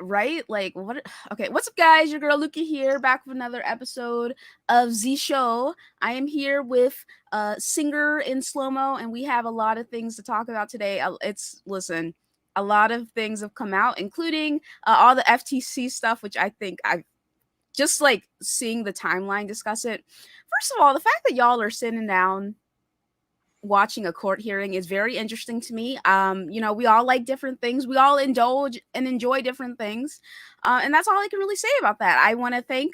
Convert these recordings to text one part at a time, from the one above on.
Right? Like, what? Okay, what's up, guys? Your girl Luca here, back with another episode of Z Show. I am here with Singer in slow mo, and we have a lot of things to talk about today. Listen, a lot of things have come out, including all the FTC stuff, which I think I just like seeing the timeline discuss it. First of all, the fact that y'all are sitting down watching a court hearing is very interesting to me. We all like different things. We all indulge and enjoy different things. And that's all I can really say about that. I want to thank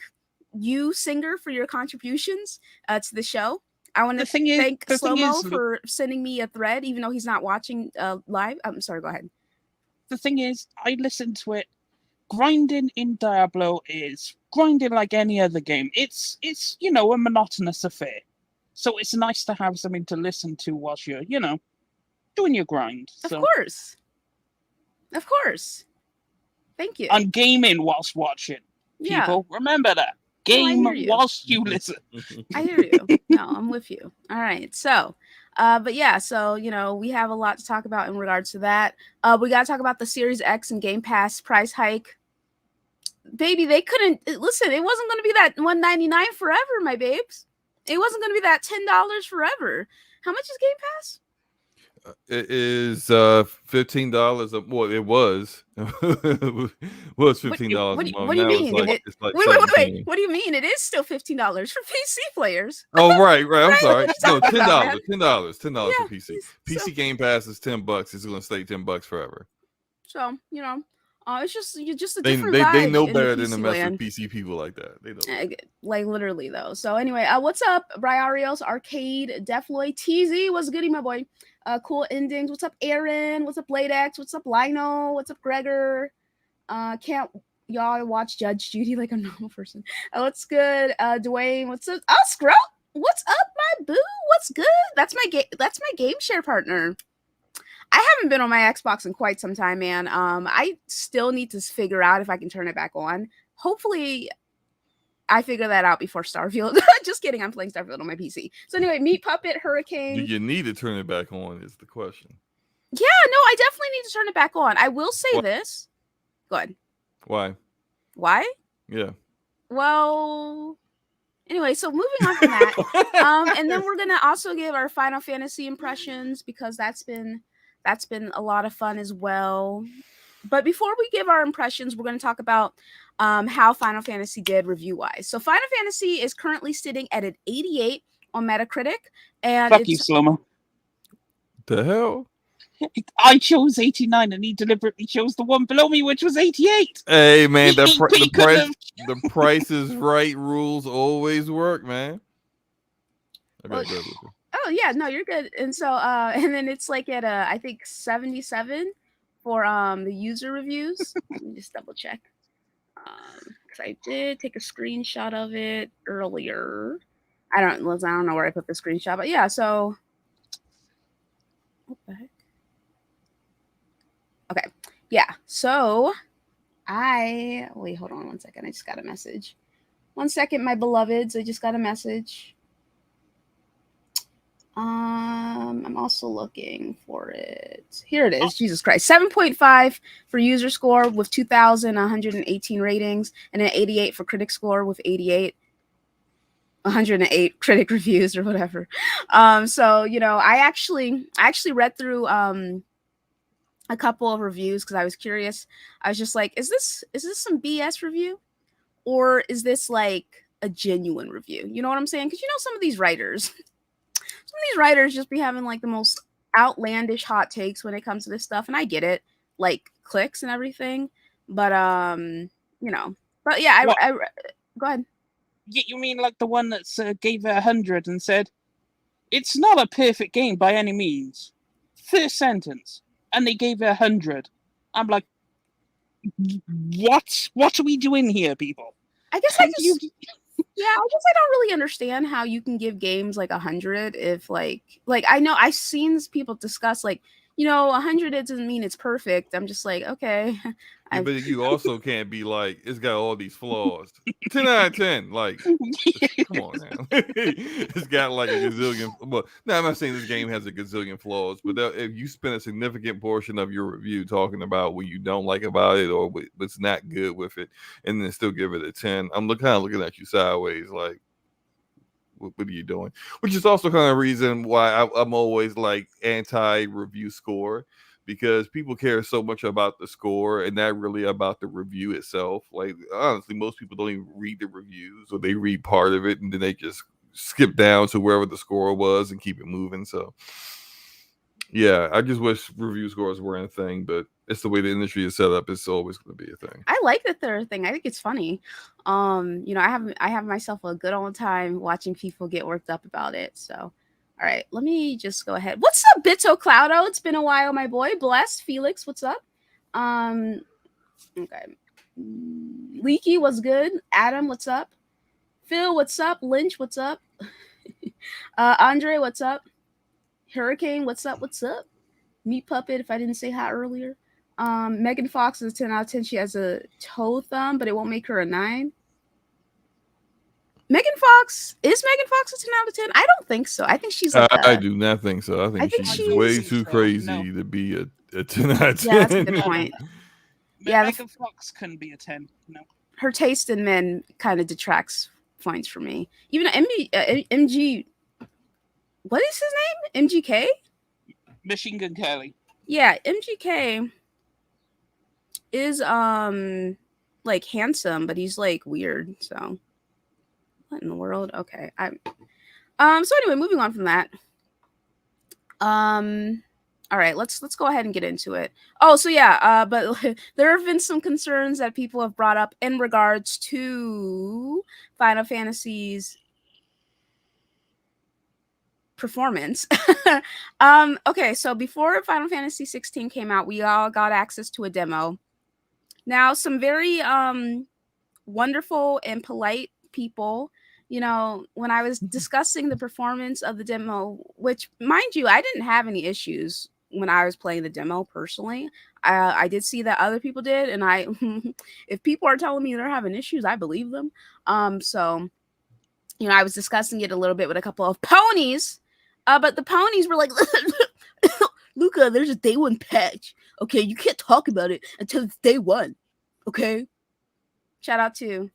you, Singer, for your contributions to the show. I want to thank the Slow thing Mo is, for sending me a thread, even though he's not watching live. I'm sorry, go ahead. the thing is, I listened to it. Grinding in Diablo is grinding like any other game. It's a monotonous affair. So it's nice to have something to listen to whilst you're, doing your grind. Of So course. Of course. Thank you. I'm gaming whilst watching. Yeah. People, remember that. No, I Game hear you. whilst you listen. I hear you. No, I'm with you. All right. So, but yeah, so, we have a lot to talk about in regards to that. We got to talk about the Series X and Gamepass price hike. Baby, they couldn't listen. It wasn't going to be that $199 forever, my babes. It wasn't going to be that $10 forever. How much is Game Pass? It is $15. Well, it was. Was $15 What a month. do you Now mean? it's like Wait. What do you mean? It is still $15 for PC players. Oh, right. I'm Right? sorry. What are you No, talking about, $10 for PC. PC Game Pass is $10. It's going to stay $10 forever. So it's just a They different vibe know in better the than to PC mess land. with PC people like that. They know. Like literally though. So anyway, what's up, Briarios Arcade, Defloy, TZ? What's goody, my boy? Cool endings. What's up, Aaron? What's up, Latex? What's up, Lino? What's up, Gregor? Can't y'all watch Judge Judy like a normal person? What's good, Dwayne? What's up? Oh, Scrub. What's up, my boo? What's good? That's my game share partner. I haven't been on my Xbox in quite some time, man. I still need to figure out if I can turn it back on. Hopefully, I figure that out before Starfield. Just kidding. I'm playing Starfield on my PC. So anyway, Meat Puppet, Hurricane. Do you need to turn it back on is the question. Yeah, no, I definitely need to turn it back on. I will say this. Go ahead. Why? Yeah. Well, anyway, so moving on from that. And then we're going to also give our Final Fantasy impressions because that's been a lot of fun as well. But before we give our impressions, we're going to talk about how Final Fantasy did review-wise. So Final Fantasy is currently sitting at an 88 on Metacritic. And Fuck you, Slomo. The hell? I chose 89 and he deliberately chose the one below me, which was 88. Hey, man, the Price is Right rules always work, man. Oh yeah, no, you're good. And so and then it's like at I think 77 for the user reviews. Let me just double check. Because I did take a screenshot of it earlier. I don't know where I put the screenshot, but yeah, so what the heck? Okay. Yeah. So wait, hold on 1 second. I just got a message. 1 second, my beloveds. I just got a message. I'm also looking for it. Here it is. Jesus Christ. 7.5 for user score with 2,118 ratings, and an 88 for critic score with 108 critic reviews or whatever. So I actually read through a couple of reviews because I was curious. I was just like, is this some BS review, or is this like a genuine review? You know what I'm saying? Because some of these writers. Some of these writers just be having like the most outlandish hot takes when it comes to this stuff, and I get it, like clicks and everything, but but yeah, I go ahead. You mean like the one that gave it 100 and said it's not a perfect game by any means? First sentence, and they gave it 100. I'm like, what are we doing here, people? I guess I guess I don't really understand how you can give games like 100 if like I know I've seen people discuss like 100 doesn't mean it's perfect. I'm just like, okay, Yeah, but you also can't be like, it's got all these flaws. 10 out of 10. Like, come on now. It's got like a gazillion. Well, no, I'm not saying this game has a gazillion flaws, but if you spend a significant portion of your review talking about what you don't like about it or what's not good with it, and then still give it a 10, I'm kind of looking at you sideways like, what are you doing? Which is also kind of reason why I'm always like anti-review score, because people care so much about the score and not really about the review itself. Like, honestly, most people don't even read the reviews, or they read part of it and then they just skip down to wherever the score was and keep it moving. So yeah, I just wish review scores weren't a thing, but it's the way the industry is set up. It's always going to be a thing. I like that they're a thing. I think it's funny. I have myself a good old time watching people get worked up about it. So all right, let me just go ahead. What's up, Bito Cloudo? It's been a while, my boy. Blessed Felix, what's up? Okay. Leaky, what's good? Adam, what's up? Phil, what's up? Lynch, what's up? Andre, what's up? Hurricane, what's up? What's up? Meat Puppet, if I didn't say hi earlier. Megan Fox is a 10 out of 10. She has a toe thumb, but it won't make her a 9. Megan Fox, is Megan Fox a 10 out of 10? I don't think so. I think she's like I do not think so. I think she's way too crazy to be a 10 out of 10. Yeah, that's a good point. Yeah, Megan Fox couldn't be a 10. No. Her taste in men kind of detracts points for me. Even MG, what is his name? MGK? Machine Gun Kelly. Yeah, MGK is like handsome, but he's like weird. So what in the world? Okay. So anyway, moving on from that. All right, let's go ahead and get into it. Oh, so yeah, but there have been some concerns that people have brought up in regards to Final Fantasy's performance. Okay, so before Final Fantasy 16 came out, we all got access to a demo. Now, some very wonderful and polite people, when I was discussing the performance of the demo, which, mind you, I didn't have any issues when I was playing the demo personally. I did see that other people did, and if people are telling me they're having issues, I believe them. So I was discussing it a little bit with a couple of ponies, but the ponies were like, Luca, there's a day one patch. Okay, you can't talk about it until it's day one. Okay, shout out to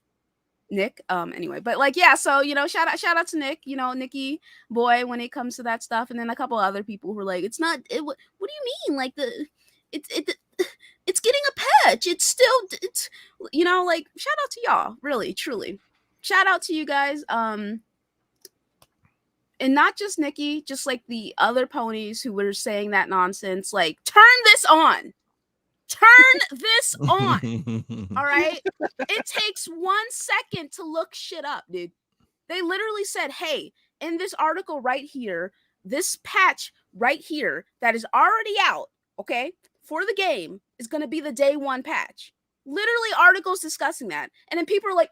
Nick. Anyway, but like, yeah, so shout out to Nick, Nicky boy, when it comes to that stuff, and then a couple other people who were like, it's not it, what do you mean, like it's getting a patch, it's like, shout out to y'all, really truly shout out to you guys, and not just Nicky, just like the other ponies who were saying that nonsense, like, turn this on. All right, it takes 1 second to look shit up, dude. They literally said, hey, in this article right here, this patch right here that is already out, okay, for the game is going to be the day one patch. Literally articles discussing that. And then people are like,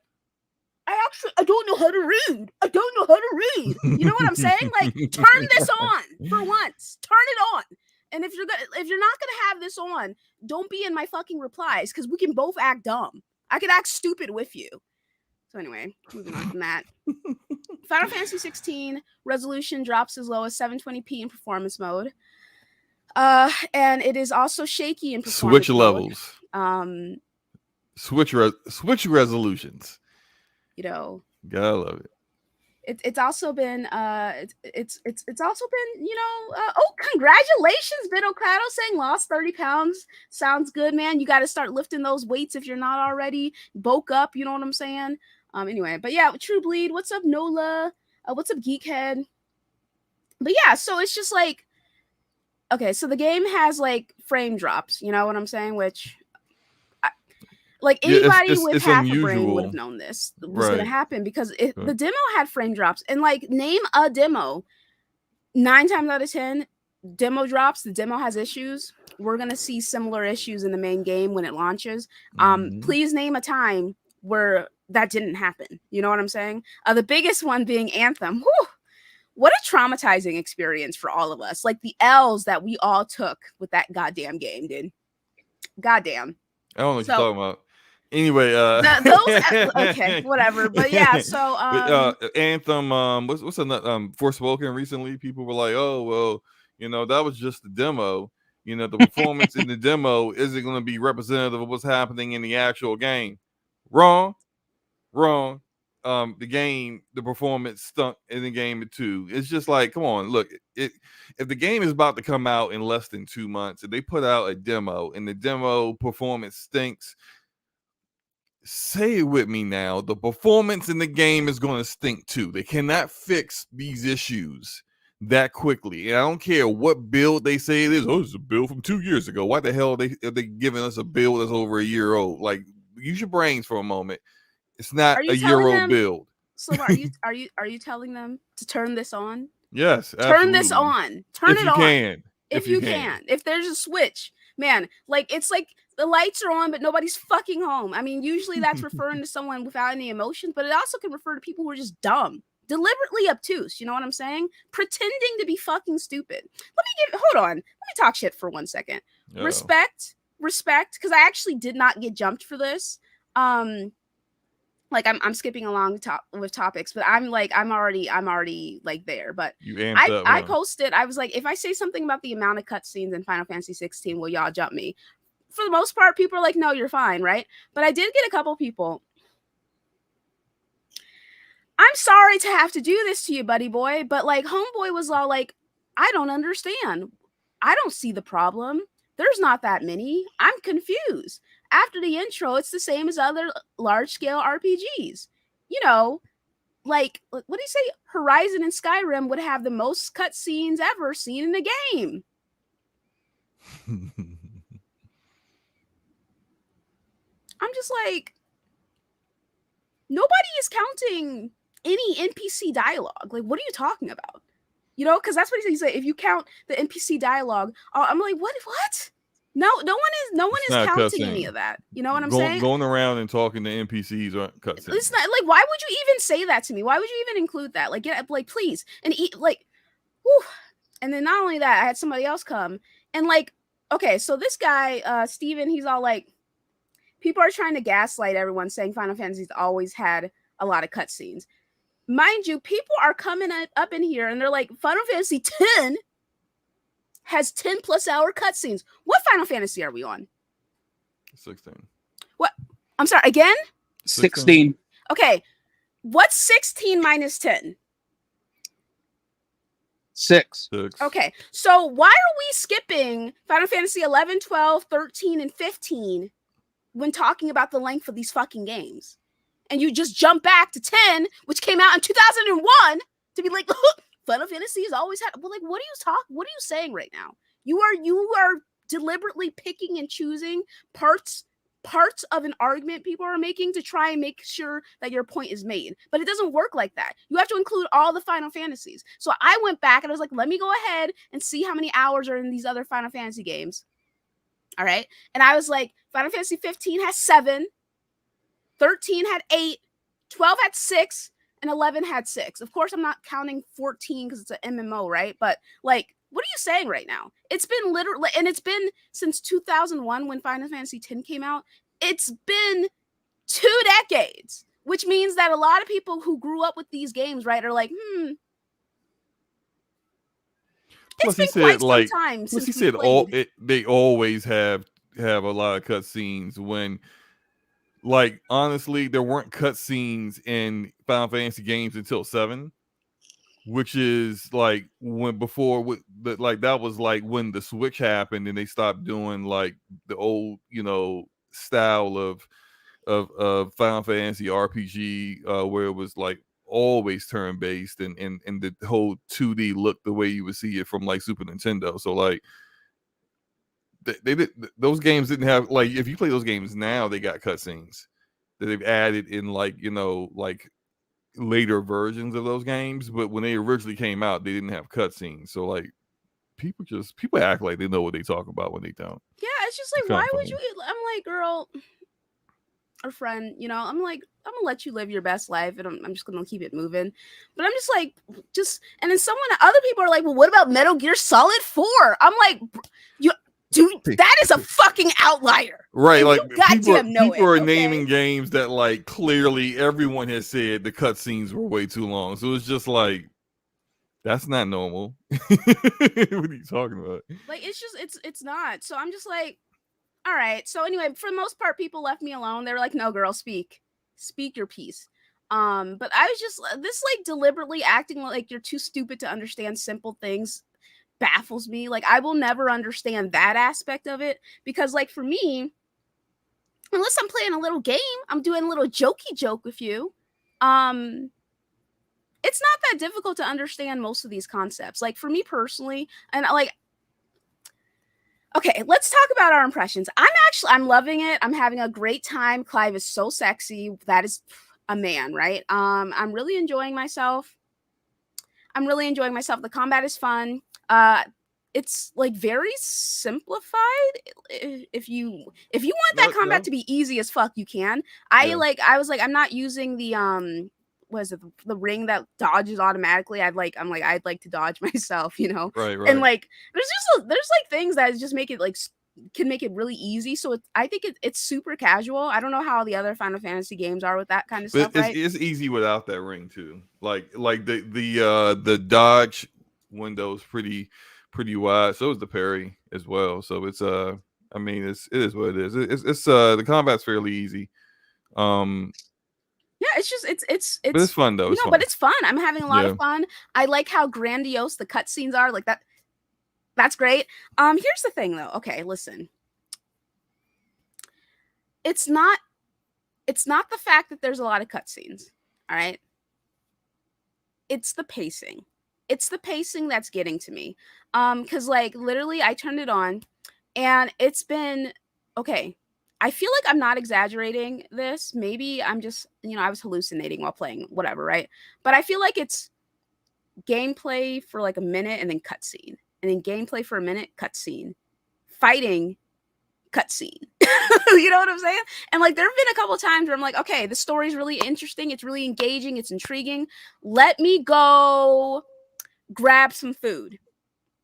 I don't know how to read. I don't know how to read. You know what I'm saying? Like, turn this on for once. Turn it on. And if you're not gonna have this on, don't be in my fucking replies, because we can both act dumb. I could act stupid with you. So anyway, moving on from that. Final Fantasy 16 resolution drops as low as 720p in performance mode. And it is also shaky in performance mode. Switch levels. Switch resolutions. Gotta love it. It's also been it's also been oh, congratulations, Vidocrado, saying lost 30 pounds. Sounds good, man. You got to start lifting those weights if you're not already. Bulk up, you know what I'm saying? Anyway, but yeah, True Bleed, what's up, Nola? What's up, Geekhead? But yeah, so it's just like, okay, so the game has like frame drops, you know what I'm saying? Which, like, anybody with half unusual. A brain would have known this was going to happen, because the demo had frame drops. And like, name a demo, 9 times out of 10, demo drops. The demo has issues. We're going to see similar issues in the main game when it launches. Please name a time where that didn't happen. You know what I'm saying? The biggest one being Anthem. Whew, what a traumatizing experience for all of us. Like, the L's that we all took with that goddamn game, dude. Goddamn. I don't know what So you're talking about. Anyway, okay, whatever. But yeah, so Anthem, what's another Forspoken recently? People were like, oh well, that was just the demo. The performance in the demo isn't going to be representative of what's happening in the actual game. Wrong. The performance stunk in the game too. It's just like, come on, look, if the game is about to come out in less than 2 months, if they put out a demo and the demo performance stinks, say it with me now, the performance in the game is going to stink too. They cannot fix these issues that quickly. And I don't care what build they say it is. Oh, it's a build from 2 years ago. Why the hell are they giving us a build that's over a year old? Like, use your brains for a moment. It's not are you a telling year-old them? build. So are you telling them to turn this on? Yes, Turn this absolutely. on. Turn If it you on. can. If you can. If there's a switch, man, like it's like the lights are on, but nobody's fucking home. I mean, usually that's referring to someone without any emotions, but it also can refer to people who are just dumb, deliberately obtuse. You know what I'm saying? Pretending to be fucking stupid. Hold on. Let me talk shit for 1 second. Uh-oh. Respect, because I actually did not get jumped for this. Like I'm skipping along with topics, but I'm already like there. But you amped up, I posted, I was like, if I say something about the amount of cutscenes in Final Fantasy 16, will y'all jump me? For the most part, people are like, no, you're fine, right? But I did get a couple people. I'm sorry to have to do this to you, buddy boy, but like homeboy was all like, I don't understand. I don't see the problem. There's not that many. I'm confused. After the intro, it's the same as other large-scale RPGs. Like, what do you say? Horizon and Skyrim would have the most cutscenes ever seen in a game. I'm just like, nobody is counting any NPC dialogue. Like, what are you talking about? Because that's what he said. If you count the NPC dialogue, I'm like, what? No one is counting any of that. You know what I'm saying? Going around and talking to NPCs aren't cutscenes. It's not like, why would you even say that to me? Why would you even include that? Like, please. And whew. And then not only that, I had somebody else come and like, okay, so this guy, Steven, he's all like, people are trying to gaslight everyone saying Final Fantasy's always had a lot of cutscenes. Mind you, people are coming up in here and they're like, Final Fantasy 10 has 10 plus hour cutscenes. What Final Fantasy are we on? 16. What? I'm sorry, again? 16. Okay. What's 16 minus 10? 6. Okay. So why are we skipping Final Fantasy 11, 12, 13, and 15 when talking about the length of these fucking games? And you just jump back to 10, which came out in 2001, to be like, Final Fantasy has always had. Well, like, what are you saying right now? You are deliberately picking and choosing parts of an argument people are making to try and make sure that your point is made. But it doesn't work like that. You have to include all the Final Fantasies. So I went back and I was like, let me go ahead and see how many hours are in these other Final Fantasy games. All right. And I was like, Final Fantasy 15 has 7, 13 had 8, 12 had 6, and 11 had 6. Of course, I'm not counting 14 because it's an MMO, right? But like, what are you saying right now? It's been literally, and it's been since 2001 when Final Fantasy X came out. It's been 2 decades, which means that a lot of people who grew up with these games, right, are like, It's been quite some time since he said they always have a lot of cutscenes when. Like, honestly, there weren't cutscenes in Final Fantasy games until 7, which is like that was like when the Switch happened and they stopped doing like the old, style of Final Fantasy RPG, where it was like always turn based and the whole 2D look the way you would see it from like Super Nintendo. So like, those games didn't have, like, if you play those games now, they got cutscenes that they've added in like later versions of those games, but when they originally came out, they didn't have cutscenes. So like, people act like they know what they talk about when they don't. Yeah, it's just like, why would you? I'm like, girl or friend, I'm like, I'm gonna let you live your best life, and I'm just gonna keep it moving. But I'm just like, and then other people are like, well, what about Metal Gear Solid 4? I'm like, Dude, that is a fucking outlier. Right, and like you goddamn know people are it, naming games that like clearly everyone has said the cutscenes were way too long. So it's just like that's not normal. What are you talking about? Like it's not. So I'm just like, all right. So anyway, for the most part, people left me alone. They were like, no, girl, speak your piece. But I was just this like deliberately acting like you're too stupid to understand simple things baffles me. Like I will never understand that aspect of it because like for me, unless I'm playing a little game, I'm doing a little jokey joke with you. It's not that difficult to understand most of these concepts. Like for me personally, and like okay, let's talk about our impressions. I'm loving it. I'm having a great time. Clive is so sexy. That is a man, right? I'm really enjoying myself. The combat is fun. It's like very simplified. If you want that combat to be easy as fuck, you can. I was like, I'm not using the what is it, the ring that dodges automatically. I'd like to dodge myself, you know. Right. And like there's like things that just make it like can make it really easy. So I think it's super casual. I don't know how the other Final Fantasy games are with that kind of stuff, right? It's easy without that ring too. Like the dodge window's pretty wide. So is the parry as well. So it's I mean it is what it is. It's the combat's fairly easy. Yeah, it's just but it's fun though. But it's fun. I'm having a lot of fun. I like how grandiose the cutscenes are. Like that. That's great. Here's the thing though. Okay, listen. It's not the fact that there's a lot of cutscenes. All right. It's the pacing. It's the pacing that's getting to me. Because like literally I turned it on and it's been okay. I feel like I'm not exaggerating this. Maybe I'm just, I was hallucinating while playing, whatever, right? But I feel like it's gameplay for like a minute and then cutscene. And then gameplay for a minute, cutscene. Fighting, cutscene. You know what I'm saying? And like there have been a couple times where I'm like, okay, the story's really interesting, it's really engaging, it's intriguing. Let me go grab some food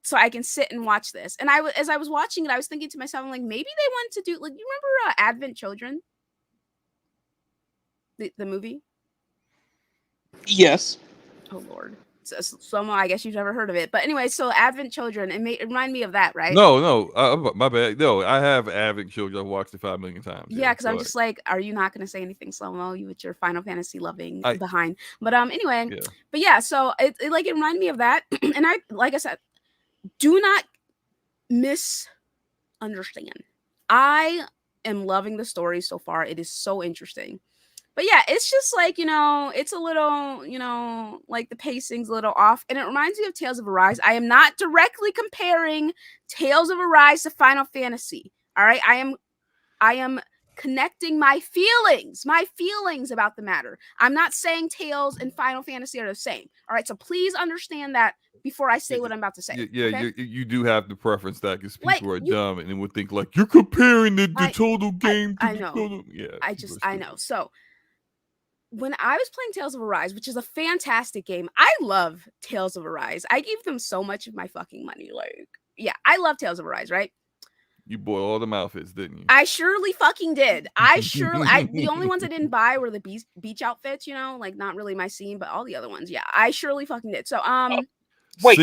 so I can sit and watch this. And as I was watching it, I was thinking to myself, I'm like, maybe they wanted to do like, you remember Advent Children? The movie? Yes. Oh Lord. Slow-mo, I guess you've never heard of it. But anyway, so Advent Children, it remind me of that, right? No, my bad. No, I have Advent Children. I've watched it 5 million times. Yeah, because I'm just like, are you not going to say anything slow-mo? You with your Final Fantasy loving behind. But anyway, but yeah, so it reminded me of that. And I, like I said, do not misunderstand. I am loving the story so far. It is so interesting. But yeah, it's just like, it's a little, like the pacing's a little off. And it reminds me of Tales of Arise. I am not directly comparing Tales of Arise to Final Fantasy. All right. I am connecting my feelings about the matter. I'm not saying Tales and Final Fantasy are the same. All right. So please understand that before I say what I'm about to say. Yeah, okay? you do have to preference that because people Like, are dumb and would think like you're comparing the total game to I know. total. Yeah. I know. So when I was playing Tales of Arise, which is a fantastic game, I love Tales of Arise. I gave them so much of my fucking money. Like, yeah, I love Tales of Arise, right? You bought all them outfits, didn't you? I surely fucking did. The only ones I didn't buy were the beach outfits, like not really my scene, but all the other ones, yeah, I surely fucking did. So, wait,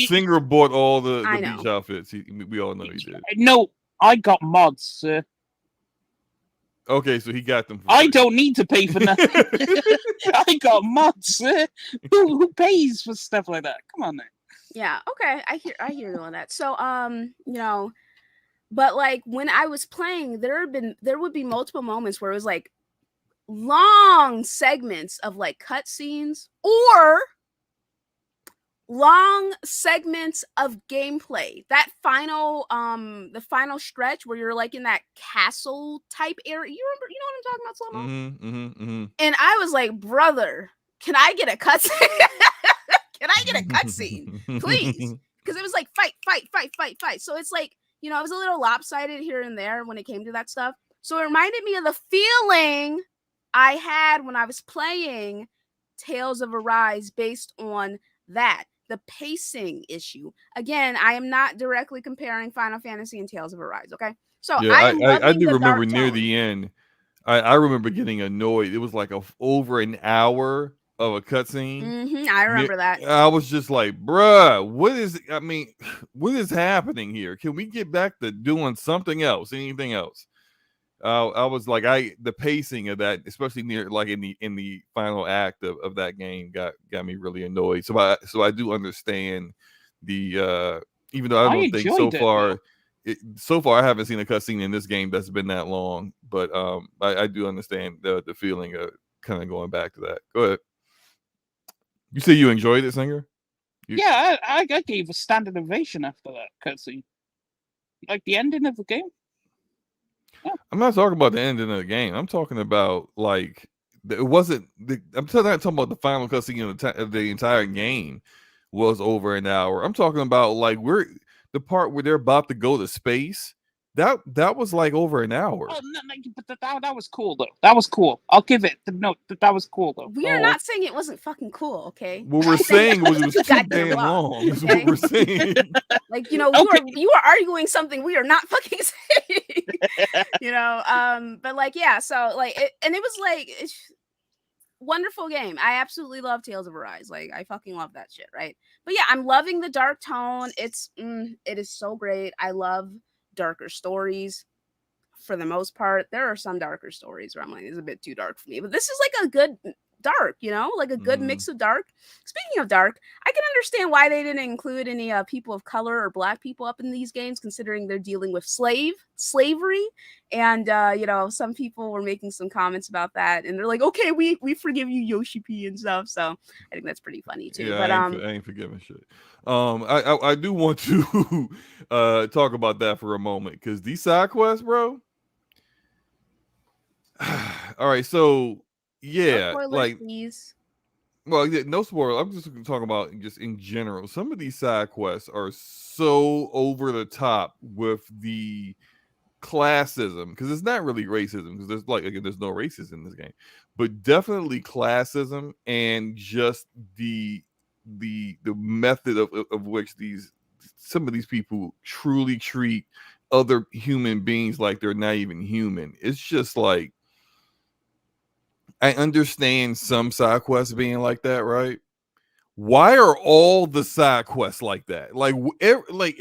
Singer bought all the beach outfits. We all know he did. No, I got mods, sir. Okay, so he got them. I don't need to pay for nothing. I got mods, sir. Who pays for stuff like that? Come on, man. Yeah, okay, I hear you on that. So, but like when I was playing, there would be multiple moments where it was like long segments of like cutscenes or long segments of gameplay. That final the final stretch where you're like in that castle type area. You know what I'm talking about, Slow-mo? And I was like, brother, can I get a cutscene? Can I get a cutscene, please? Because it was like fight. So it's like, it was a little lopsided here and there when it came to that stuff. So it reminded me of the feeling I had when I was playing Tales of Arise based on that. the pacing issue. Again, I am not directly comparing Final Fantasy and Tales of Arise. Okay, so Yeah, I am I loving do the remember dark near tone. the end. I remember getting annoyed. It was like over an hour of a cutscene. I remember that. I was just like, bruh, what is? I mean, what is happening here? Can we get back to doing something else? Anything else? I was like, the pacing of that, especially near like in the final act of that game, got me really annoyed. So I do understand the even though I I don't think so enjoyed it though. far. So far, I haven't seen a cutscene in this game that's been that long, but I do understand the feeling of kind of going back to that. Go ahead. You say you enjoyed it, Singer? Yeah, I gave a standing ovation after that cutscene. Like the ending of the game. Yeah. I'm not talking about the ending of the game. I'm talking about like it wasn't. I'm not talking about the final cutscene of the entire game was over an hour. I'm talking about like the part where they're about to go to space. That was like over an hour. Oh, no, but that was cool though. That was cool. I'll give it. No, that was cool though. We are not saying it wasn't fucking cool, okay? What we're saying was it was too goddamn damn long. Is okay? what we're saying. Like, you know, Okay. you are arguing something we are not fucking saying. You know, but like, yeah, so like it was like wonderful game. I absolutely love Tales of Arise. Like, I fucking love that shit, right? But yeah, I'm loving the dark tone. It is so great. I love darker stories. For the most part, there are some darker stories where I'm like, it's a bit too dark for me. But this is like a good dark, you know, like a good mix of dark. Speaking of dark, I can understand why they didn't include any people of color or black people up in these games, considering they're dealing with slavery, and you know, some people were making some comments about that, and they're like, okay, we forgive you, Yoshi P and stuff. So I think that's pretty funny too. Yeah, But I ain't forgiving shit. I do want to talk about that for a moment because these side quests, bro. All right, so yeah, no spoilers, like, please. well, yeah, no spoiler. I'm just talking about just in general. Some of these side quests are so over the top with the classism because it's not really racism because there's like again there's no racism in this game, but definitely classism and just the method of which some of these people truly treat other human beings like they're not even human. It's just like I understand some side quests being like that, right? Why are all the side quests like that? Like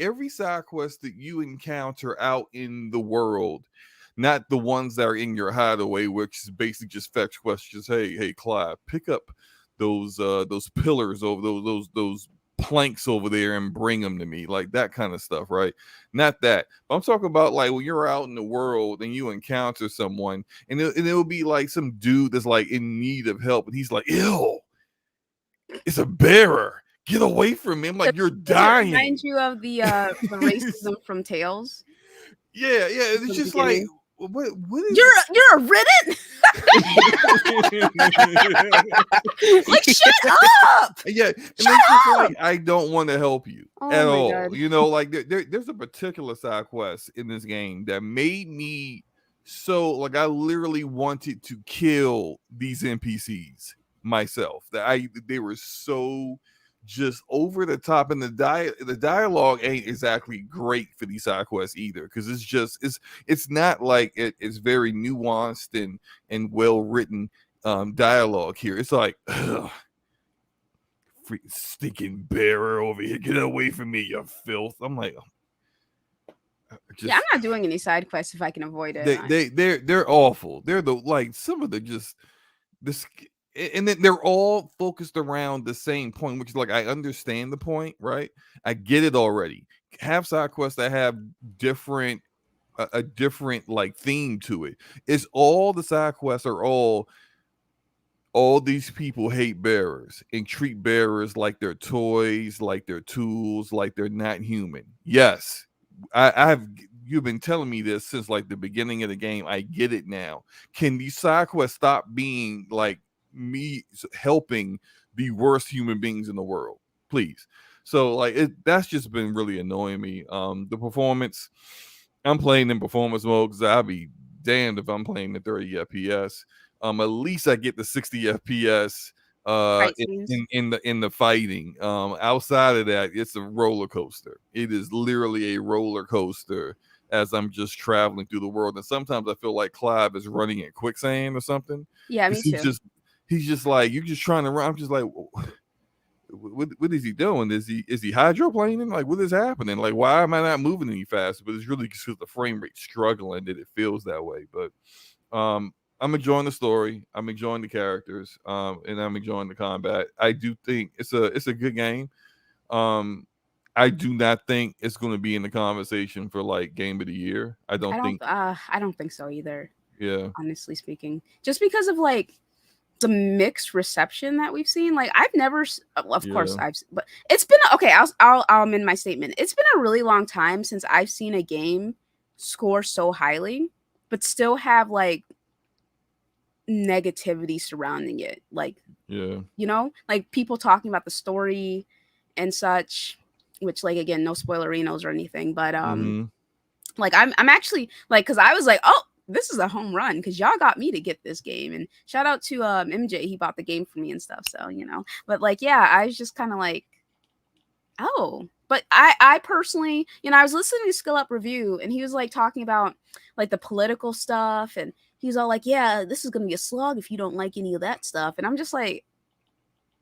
every side quest that you encounter out in the world, not the ones that are in your hideaway, which is basically just fetch questions. Hey, Clive, pick up those pillars over those planks over there and bring them to me, like that kind of stuff, right? Not that, but I'm talking about like when you're out in the world and you encounter someone, and it'll be like some dude that's like in need of help, and he's like, "Ew, it's a bearer. Get away from me." I'm like, you're dying. It reminds you of the racism from Tales. Yeah. It's just like, what is you're a Ridden? Like, shut up. Yeah, and it's just like I don't want to help you at all. God. You know, like there's a particular side quest in this game that made me so like I literally wanted to kill these NPCs myself. They were so just over the top, and the dialogue ain't exactly great for these side quests either, because it's not like it's very nuanced and well written dialogue here. It's like, ugh, freaking stinking bearer over here, get away from me, you filth. I'm like, yeah, I'm not doing any side quests if I can avoid it. They're awful. They're the like some of the just this, and then they're all focused around the same point, which is like I understand the point, right? I get it already. Have side quests that have different a different like theme to it. It's all the side quests are all these people hate bearers and treat bearers like they're toys, like they're tools, like they're not human. Yes, you've been telling me this since like the beginning of the game. I get it now. Can these side quests stop being like me helping the worst human beings in the world, please? So like that's just been really annoying me. The performance, I'm playing in performance mode because I'll be damned if I'm playing at 30 FPS. At least I get the 60 FPS Fight scenes. in the fighting. Outside of that, it's a roller coaster. It is literally a roller coaster as I'm just traveling through the world. And sometimes I feel like Clive is running in quicksand or something. Yeah, me too. He's just like, you're just trying to run. I'm just like, what is he doing? Is he hydroplaning? Like, what is happening? Like, why am I not moving any faster? But it's really just because the frame rate's struggling that it feels that way. But I'm enjoying the story. I'm enjoying the characters. And I'm enjoying the combat. I do think it's a good game. I do not think it's going to be in the conversation for like game of the year. I don't think so either. Yeah. Honestly speaking, just because of like the mixed reception that we've seen. Like I've never, of course but it's been okay. I'll amend my statement. It's been a really long time since I've seen a game score so highly, but still have like negativity surrounding it. Like, you know, like people talking about the story and such, which like, again, no spoilerinos or anything, but like I'm actually like, because I was like, oh, this is a home run because y'all got me to get this game. And shout out to MJ, he bought the game for me and stuff. So, you know, but like, yeah, I was just kind of like, oh, but I personally, you know, I was listening to Skill Up Review and he was like talking about like the political stuff. And he's all like, yeah, this is going to be a slog if you don't like any of that stuff. And I'm just like,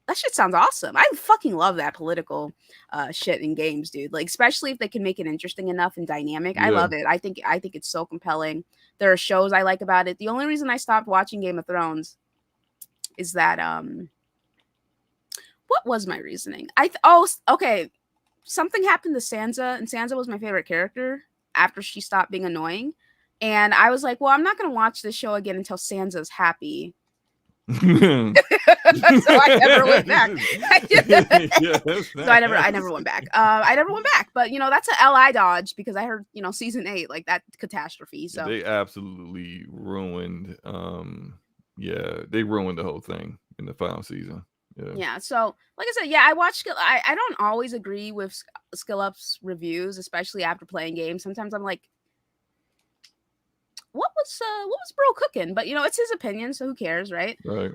that shit sounds awesome. I fucking love that political shit in games, dude. Like, especially if they can make it interesting enough and dynamic. I love it. I think it's so compelling. There are shows I like about it. The only reason I stopped watching Game of Thrones is that what was my reasoning? Okay. Something happened to Sansa, and Sansa was my favorite character after she stopped being annoying. And I was like, well, I'm not gonna watch this show again until Sansa's happy. So I never went back. So I never went back. I never went back. But you know, that's a LI dodge because I heard, you know, season 8, like that catastrophe. So they absolutely ruined they ruined the whole thing in the final season. Yeah. So like I said, I watch I don't always agree with Skill Up's reviews, especially after playing games. Sometimes I'm like, what was bro cooking? But you know, it's his opinion, so who cares, right? Right.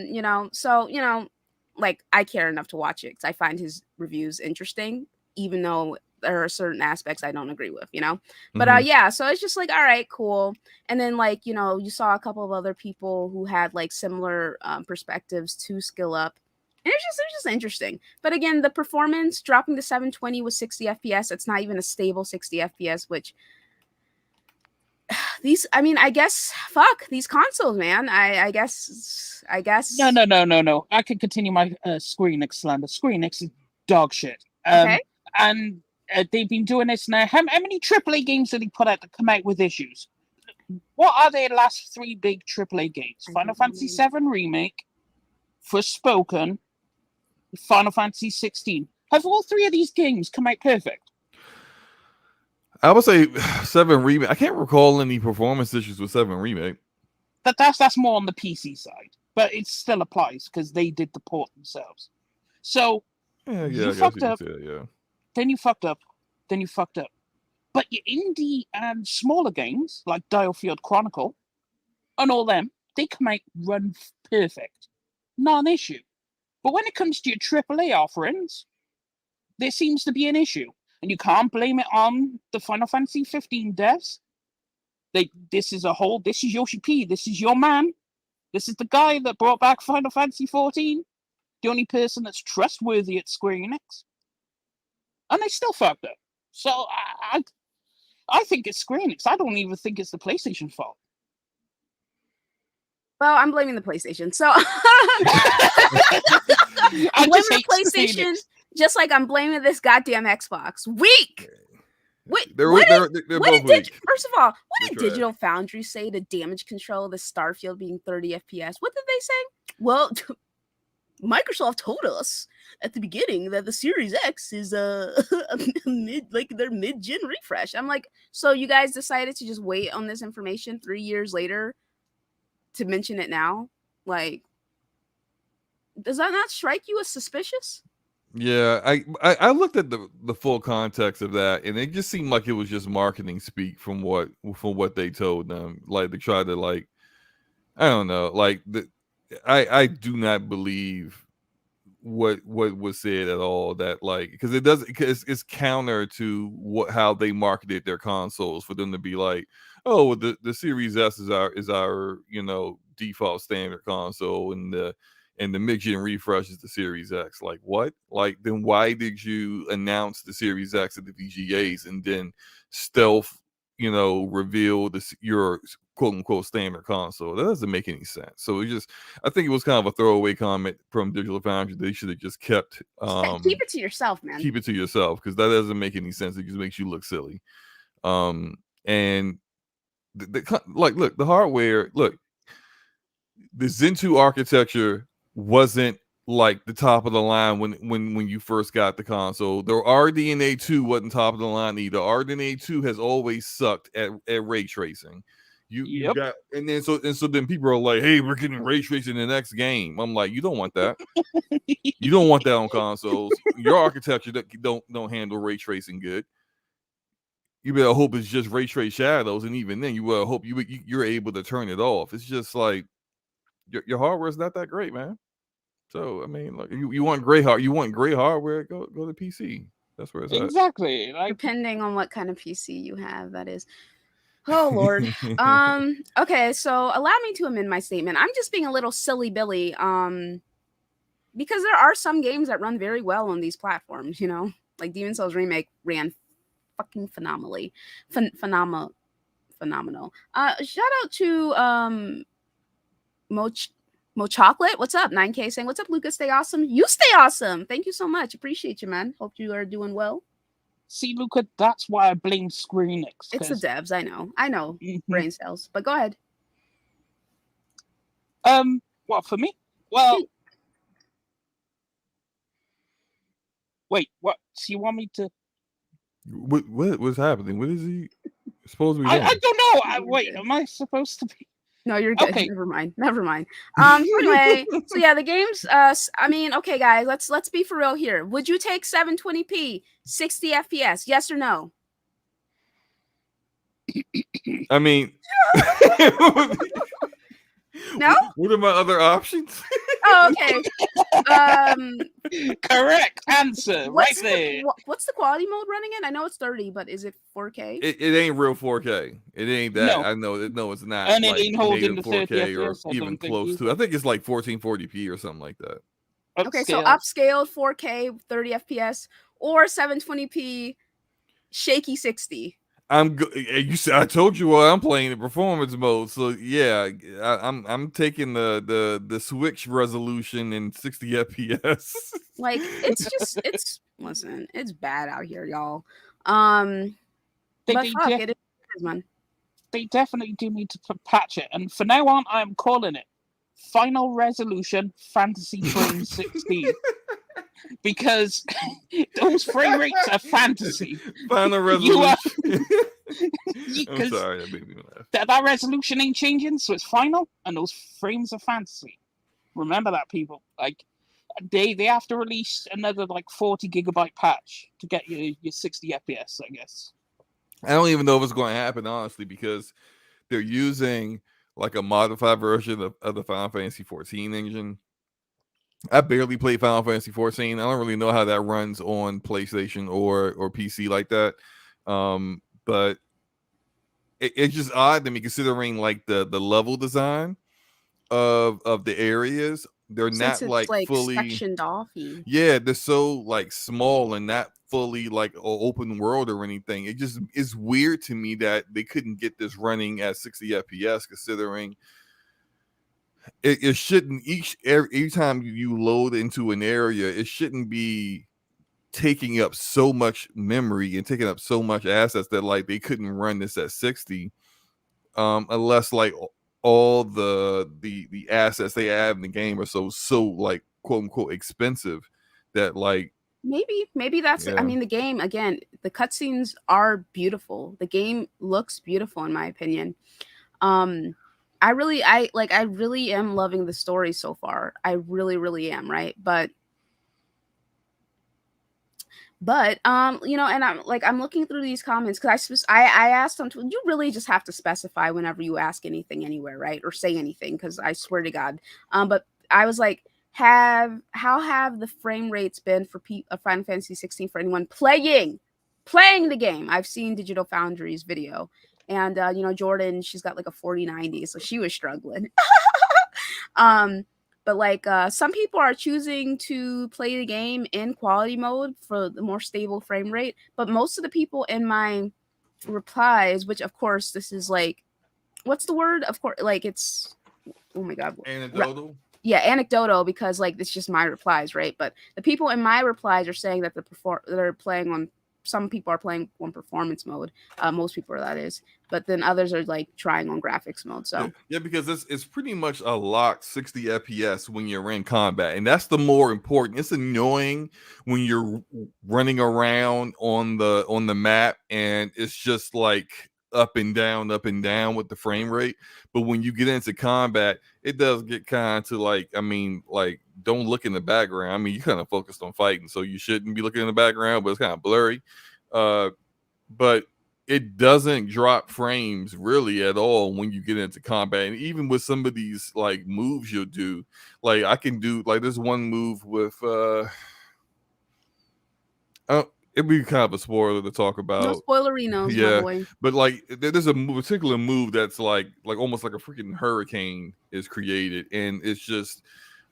You know, so you know, like I care enough to watch it because I find his reviews interesting, even though there are certain aspects I don't agree with, you know. But yeah, so it's just like, all right, cool. And then like, you know, you saw a couple of other people who had like similar perspectives to Skill Up. And it's just interesting. But again, the performance dropping to 720 with 60 FPS, it's not even a stable 60 FPS, which I guess fuck these consoles, man. I guess No. I can continue my ScreenX slander. ScreenX is dog shit. Okay. And they've been doing this now. How many AAA games did they put out that come out with issues? What are their last 3 big AAA games? Final Fantasy VII Remake, Forspoken, Final Fantasy 16. Have all 3 of these games come out perfect? I would say 7 Remake. I can't recall any performance issues with 7 Remake. That's more on the PC side, but it still applies because they did the port themselves. So you fucked up. Then you fucked up. Then you fucked up. But your indie and smaller games like Dialfield Chronicle and all them, they come out run perfect, not an issue. But when it comes to your AAA offerings, there seems to be an issue. And you can't blame it on the Final Fantasy 15 devs. This is Yoshi P. This is your man. This is the guy that brought back Final Fantasy 14. The only person that's trustworthy at Square Enix. And they still fucked up. So I think it's Square Enix. I don't even think it's the PlayStation fault. Well, I'm blaming the PlayStation. So I'm blaming the PlayStation, just like I'm blaming this goddamn Xbox. Weak. They're both weak. First of all, what did Digital Foundry say to damage control the Starfield being 30 FPS? What did they say? Well, Microsoft told us at the beginning that the Series X is their mid-gen refresh. I'm like, so you guys decided to just wait on this information 3 years later to mention it now? Like, does that not strike you as suspicious? Yeah, I looked at the full context of that, and it just seemed like it was just marketing speak from what they told them. Like they tried to I don't know, I do not believe what was said at all, that like, because it doesn't, because it's counter to how they marketed their consoles, for them to be like, oh well, the Series S is our default standard console, and the mid-gen refresh is the Series X. Like, what? Like, then why did you announce the Series X at the VGAs and then stealth reveal your quote unquote standard console? That doesn't make any sense. So I think it was kind of a throwaway comment from Digital Foundry. They should have just kept Keep it to yourself, man. keep it to yourself, because that doesn't make any sense. It just makes you look silly. And look, the hardware, look, the Zen 2 architecture wasn't like the top of the line when you first got the console. The RDNA 2 wasn't top of the line either. RDNA 2 has always sucked at ray tracing. You got, and then people are like, hey, we're getting ray tracing in the next game. I'm like, you don't want that. You don't want that on consoles. Your architecture don't handle ray tracing good. You better hope it's just ray trace shadows, and even then, you better hope you're able to turn it off. It's just like your hardware is not that great, man. So I mean, like, you want great hardware, go to PC. That's where it's at. Exactly. Like, Depending on what kind of PC you have, that is. Oh Lord. Okay, so allow me to amend my statement. I'm just being a little silly Billy. Because there are some games that run very well on these platforms, like Demon's Souls Remake ran fucking phenomenally. Phenomenal. Shout out to Mo Chocolate. What's up? 9K saying, what's up, Lucas? Stay awesome. You stay awesome. Thank you so much. Appreciate you, man. Hope you are doing well. see, Luca, that's why I blame Square Enix. It's the devs. I know. Mhm. Brain cells. But go ahead. What, for me? Well, wait, what? So you want me to? What's happening? What is he supposed to be doing? I don't know. Wait, am I supposed to be? No, you're good. Okay. Never mind. Anyway, so yeah, the games. I mean, okay, guys, let's be for real here. Would you take 720p, 60 FPS? Yes or no? I mean, No. What are my other options? Oh, okay. Correct answer, right there. What's the quality mode running in? I know it's 30, but is it 4K? It ain't real 4K. It ain't that. No. I know. No, it's not. And it like ain't holding native the 30 4K or FPS, I even don't think close to. either. I think it's like 1440p or something like that. Okay, so Upscale. upscaled 4K, 30 FPS, or 720p, shaky 60. You said I told you I'm playing in performance mode, so yeah, I'm taking the Switch resolution in 60 FPS. Like listen, it's bad out here, y'all. But fuck it is, man. They definitely do need to patch it, and for now on, I'm calling it Final Resolution Fantasy Frame 16. Because those frame rates are fantasy. Final resolution. I'm sorry, that made me laugh. That resolution ain't changing, so it's final, and those frames are fantasy. Remember that, people. Like, they have to release another like 40 gigabyte patch to get your 60 FPS, I guess. I don't even know if it's going to happen, honestly, because they're using like a modified version of the Final Fantasy 14 engine. I barely played Final Fantasy 14. I don't really know how that runs on PlayStation or PC like that. But it's just odd to me, considering like the level design of the areas. They're Since not it's like fully sectioned off. Yeah, they're so like small and not fully like open world or anything. It just is weird to me that they couldn't get this running at 60 FPS, considering it shouldn't every time you load into an area, it shouldn't be taking up so much memory and taking up so much assets that like they couldn't run this at 60, unless like all the assets they have in the game are so like quote unquote expensive that like maybe that's I mean, the game, again, the cutscenes are beautiful. The game looks beautiful in my opinion. I really am loving the story so far. I really am, right? But But and I'm looking through these comments because I asked them to. You really just have to specify whenever you ask anything anywhere, right, or say anything, because I swear to God. But I was like, how have the frame rates been for Final Fantasy 16 for anyone playing the game? I've seen Digital Foundry's video, and Jordan, she's got like a 4090, so she was struggling. But like some people are choosing to play the game in quality mode for the more stable frame rate. But most of the people in my replies, which of course this is like, what's the word? Of course, like it's, oh my God. Anecdotal. Yeah, anecdotal, because like it's just my replies, right? But the people in my replies are saying that they're playing on. Some people are playing on performance mode. Most people are, that is, but then others are like trying on graphics mode. So yeah, because it's pretty much a locked 60 FPS when you're in combat, and that's the more important. It's annoying when you're running around on the map and it's just like up and down with the frame rate. But when you get into combat, it does get kind of like, I mean, like, don't look in the background. I mean, you kind of focused on fighting, so you shouldn't be looking in the background, but it's kind of blurry. But it doesn't drop frames really at all when you get into combat. And even with some of these like moves you'll do, like I can do like there's one move with it'd be kind of a spoiler to talk about. no spoilerinos, yeah, my boy. but like there's a particular move that's like almost like a freaking hurricane is created, and it's just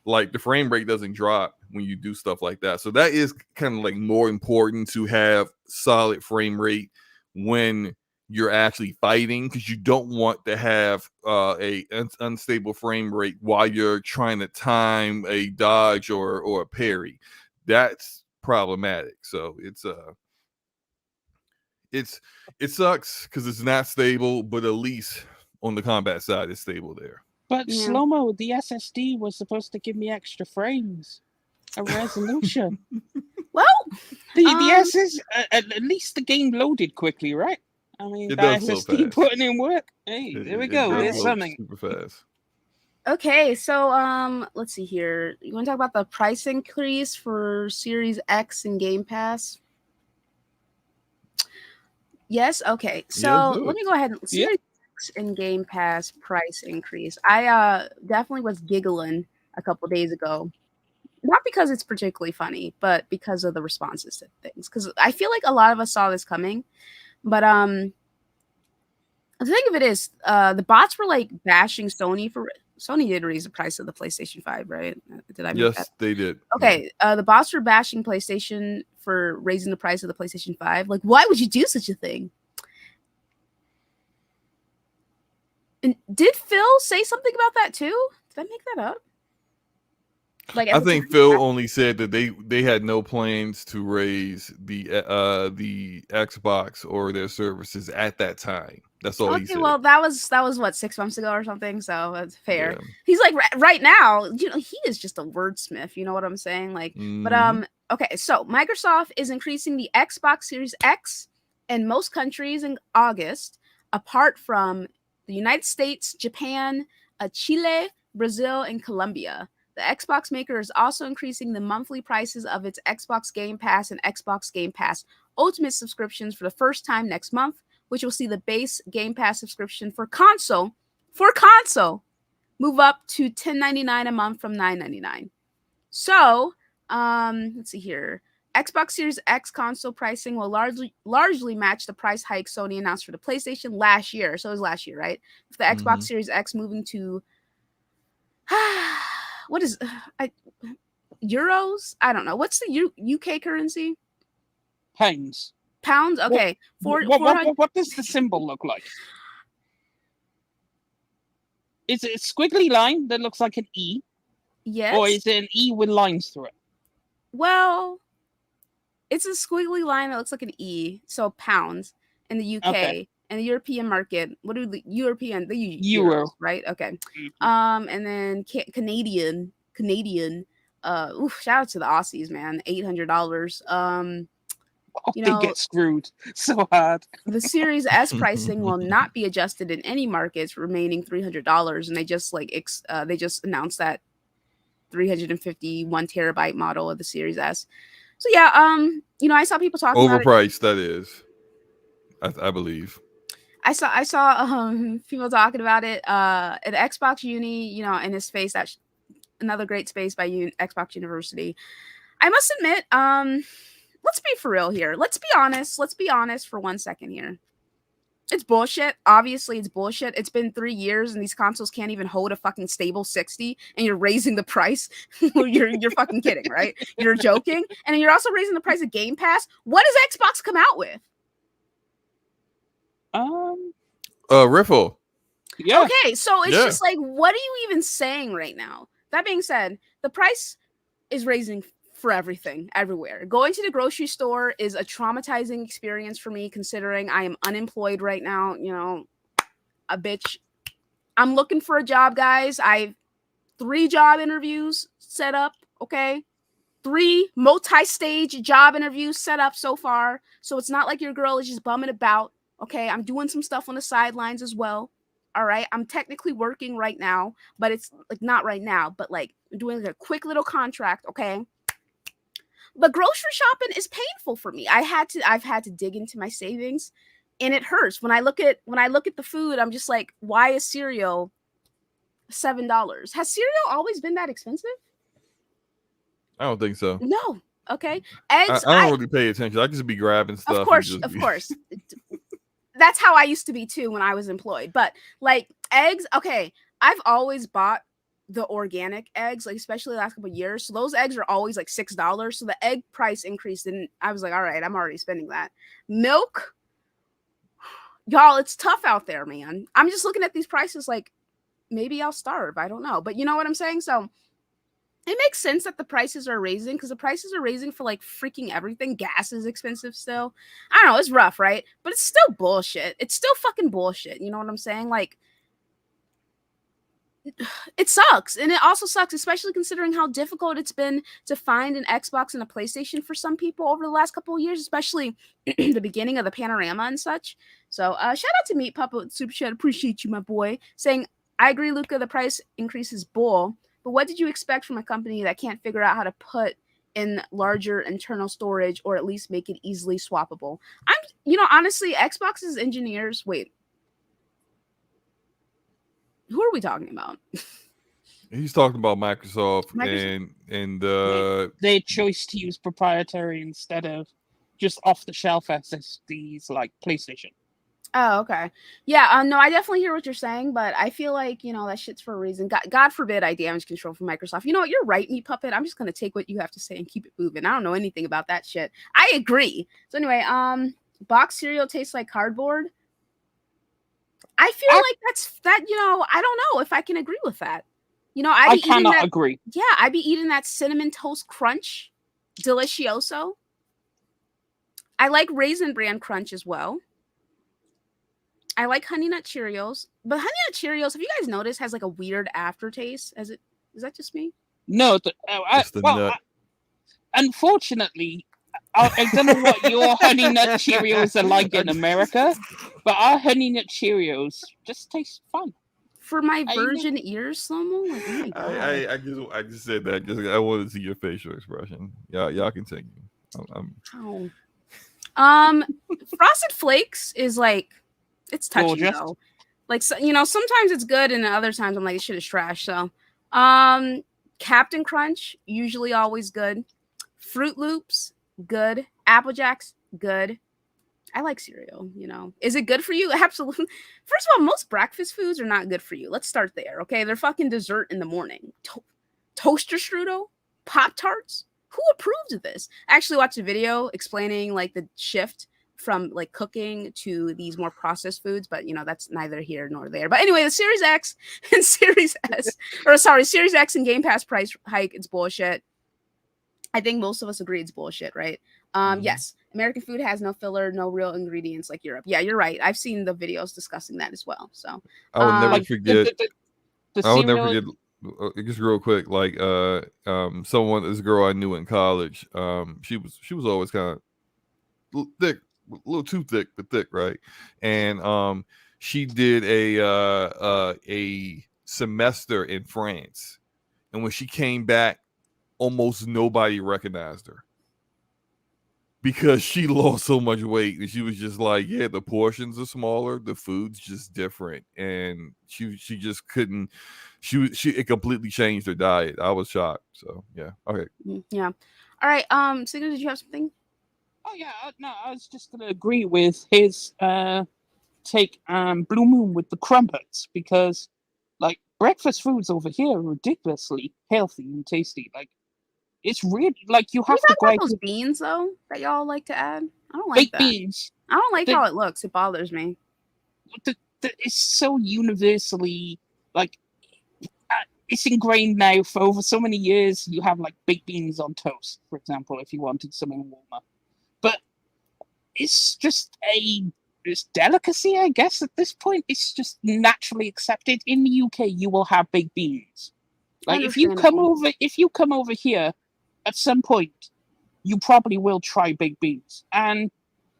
like the frame rate doesn't drop when you do stuff like that. So that is kind of like more important to have solid frame rate when you're actually fighting, because you don't want to have a unstable frame rate while you're trying to time a dodge or a parry. That's problematic. So it sucks because it's not stable, but at least on the combat side it's stable there. But Yeah. slow-mo, the SSD was supposed to give me extra frames, a resolution. Well, the SS, at least the game loaded quickly, right? I mean, It the does load SSD fast. putting in work. Hey, there we go. It There's loads something. super fast. okay, so let's see here. You want to talk about the price increase for Series X and Game Pass? Yes. Okay. So let me go ahead and Series X and Game Pass price increase. I definitely was giggling a couple days ago, not because it's particularly funny, but because of the responses to things. Because I feel like a lot of us saw this coming, but the thing of it is, the bots were like bashing Sony for. Sony did raise the price of the PlayStation 5, right? Did I make that? Yes, they did. Okay, the bots were bashing PlayStation for raising the price of the PlayStation 5. Like, why would you do such a thing? And did Phil say something about that too? Did I make that up? Like, I think Phil only said that they had no plans to raise the Xbox or their services at that time. That's all he said. Well, that was what, 6 months ago or something. So that's fair. Yeah. He's like right now, he is just a wordsmith. You know what I'm saying? Like, but okay. So Microsoft is increasing the Xbox Series X in most countries in August, apart from the United States, Japan, Chile, Brazil, and Colombia. The Xbox maker is also increasing the monthly prices of its Xbox Game Pass and Xbox Game Pass Ultimate subscriptions for the first time next month, which will see the base Game Pass subscription for console move up to $10.99 a month from $9.99. So, let's see here. Xbox Series X console pricing will largely match the price hike Sony announced for the PlayStation last year. So it was last year, right? With the Xbox Series X moving to what is euros? I don't know. What's the UK currency? Pounds. Pounds? Okay. What does the symbol look like? Is it a squiggly line that looks like an E? Yes. Or is it an E with lines through it? Well, it's a squiggly line that looks like an E. So pounds in the UK. Okay. And the European market, what do the European? They use Euro, euros, right? Okay. And then Canadian. Shout out to the Aussies, man. $800. They get screwed so hard. The Series S pricing will not be adjusted in any markets, remaining $300. And they just they just announced that 351 terabyte model of the Series S. So yeah, I saw people talking about it. Overpriced, that is. I believe. I saw people talking about it at Xbox Uni, in his space. That's another great space by Xbox University. I must admit, let's be for real here. Let's be honest. Let's be honest for 1 second here. It's bullshit. Obviously, it's bullshit. It's been 3 years and these consoles can't even hold a fucking stable 60 and you're raising the price. you're fucking kidding, right? You're joking. And you're also raising the price of Game Pass. What does Xbox come out with? Riffle. Yeah. Okay, so it's just like, what are you even saying right now? That being said, the price is raising for everything, everywhere. Going to the grocery store is a traumatizing experience for me, considering I am unemployed right now. A bitch. I'm looking for a job, guys. I have 3 job interviews set up, okay? 3 multi-stage job interviews set up so far. So it's not like your girl is just bumming about, okay? I'm doing some stuff on the sidelines as well. All right, I'm technically working right now, but it's like not right now, but like doing like a quick little contract, okay? But grocery shopping is painful for me. I've had to dig into my savings, and it hurts. When I look at the food, I'm just like, why is cereal $7? Has cereal always been that expensive? I don't think so. No. Okay. Eggs. I don't really pay attention. I just be grabbing stuff. Of course. That's how I used to be too when I was employed. But like eggs, okay, I've always bought the organic eggs, like especially the last couple of years. So those eggs are always like $6. So the egg price increased, and I was like, all right, I'm already spending that. Milk, y'all, it's tough out there, man. I'm just looking at these prices like maybe I'll starve. I don't know. But you know what I'm saying? So it makes sense that the prices are raising, because the prices are raising for like freaking everything. Gas is expensive still. I don't know. It's rough, right? But it's still bullshit. It's still fucking bullshit. You know what I'm saying? Like, it sucks. And it also sucks, especially considering how difficult it's been to find an Xbox and a PlayStation for some people over the last couple of years, especially the beginning of the panorama and such. So shout out to Meat Papa with Super Chat. Appreciate you, my boy. Saying, I agree, Luca, the price increase is bull. But what did you expect from a company that can't figure out how to put in larger internal storage or at least make it easily swappable? Honestly, Xbox's engineers, wait, who are we talking about? He's talking about Microsoft. and their choice to use proprietary instead of just off-the-shelf SSDs like PlayStation. Oh, okay. Yeah, no, I definitely hear what you're saying, but I feel like, that shit's for a reason. God forbid I damage control from Microsoft. You know what? You're right, Meat Puppet. I'm just going to take what you have to say and keep it moving. I don't know anything about that shit. I agree. So anyway, box cereal tastes like cardboard. I feel like I don't know if I can agree with that. I cannot agree. Yeah, I'd be eating that cinnamon toast crunch. Delicioso. I like Raisin Bran Crunch as well. I like Honey Nut Cheerios. But Honey Nut Cheerios, have you guys noticed, has like a weird aftertaste? Is that just me? No, unfortunately, I don't know what your Honey Nut Cheerios are like in America, but our Honey Nut Cheerios just taste fun. For my virgin ears, Slomo? Like, oh my God. I just said that because I wanted to see your facial expression. Y'all continue. Frosted Flakes is like, it's touchy though. Like, sometimes it's good and other times I'm like, this shit is trash. So Captain Crunch, usually always good. Fruit Loops, good. Apple Jacks, good. I like cereal, Is it good for you? Absolutely. First of all, most breakfast foods are not good for you. Let's start there, okay? They're fucking dessert in the morning. Toaster strudel, Pop-Tarts. Who approved of this? I actually watched a video explaining like the shift from like cooking to these more processed foods, but that's neither here nor there. But anyway, the Series X and Series X and Game Pass price hike, it's bullshit. I think most of us agree it's bullshit, right? Yes, American food has no filler, no real ingredients like Europe. Yeah, you're right. I've seen the videos discussing that as well. So I would never forget. I would never forget. Just real quick, like this girl I knew in college. She was always kind of thick, a little too thick, but thick, right? And she did a semester in France, and when she came back, almost nobody recognized her. because she lost so much weight, and she was just like, yeah, the portions are smaller, the food's just different, and she just couldn't. She it completely changed her diet. I was shocked. So yeah, okay. Yeah. All right. Singer, did you have something? Oh yeah, no, I was just gonna agree with his take Blue Moon with the crumpets, because like breakfast foods over here are ridiculously healthy and tasty. Like it's really like you Can we have to talk go about out those to beans though that y'all like to add? I don't like baked that. beans. I don't like The, how it looks. It bothers me. it's so universally like it's ingrained now for over so many years. You have like baked beans on toast, for example, if you wanted something warmer. But it's just it's delicacy, I guess. At this point, it's just naturally accepted. In the UK, you will have baked beans. Like if you Understandable. come over here, at some point, you probably will try baked beans, and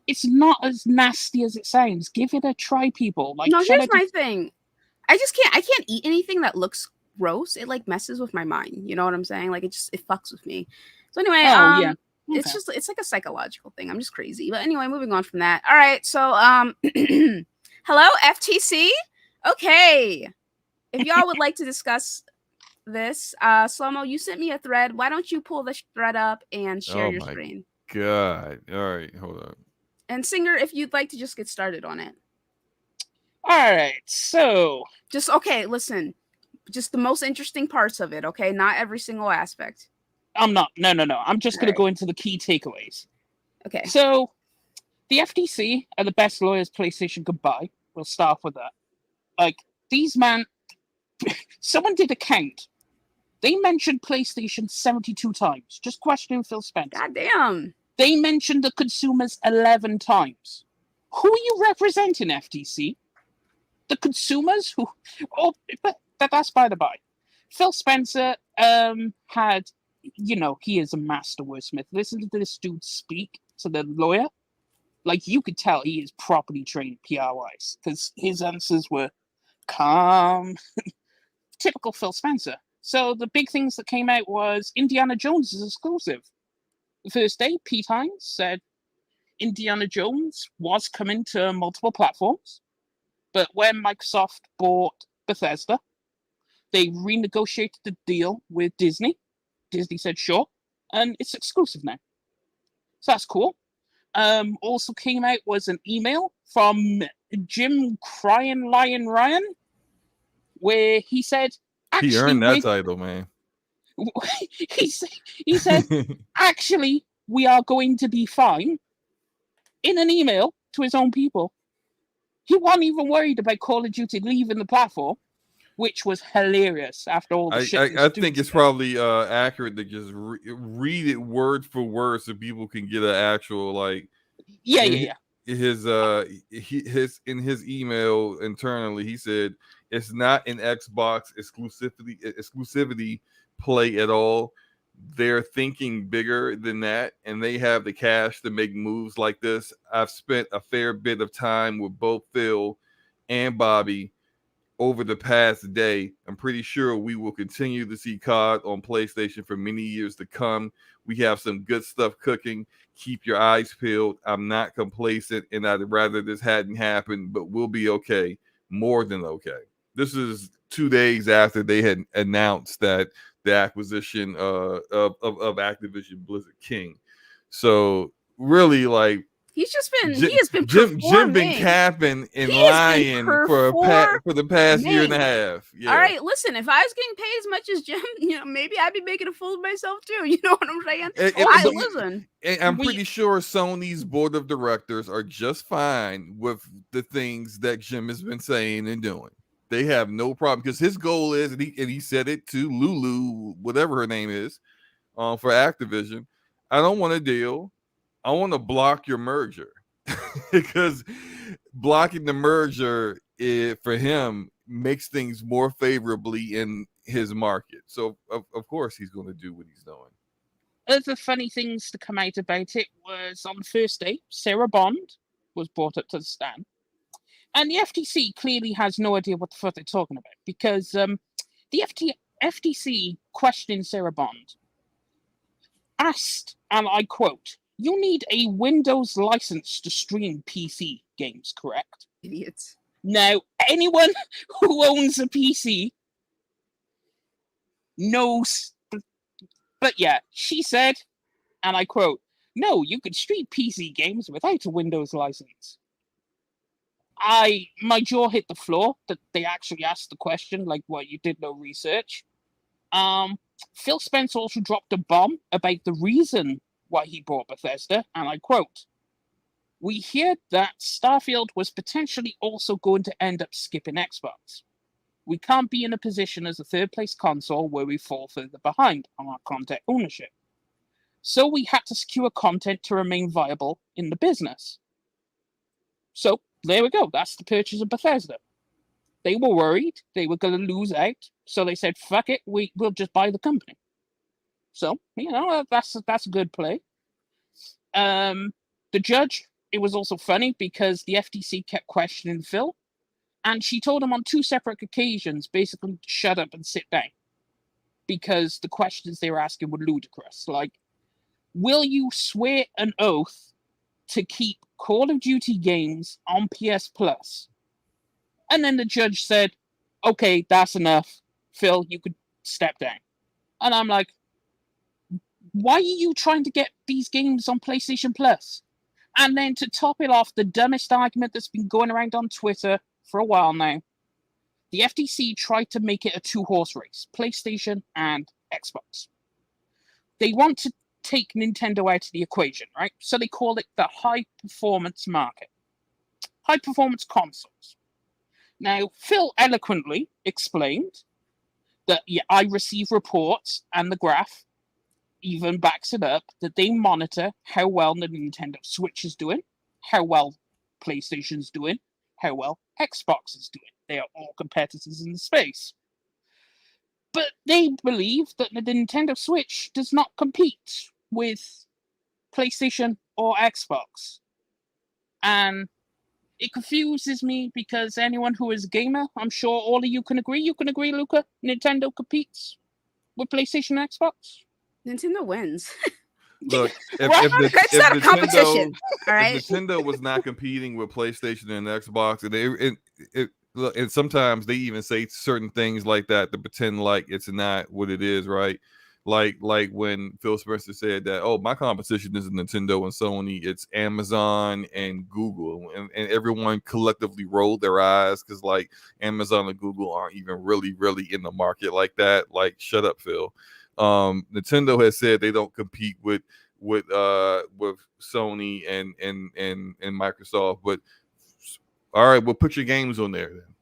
it's not as nasty as it sounds. Give it a try, people. Like No, shout here's out to my thing. I can't eat anything that looks gross. It like messes with my mind. You know what I'm saying? Like it fucks with me. So anyway, oh yeah, okay. it's like a psychological thing. I'm just crazy. But anyway, moving on from that. All right. So hello FTC. Okay. If y'all would like to discuss this, Slomo, you sent me a thread. Why don't you pull the thread up and share Oh your my screen? god! All right, hold on. And Singer, if you'd like to just get started on it. All right, so Just okay, listen. Just the most interesting parts of it, okay? Not every single aspect. I'm not. No. I'm just All going to right. go into the key takeaways. Okay. So the FTC are the best lawyers PlayStation could buy. We'll start with that. Like these man, someone did a count. They mentioned PlayStation 72 times. Just questioning Phil Spencer. God damn. They mentioned the consumers 11 times. Who are you representing, FTC? The consumers who? Oh, but that's by the by. Phil Spencer had, he is a master wordsmith. Listen to this dude speak to the lawyer. Like you could tell he is properly trained PR wise because his answers were calm. Typical Phil Spencer. So the big things that came out was Indiana Jones is exclusive. The first day, Pete Hines said Indiana Jones was coming to multiple platforms, but when Microsoft bought Bethesda, they renegotiated the deal with Disney. Disney said sure, and it's exclusive now. So that's cool. Also came out was an email from Jim Crying Lion Ryan, where he said, He actually, earned that title, man. he said, actually, we are going to be fine. In an email to his own people, he wasn't even worried about Call of Duty leaving the platform, which was hilarious after all the shit. I think it's probably accurate to just read it word for word so people can get an actual like. Yeah. His in his email internally, he said it's not an Xbox exclusivity play at all. They're thinking bigger than that, and they have the cash to make moves like this. I've spent a fair bit of time with both Phil and Bobby over the past day. I'm pretty sure we will continue to see COD on PlayStation for many years to come. We have some good stuff cooking. Keep your eyes peeled. I'm not complacent, and I'd rather this hadn't happened, but we'll be okay. More than okay. This is 2 days after they had announced that the acquisition of Activision Blizzard King. So really, like, He Jim, has been Jim been performing. capping and He has been lying for the past year and a half. Yeah. All right, listen. If I was getting paid as much as Jim, maybe I'd be making a fool of myself too. You know what I'm saying? Listen. I'm pretty sure Sony's board of directors are just fine with the things that Jim has been saying and doing. They have no problem because his goal is, and he said it to Lulu, whatever her name is, for Activision. I don't want a deal. I want to block your merger because blocking the merger for him makes things more favorably in his market. So of course he's going to do what he's doing. Other funny things to come out about it was on the first day, Sarah Bond was brought up to the stand. And the FTC clearly has no idea what the fuck they're talking about because the FTC questioning Sarah Bond asked, and I quote, you need a Windows license to stream PC games, correct? Idiots. Now, anyone who owns a PC knows. But yeah, she said, and I quote, "No, you could stream PC games without a Windows license." My jaw hit the floor that they actually asked the question, like, what, you did no research? Phil Spencer also dropped a bomb about the reason why he bought Bethesda, and I quote, "We heard that Starfield was potentially also going to end up skipping Xbox. We can't be in a position as a third-place console where we fall further behind on our content ownership. So we had to secure content to remain viable in the business." So there we go. That's the purchase of Bethesda. They were worried they were going to lose out, so they said, "Fuck it, we'll just buy the company." So that's a good play. The judge. It was also funny because the FTC kept questioning Phil, and she told him on 2 separate occasions, basically, to shut up and sit down, because the questions they were asking were ludicrous. Like, will you swear an oath to keep Call of Duty games on PS Plus? And then the judge said, "Okay, that's enough. Phil, you could step down." And I'm like, why are you trying to get these games on PlayStation Plus? And then to top it off, the dumbest argument that's been going around on Twitter for a while now, the FTC tried to make it a 2-horse race, PlayStation and Xbox. They want to take Nintendo out of the equation, right? So they call it the high-performance market. High-performance consoles. Now, Phil eloquently explained that, yeah, I receive reports, and the graph even backs it up, that they monitor how well the Nintendo Switch is doing, how well PlayStation's doing, how well Xbox is doing. They are all competitors in the space. But they believe that the Nintendo Switch does not compete with PlayStation or Xbox. And it confuses me because anyone who is a gamer, I'm sure all of you can agree. You can agree, Luca? Nintendo competes with PlayStation and Xbox? Nintendo wins. Look, It's not a competition. All right. If Nintendo was not competing with PlayStation and Xbox, and sometimes they even say certain things like that to pretend like it's not what it is, right? Like when Phil Spencer said that, "Oh, my competition isn't Nintendo and Sony, it's Amazon and Google," and everyone collectively rolled their eyes because like Amazon and Google aren't even really in the market like that. Like, shut up, Phil. Nintendo has said they don't compete with Sony and Microsoft, but all right, well, put your games on there then.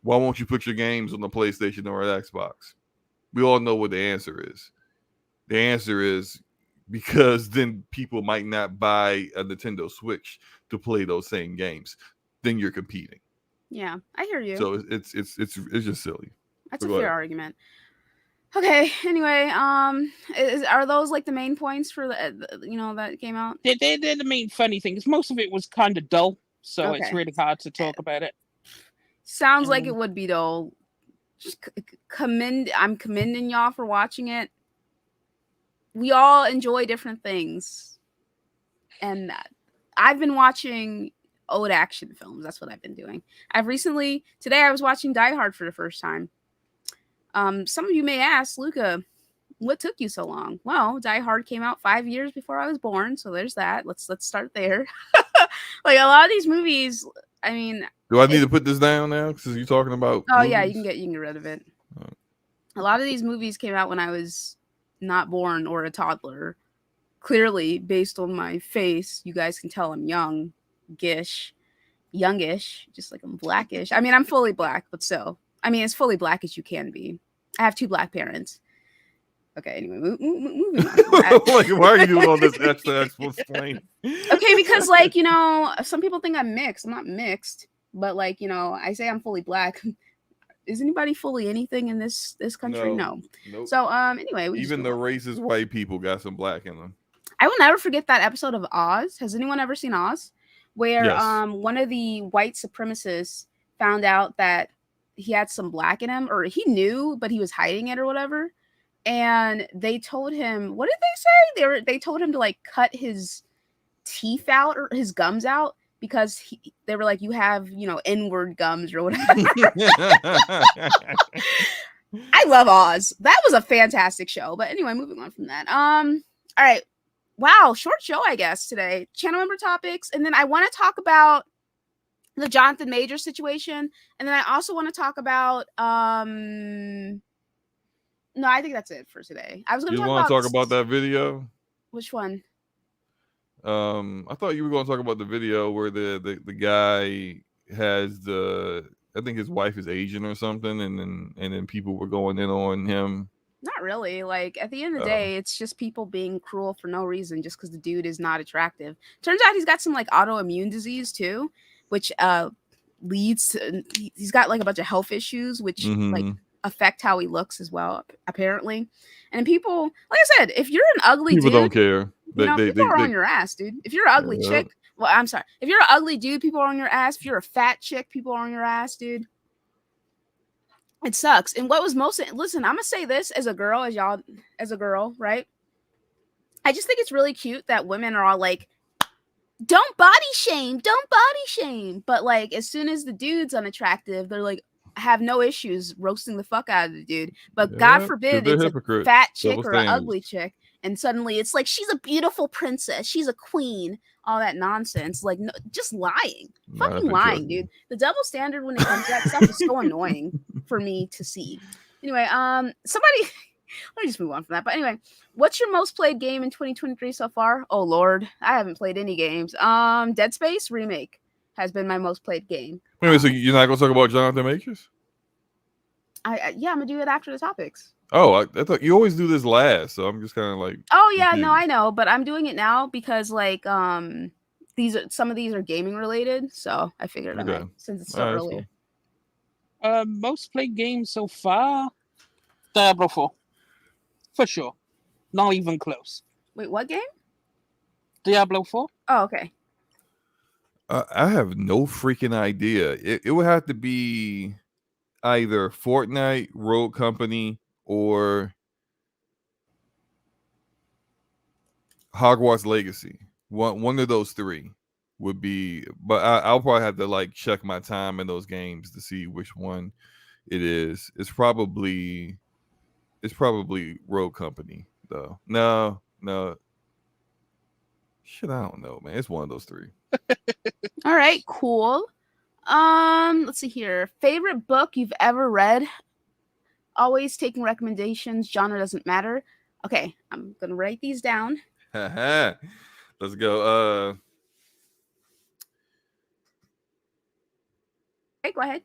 Why won't you put your games on the PlayStation or Xbox? We all know what the answer is. The answer is because then people might not buy a Nintendo Switch to play those same games. Then you're competing. Yeah, I hear you. So it's just silly. That's a fair argument. Okay. Anyway, are those like the main points for the that came out? They're the main funny things. Most of it was kind of dull, so it's really hard to talk about it. Sounds like it would be dull. Just I'm commending y'all for watching it. We all enjoy different things, and I've been watching old action films. That's what I've been doing. Today I was watching Die Hard for the first time. Some of you may ask, Luca, what took you so long? Well, Die Hard came out 5 years before I was born, so there's that. Let's start there. Like, a lot of these movies, I mean, do I need to put this down now? Because you're talking about. Oh movies? Yeah, you can get rid of it. A lot of these movies came out when I was not born or a toddler. Clearly, based on my face, you guys can tell I'm youngish, just like I'm blackish. I mean, I'm fully black, but still. I mean, as fully black as you can be. I have 2 black parents. Okay, anyway, moving on. Like, why are you doing all this extra explain? Okay, because some people think I'm mixed. I'm not mixed, but I say I'm fully black. Is anybody fully anything in this country? No. Nope. So anyway, even the racist white people got some black in them. I will never forget that episode of Oz. Has anyone ever seen Oz? Where yes. One of the white supremacists found out that he had some black in him, or he knew, but he was hiding it or whatever. and they told him, what did they say? They told him to like cut his teeth out or his gums out because they were like, you have, you know, N-word gums or whatever. I love Oz. That was a fantastic show. But anyway, moving on from that. All right. Wow, short show, I guess, today. Channel member topics. And then I want to talk about the Jonathan Major situation. And then I also want to talk about no, I think that's it for today. I was gonna talk about that video. Which one? I thought you were going to talk about the video where the guy has I think his wife is Asian or something, and then people were going in on him. Not really. Like, at the end of the day, it's just people being cruel for no reason just because the dude is not attractive. Turns out he's got some like autoimmune disease too, which leads to, he's got like a bunch of health issues which like affect how he looks as well, apparently. And people, like I said, if you're an ugly people dude, don't care. People are on your ass, dude. If you're an ugly chick, well, I'm sorry. If you're an ugly dude, people are on your ass. If you're a fat chick, people are on your ass, dude. It sucks. And what was most, listen, I'm gonna say this as a girl, as a girl, right? I just think it's really cute that women are all like, don't body shame, but like as soon as the dude's unattractive, they're like, have no issues roasting the fuck out of the dude. But God forbid it's a fat chick or an ugly chick, and suddenly it's like she's a beautiful princess, she's a queen, all that nonsense. Like, no, just lying, fucking lying, dude. The double standard when it comes to that stuff is so annoying for me to see. Anyway, somebody let me just move on from that. But anyway, what's your most played game in 2023 so far? Oh Lord, I haven't played any games. Dead Space remake has been my most played game. Wait, so you're not gonna talk about Jonathan Majors? Yeah, I'm gonna do it after the topics. Oh, I thought you always do this last, so I'm just kind of like. Oh yeah, no, I know, but I'm doing it now because like some of these are gaming related, so I figured out since it's so early. Cool. Most played games so far, Diablo 4, for sure, not even close. Wait, what game? Diablo 4. Oh, okay. I have no freaking idea. It would have to be either Fortnite, Rogue Company, or Hogwarts Legacy. One of those three would be, but I'll probably have to like check my time in those games to see which one it is. It's probably Rogue Company though. No. Shit, I don't know, man. It's one of those three. All right, cool. Let's see here. Favorite book you've ever read? Always taking recommendations. Genre doesn't matter. Okay, I'm gonna write these down. Let's go. Okay, go ahead.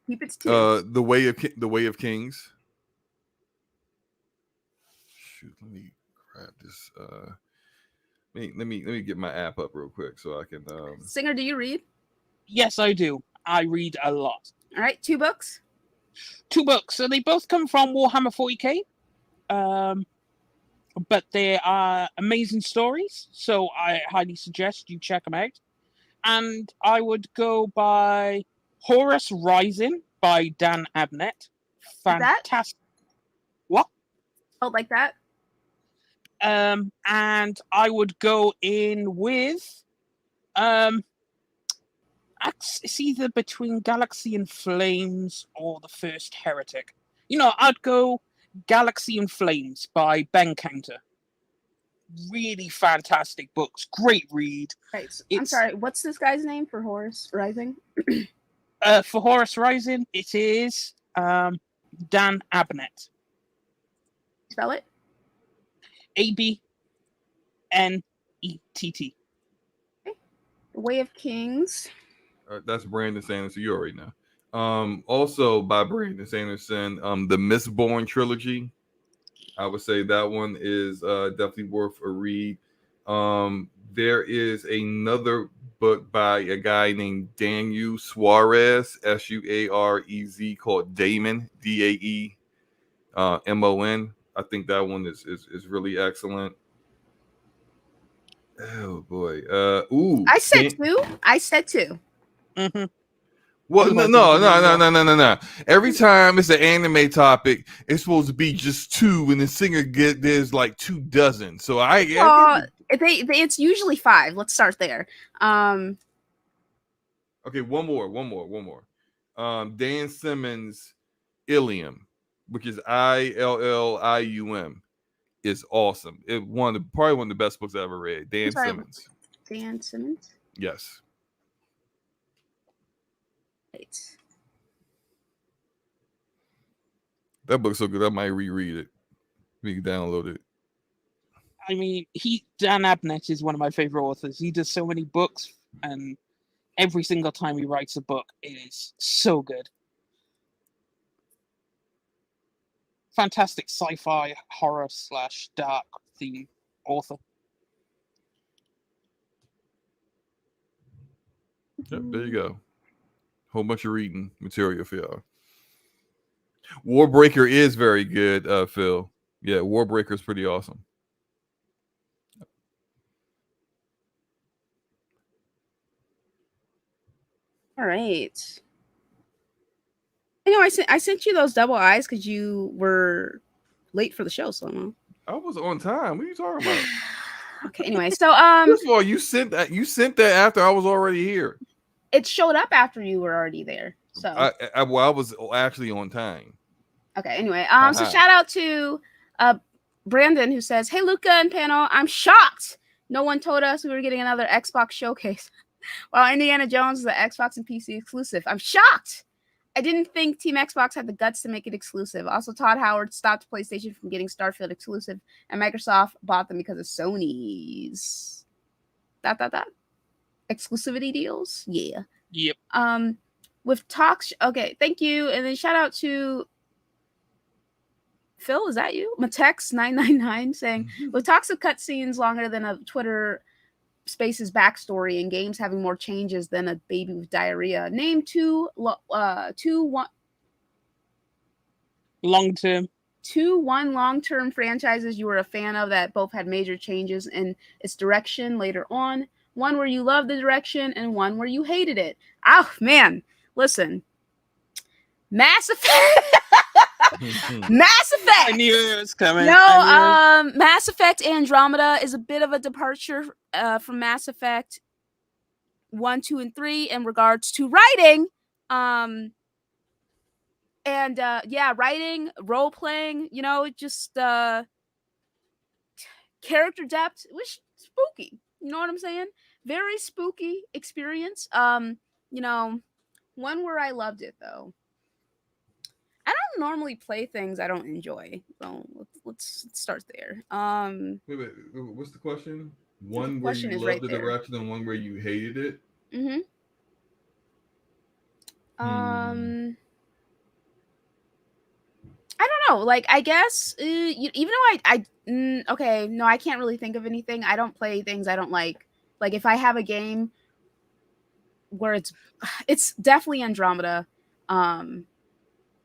Keep it to two. The Way of Kings. Shoot, let me grab this. Let me get my app up real quick so I can. Singer, do you read? Yes, I do. I read a lot. All right, 2 books. 2 books. So they both come from Warhammer 40k. But they are amazing stories, so I highly suggest you check them out. And I would go by Horus Rising by Dan Abnett. Fantastic. What? Oh, like that? And I would go in with it's either between Galaxy in Flames or The First Heretic. I'd go Galaxy in Flames by Ben Counter. Really fantastic books. Great read. Right. I'm sorry. What's this guy's name for Horus Rising? For Horus Rising, it is Dan Abnett. Spell it? Abnett. Okay. The Way of Kings. That's Brandon Sanderson. You already know. Also by Brandon Sanderson, the Mistborn trilogy. I would say that one is definitely worth a read. There is another book by a guy named Daniel Suarez, Suarez, called Daemon, Daemon. I think that one is really excellent. Oh boy. I said 2. Mm-hmm. Well, no. Every time it's an anime topic, it's supposed to be just two, and the singer there's like 24. So it's usually 5. Let's start there. Okay, one more. Dan Simmons' Ilium, which is Illium, is awesome. Probably one of the best books I ever read. Dan Simmons. Dan Simmons? Yes. Right. That book's so good I might reread it. We can download it. I mean, Dan Abnett is one of my favorite authors. He does so many books, and every single time he writes a book, it is so good. Fantastic sci-fi, horror / dark theme author. Yep, there you go. Whole bunch of reading material for y'all. Warbreaker is very good, Phil. Yeah, Warbreaker is pretty awesome. All right. I know I sent you those double eyes because you were late for the show, Slomo. I was on time. What are you talking about? Okay, anyway, so first of all, you sent that after I was already here. It showed up after you were already there. So I was actually on time. Okay, anyway, so shout out to Brandon, who says, "Hey Luca and panel, I'm shocked. No one told us we were getting another Xbox showcase. While Indiana Jones is an Xbox and PC exclusive. I'm shocked. I didn't think Team Xbox had the guts to make it exclusive. Also, Todd Howard stopped PlayStation from getting Starfield exclusive, and Microsoft bought them because of Sony's exclusivity deals. Yeah. Yep. With talks. Okay, thank you, and then shout out to Phil. Is that you? Matex999 saying, with talks of cutscenes longer than a Twitter Space's backstory and games having more changes than a baby with diarrhea. Name two long-term franchises you were a fan of that both had major changes in its direction later on. One where you loved the direction and one where you hated it. Oh man, listen. Mass Effect. Mass Effect. I knew it was coming. No, Mass Effect Andromeda is a bit of a departure from Mass Effect 1, 2, and 3 in regards to writing. Writing, role playing, just character depth. It was spooky. You know what I'm saying? Very spooky experience. One where I loved it though. I don't normally play things I don't enjoy, so let's start there. Wait, what's the question? One where you loved the direction and one where you hated it. I don't know. Like, I guess even though I can't really think of anything. I don't play things I don't like. Like, if I have a game where it's definitely Andromeda.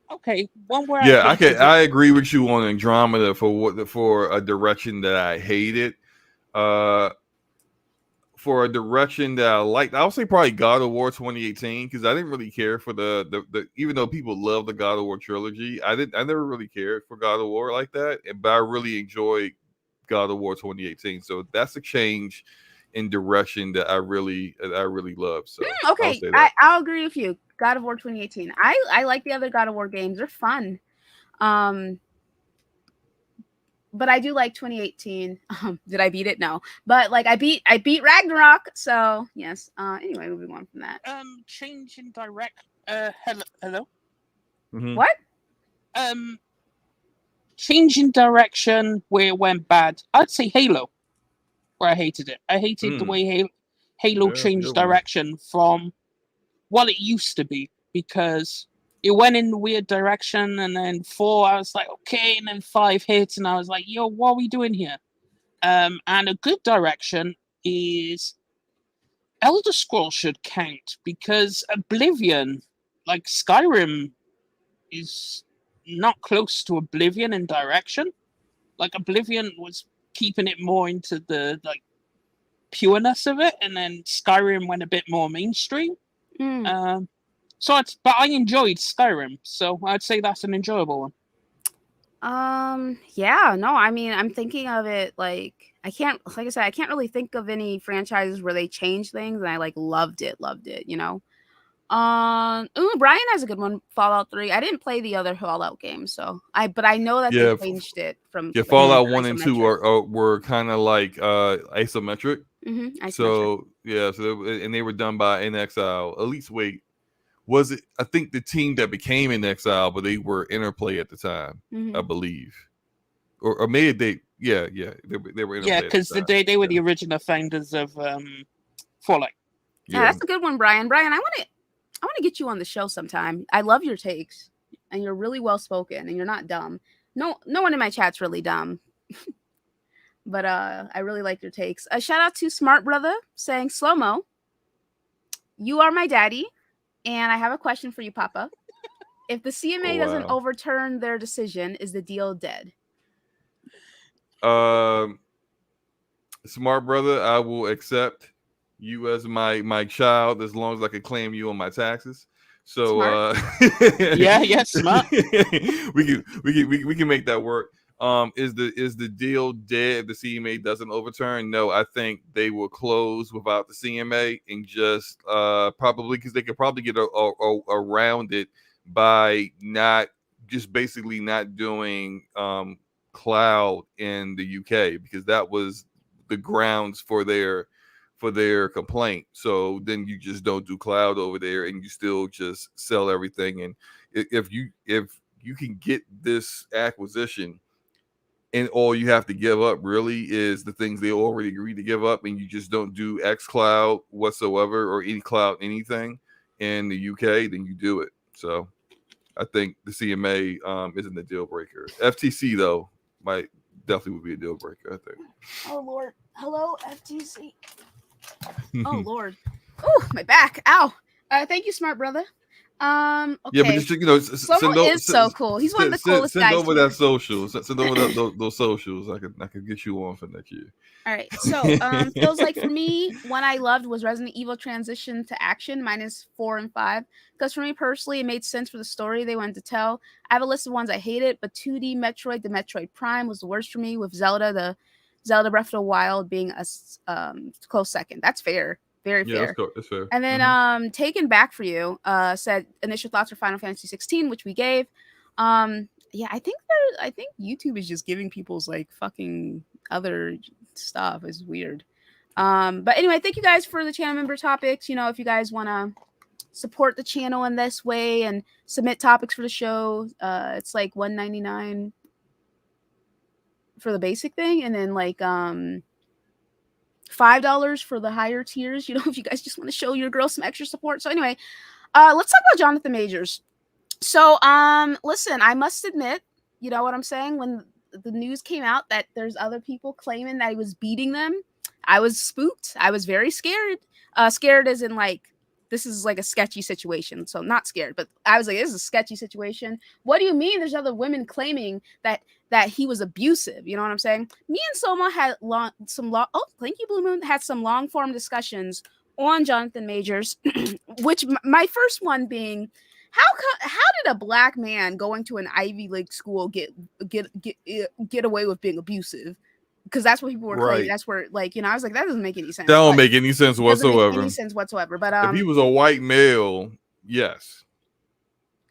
Okay, one where I agree with you on Andromeda for a direction that I hated. For a direction that I liked, I would say probably God of War 2018 because I didn't really care for the even though people love the God of War trilogy, I never really cared for God of War like that, but I really enjoyed God of War 2018. So that's a change in direction that I really love. So okay, I'll agree with you. God of War 2018. I like the other God of War games. They're fun. But I do like 2018. Did I beat it? No. But like I beat Ragnarok. So yes. Anyway, moving on from that. Change in direct. Hello. Mm-hmm. What? Change in direction where it went bad. I'd say Halo, where I hated it. I hated the way Halo changed direction from what it used to be, because it went in a weird direction, and then 4, I was like, okay, and then 5 hit, and I was like, yo, what are we doing here? And a good direction is Elder Scrolls should count, because Oblivion, like Skyrim, is not close to Oblivion in direction. Like, Oblivion was keeping it more into the like pureness of it, and then Skyrim went a bit more mainstream. But I enjoyed Skyrim, so I'd say that's an enjoyable one. Yeah, no, I mean, I'm thinking of it like I said, I can't really think of any franchises where they changed things and I like loved it, you know. Brian has a good one, Fallout 3. I didn't play the other Fallout games, but I know that they Yeah, changed it from yeah. like super Fallout 1 and 2 isometric. were kind of like isometric. Isometric. So yeah, and they were done by In Exile. At least was it? I think the team that became In Exile, but they were Interplay at the time, I believe, or maybe they were Interplay. Yeah, because they were the original founders of Fallout. Yeah, that's a good one, Brian. Brian, I want to get you on the show sometime. I love your takes, and you're really well spoken, and you're not dumb. No one in my chat's really dumb. But I really like your takes. A shout out to Smart Brother saying, Slow-mo, you are my daddy, and I have a question for you, Papa. If the CMA doesn't overturn their decision, is the deal dead? Smart Brother, I will accept you as my child as long as I can claim you on my taxes. So yeah, smart. we can make that work. Is the deal dead if the CMA doesn't overturn? No, I think they will close without the CMA and just probably because they could probably get around it by basically not doing cloud in the UK, because that was the grounds for their complaint. So then you just don't do cloud over there and you still just sell everything. And if you can get this acquisition and all you have to give up really is the things they already agreed to give up, and you just don't do X cloud whatsoever or any cloud anything in the UK, then you do it. So I think the CMA isn't a deal breaker. FTC though might definitely would be a deal breaker, I think. Oh Lord. Hello, FTC. Oh Lord. Oh, my back. Ow. Thank you, Smart Brother. Okay. Yeah, but just Slow-mo is so cool. He's one of the coolest guys. Send over that social. Send over those socials. I could get you on for next year. All right. So feels like for me, one I loved was Resident Evil Transition to Action -4 and 5. Because for me personally, it made sense for the story they wanted to tell. I have a list of ones I hated, but 2D Metroid, the Metroid Prime, was the worst for me, with Zelda Breath of the Wild being a close second. That's fair. Very fair. That's fair. And then Taken Back for You said initial thoughts for Final Fantasy 16, which we gave. Yeah, I think YouTube is just giving people's like fucking other stuff. Is weird. But anyway, thank you guys for the channel member topics. You know, if you guys want to support the channel in this way and submit topics for the show, it's like $1.99 for the basic thing, and then like $5 for the higher tiers, you know, if you guys just want to show your girl some extra support. So anyway, let's talk about Jonathan Majors. So listen, I must admit, you know what I'm saying, when the news came out that there's other people claiming that he was beating them, I was spooked. I was very scared. Scared as in like, this is like a sketchy situation. So not scared, but I was like, this is a sketchy situation. What do you mean there's other women claiming that he was abusive? You know what I'm saying? Me and Soma had thank you, Blue Moon, had some long form discussions on Jonathan Majors, which my first one being, how did a black man going to an Ivy League school get away with being abusive? Because that's what people were claiming. That's where, like, you know, I was like, that doesn't make any sense. That don't make any sense whatsoever. But if he was a white male, yes.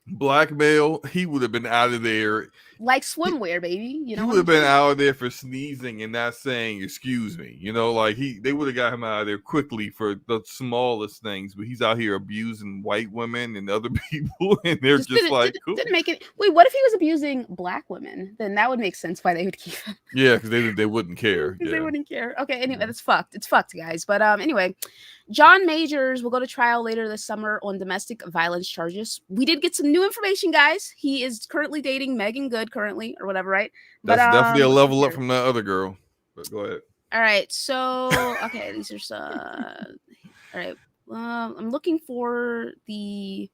Black male, he would have been out of there like swimwear, baby. You know, he would have been out of there for sneezing and not saying excuse me. You know, like they would have got him out of there quickly for the smallest things. But he's out here abusing white women and other people, and they're just like, cool. Didn't make it. Wait, what if he was abusing black women? Then that would make sense why they would keep him. Yeah, because they wouldn't care. They wouldn't care. Okay, anyway, that's fucked. It's fucked, guys. But anyway, John Majors will go to trial later this summer on domestic violence charges. We did get some new information, guys. He is currently dating Megan Good, currently, or whatever, right? That's definitely a level up from that other girl. But go ahead. All right, so okay, these are some. All right, I'm looking for the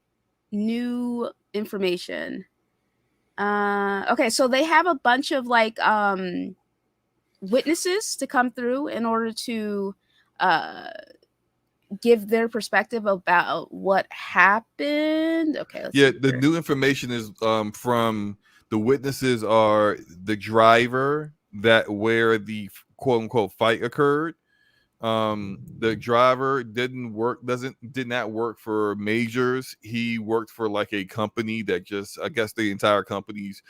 new information. Okay, so they have a bunch of like witnesses to come through in order to give their perspective about what happened. Okay, let's see The here. new information is from the witnesses are the driver that where the quote unquote fight occurred. The driver did not work for Majors. He worked for like a company that just, I guess the entire company's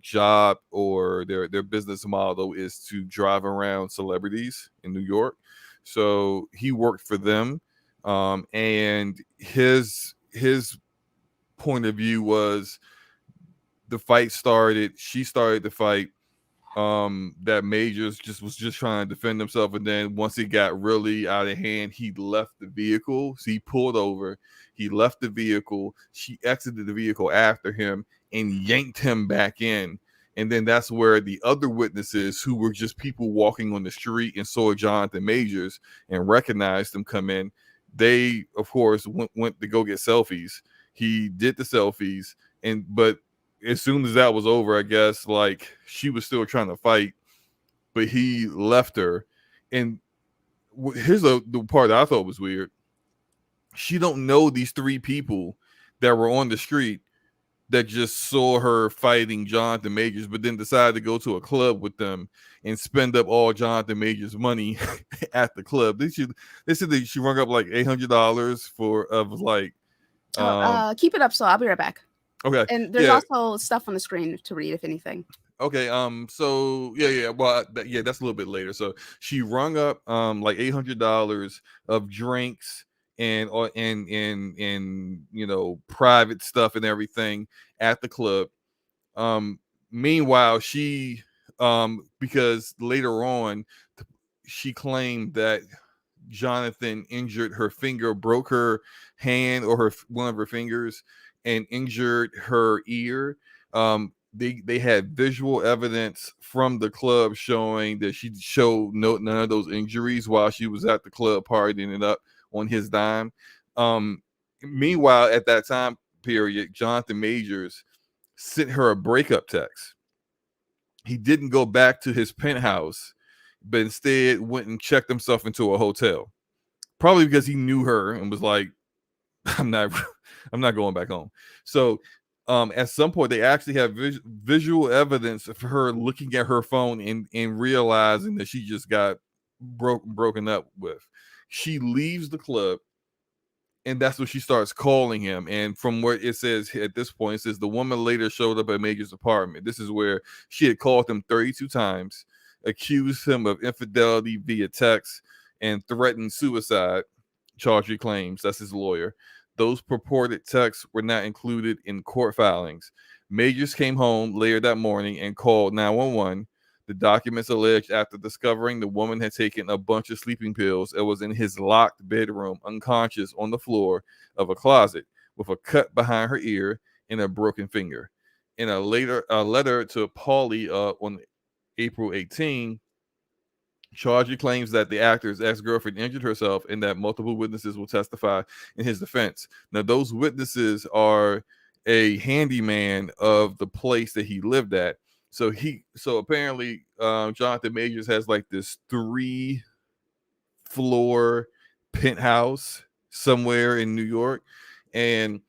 job or their business model is to drive around celebrities in New York. So he worked for them. And his point of view was the fight started, she started the fight, that Majors was just trying to defend himself, and then once it got really out of hand, he left the vehicle. So he pulled over, he left the vehicle, she exited the vehicle after him and yanked him back in. And then that's where the other witnesses, who were just people walking on the street and saw Jonathan Majors and recognized him come in, they of course went to go get selfies. He did the selfies, but as soon as that was over, I guess like she was still trying to fight, but he left her. And here's the part that I thought was weird. She don't know these three people that were on the street that just saw her fighting Jonathan Majors, but then decided to go to a club with them and spend up all Jonathan Majors' money at the club. They said that she rung up like $800 Keep it up, so I'll be right back. Okay. And there's also stuff on the screen to read if anything. Okay. So yeah. Well, that's a little bit later. So she rung up like $800 of drinks and private stuff and everything at the club. Meanwhile, she because later on she claimed that Jonathan injured her finger, broke her hand or one of her fingers, and injured her ear. They had visual evidence from the club showing that she showed none of those injuries while she was at the club partying it up on his dime. Meanwhile, at that time period, Jonathan Majors sent her a breakup text. He didn't go back to his penthouse, but instead went and checked himself into a hotel. Probably because he knew her and was like, I'm not going back home. So at some point they actually have visual evidence of her looking at her phone and realizing that she just got broken up with. She leaves the club, and that's when she starts calling him. And from where it says at this point, it says the woman later showed up at Major's apartment. This is where she had called him 32 times, accused him of infidelity via text, and threatened suicide. Chaudhry claims, that's his lawyer. Those purported texts were not included in court filings. Majors came home later that morning and called 911. The documents alleged after discovering the woman had taken a bunch of sleeping pills and was in his locked bedroom, unconscious on the floor of a closet with a cut behind her ear and a broken finger. In a letter to Paulie on April 18, Chaudhry claims that the actor's ex-girlfriend injured herself and that multiple witnesses will testify in his defense. Now, those witnesses are a handyman of the place that he lived at. So apparently Jonathan Majors has like this 3-floor penthouse somewhere in New York. And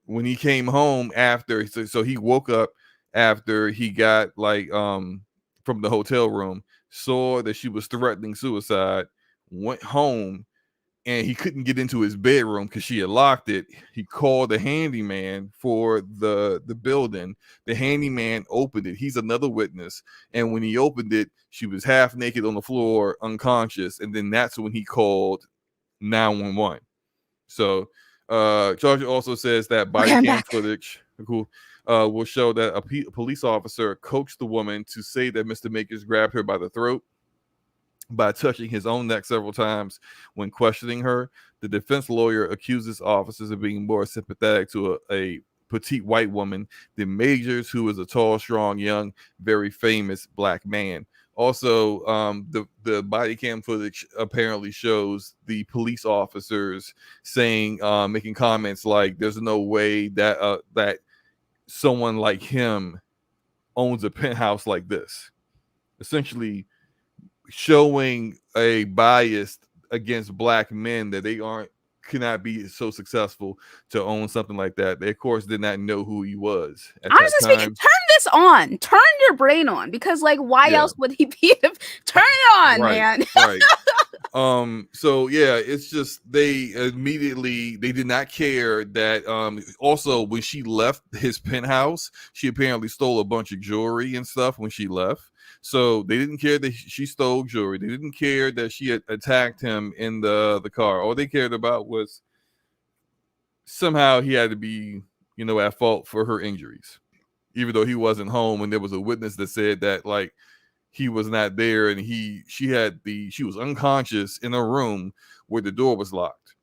when he came home after, so he woke up after he got like from the hotel room, saw that she was threatening suicide, went home, and he couldn't get into his bedroom because she had locked it. He called the handyman for the building. The handyman opened it. He's another witness. And when he opened it, she was half naked on the floor, unconscious. And then that's when he called 911. So Chaudhry also says that body cam footage will show that a police officer coaxed the woman to say that Mr. Majors grabbed her by the throat by touching his own neck several times when questioning her. The defense lawyer accuses officers of being more sympathetic to a petite white woman than Majors, who is a tall, strong, young, very famous black man. Also, the body cam footage apparently shows the police officers saying, making comments like, "There's no way that that someone like him owns a penthouse like this." Essentially, showing a biased against black men that they could not be so successful to own something like that. They of course did not know who he was at Honestly that speaking, time. turn this on. Turn your brain on, because like, why else would he be? Turn it on, man. Right. So yeah, it's just they did not care that also when she left his penthouse, she apparently stole a bunch of jewelry and stuff when she left. So they didn't care that she stole jewelry. They didn't care that she had attacked him in the car. All they cared about was somehow he had to be, at fault for her injuries, even though he wasn't home. And there was a witness that said that like he was not there, and she was unconscious in a room where the door was locked.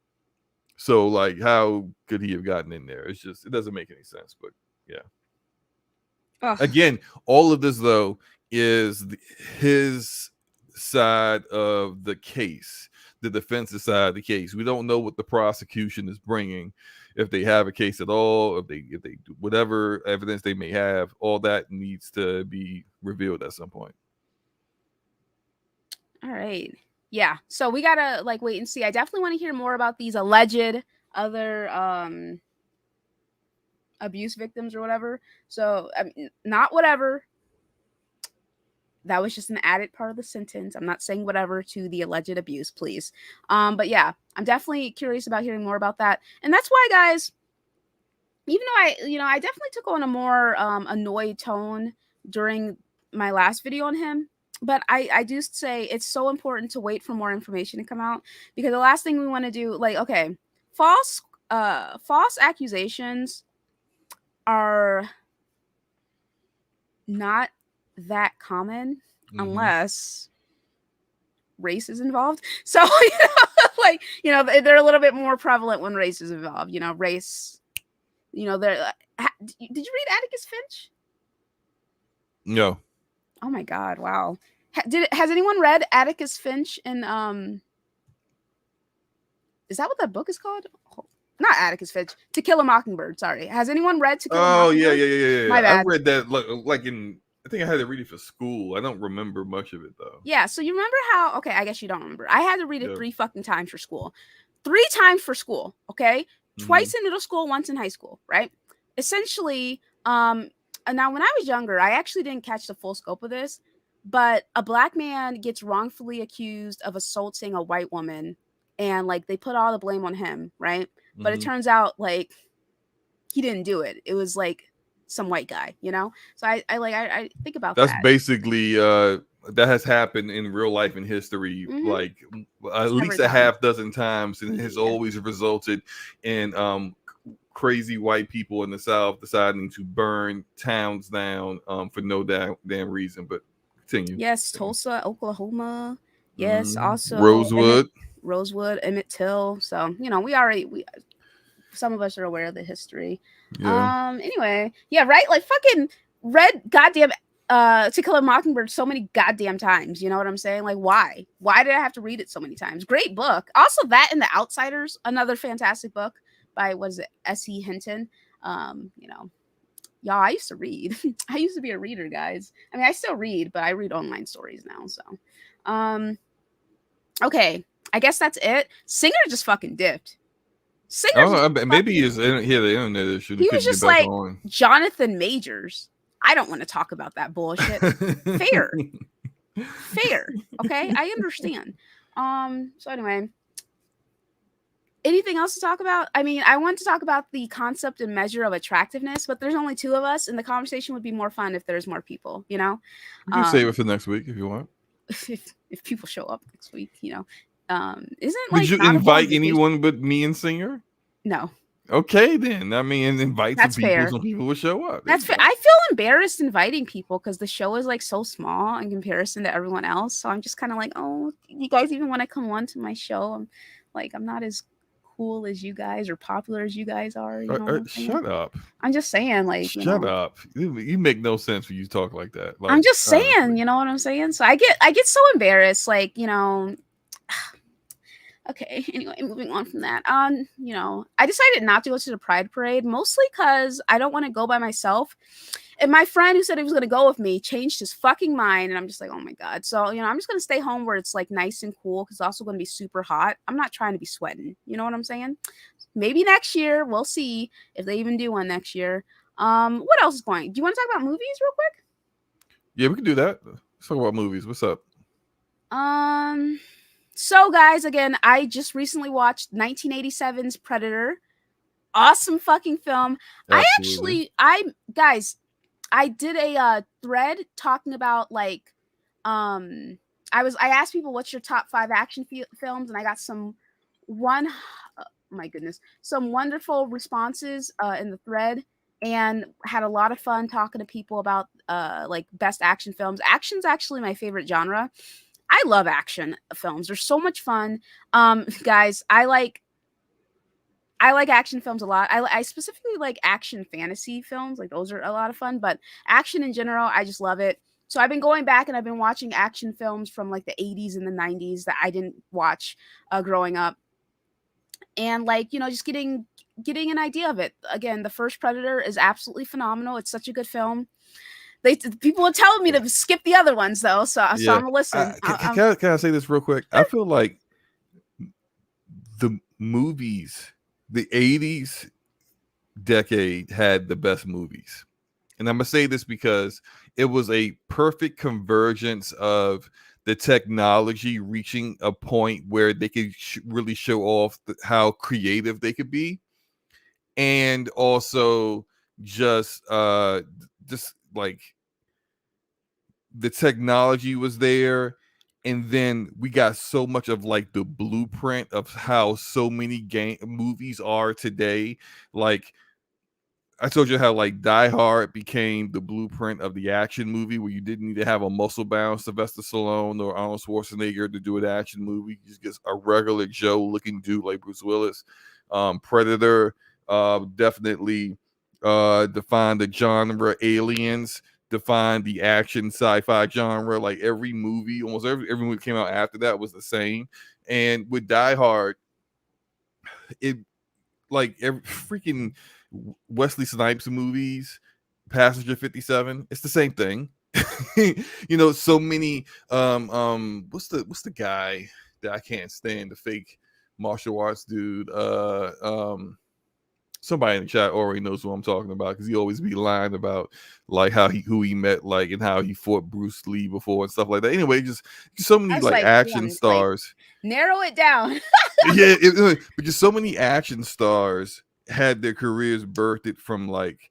So like, how could he have gotten in there? It doesn't make any sense. But yeah. Ugh. Again, all of this though is his side of the case, the defense's side of the case. We don't know what the prosecution is bringing, if they have a case at all, if they do whatever evidence they may have. All that needs to be revealed at some point. All right. Yeah. So we gotta like wait and see. I definitely want to hear more about these alleged other abuse victims or whatever. So I mean, not whatever. That was just an added part of the sentence. I'm not saying whatever to the alleged abuse, please. But yeah, I'm definitely curious about hearing more about that. And that's why, guys, even though I definitely took on a more annoyed tone during my last video on him, but I do say it's so important to wait for more information to come out, because the last thing we want to do, like, okay, false accusations are not that common unless race is involved. So they're a little bit more prevalent when race is involved. Race. They're. Did you read Atticus Finch? No. Oh my God! Wow. Has anyone read Atticus Finch? And is that what that book is called? Not Atticus Finch. To Kill a Mockingbird. Sorry. Has anyone read To Kill a Mockingbird? Yeah. My bad. I read that like in. I think I had to read it for school. I don't remember much of it though. Yeah. So you remember how? Okay, I guess you don't remember. I had to read it 3 fucking times for school. 3 times for school. Okay. Twice in middle school, once in high school. Right. Essentially. Now, when I was younger, I actually didn't catch the full scope of this, but a black man gets wrongfully accused of assaulting a white woman, and like they put all the blame on him, right? But it turns out like he didn't do it. It was like some white guy, So I think about that. That's basically that has happened in real life in history, like at least a half dozen times, and it has always resulted in crazy white people in the South deciding to burn towns down for no damn reason. But continue. Yes, Tulsa, Oklahoma. Yes, also Rosewood, Emmett Till. So we some of us are aware of the history. Yeah. Anyway, yeah, right. Like fucking read goddamn To Kill a Mockingbird so many goddamn times. You know what I'm saying? Like, why? Why did I have to read it so many times? Great book. Also, that and The Outsiders, another fantastic book by S.E. Hinton. Y'all, I used to read. I used to be a reader, guys. I mean, I still read, but I read online stories now. So, okay, I guess that's it. Singer just fucking dipped. Singer, maybe he's here. The internet issue. He was just like Jonathan Majors. I don't want to talk about that bullshit. Fair. Okay, I understand. So anyway. Anything else to talk about? I mean, I want to talk about the concept and measure of attractiveness, but there's only 2 of us, and the conversation would be more fun if there's more people, You can save it for next week if you want. If people show up next week, isn't Would you invite anyone but me and Singer? No. Okay, then. I mean, invite some people. Fair. Some people will show up. That's fair. I feel embarrassed inviting people because the show is like so small in comparison to everyone else. So I'm just kind of like, oh, you guys even want to come on to my show? I'm not as cool as you guys or popular as you guys are. Shut up. I'm just saying, like, shut up. You make no sense when you talk like that. Like, I'm just saying, you know what I'm saying? So I get so embarrassed, like, okay, anyway, moving on from that. I decided not to go to the Pride Parade, mostly because I don't want to go by myself. And my friend who said he was going to go with me changed his fucking mind. And I'm just like, oh my God. So, I'm just going to stay home where it's like nice and cool because it's also going to be super hot. I'm not trying to be sweating. You know what I'm saying? Maybe next year. We'll see if they even do one next year. What else is going? Do you want to talk about movies real quick? Yeah, we can do that. Let's talk about movies. What's up? So guys, again, I just recently watched 1987's Predator. Awesome fucking film. Absolutely. I did a thread talking about like I asked people what's your top 5 action films, and I got some my goodness, some wonderful responses in the thread, and had a lot of fun talking to people about like best action films. Action's actually my favorite genre. I love action films. They're so much fun. Guys, I like action films a lot. I specifically like action fantasy films. Like those are a lot of fun, but action in general, I just love it. So I've been going back and I've been watching action films from like the 80s and the 90s that I didn't watch growing up. And like, just getting an idea of it. Again, the first Predator is absolutely phenomenal. It's such a good film. People are telling me to skip the other ones though, so I'm gonna listen. Can I say this real quick? I feel like the movies, the 80s decade had the best movies. And I'm going to say this because it was a perfect convergence of the technology reaching a point where they could really show off how creative they could be. And also just like the technology was there. And then we got so much of like the blueprint of how so many movies are today. Like I told you how like Die Hard became the blueprint of the action movie, where you didn't need to have a muscle-bound Sylvester Stallone or Arnold Schwarzenegger to do an action movie. You just get a regular Joe-looking dude like Bruce Willis. Predator definitely defined the genre. Aliens defined the action sci-fi genre. Like every movie, almost every movie that came out after that was the same. And with Die Hard, it like every freaking Wesley Snipes movies, Passenger 57, it's the same thing. So many what's the guy that I can't stand, the fake martial arts dude? Somebody in the chat already knows who I'm talking about, because he always be lying about like who he met, like, and how he fought Bruce Lee before and stuff like that. Anyway, just so many like action stars. Narrow it down. Yeah, but just so many action stars had their careers birthed from like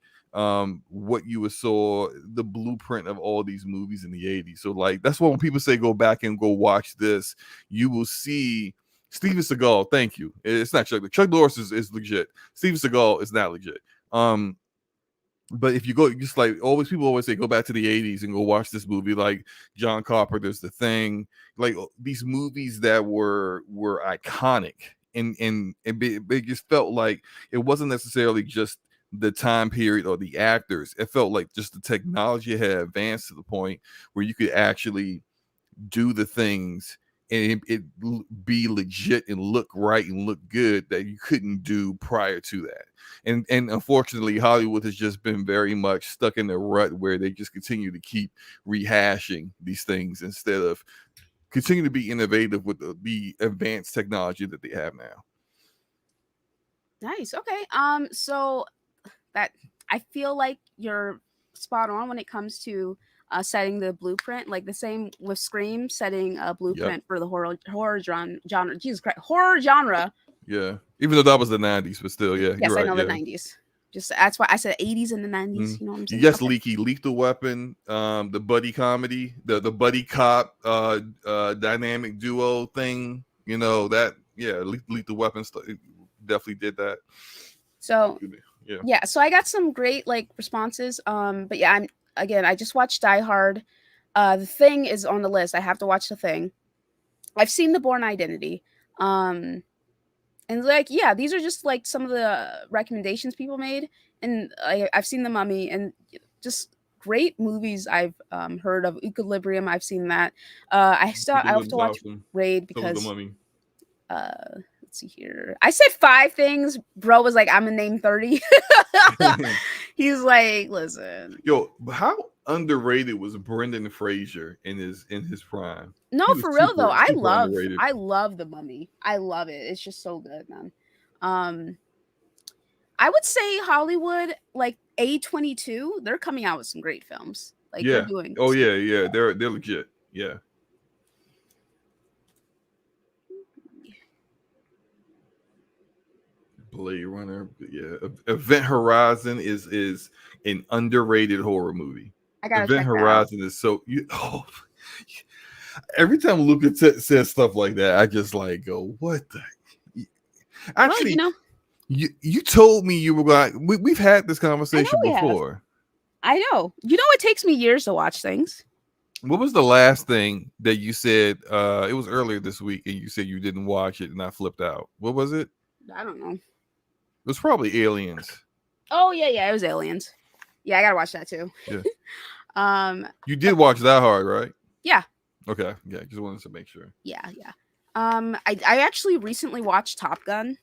what you saw, the blueprint of all these movies in the 80s. So like that's why when people say go back and go watch this, you will see Steven Seagal. Thank you. It's not Chuck Norris is legit. Steven Seagal is not legit. But if you go, just like always, people always say, go back to the 80s and go watch this movie, like John Carpenter's The Thing, like these movies that were iconic, and it just felt like it wasn't necessarily just the time period or the actors. It felt like just the technology had advanced to the point where you could actually do the things and it be legit and look right and look good that you couldn't do prior to that. And unfortunately, Hollywood has just been very much stuck in a rut where they just continue to keep rehashing these things instead of continue to be innovative with the advanced technology that they have now. Nice. Okay. So that I feel like you're spot on when it comes to setting the blueprint, like the same with Scream, setting a blueprint for the horror genre. Jesus Christ, horror genre. Yeah, even though that was the 90s, but still, yeah. Yes, you're right, I know the 90s. Just that's why I said 80s and the 90s. You know what I'm saying? Yes, okay. Lethal Weapon, the buddy comedy, the buddy cop dynamic duo thing. That Lethal Weapon definitely did that. So yeah. So I got some great like responses. But yeah, I just watched Die Hard. The Thing is on the list. I have to watch The Thing. I've seen The Bourne Identity. And like, yeah, these are just like some of the recommendations people made. And I've seen The Mummy, and just great movies I've heard of. Equilibrium, I've seen that. I have to watch Raid because The Mummy. Let's see here. I said 5 things. Bro was like, I'm gonna name 30. He's like, listen. Yo, how underrated was Brendan Fraser in his prime? No, He was for real though. super underrated. I love The Mummy. I love it. It's just so good, man. I would say Hollywood, like A22, they're coming out with some great films. Like they're Yeah. doing. Oh yeah. They're legit. Yeah. Blade Runner. Yeah. Event Horizon is an underrated horror movie. I gotta Event check Horizon is so you. Oh, every time Luca says stuff like that, I just like go, what the? Actually, well, you told me you were going. We've had this conversation before. I know. It takes me years to watch things. What was the last thing that you said? It was earlier this week, and you said you didn't watch it, and I flipped out. What was it? I don't know. It was probably Aliens. Oh yeah, it was Aliens. Yeah, I gotta watch that too. Yeah. You did watch that hard, right? Yeah. Okay. Yeah, just wanted to make sure. Yeah. I actually recently watched Top Gun.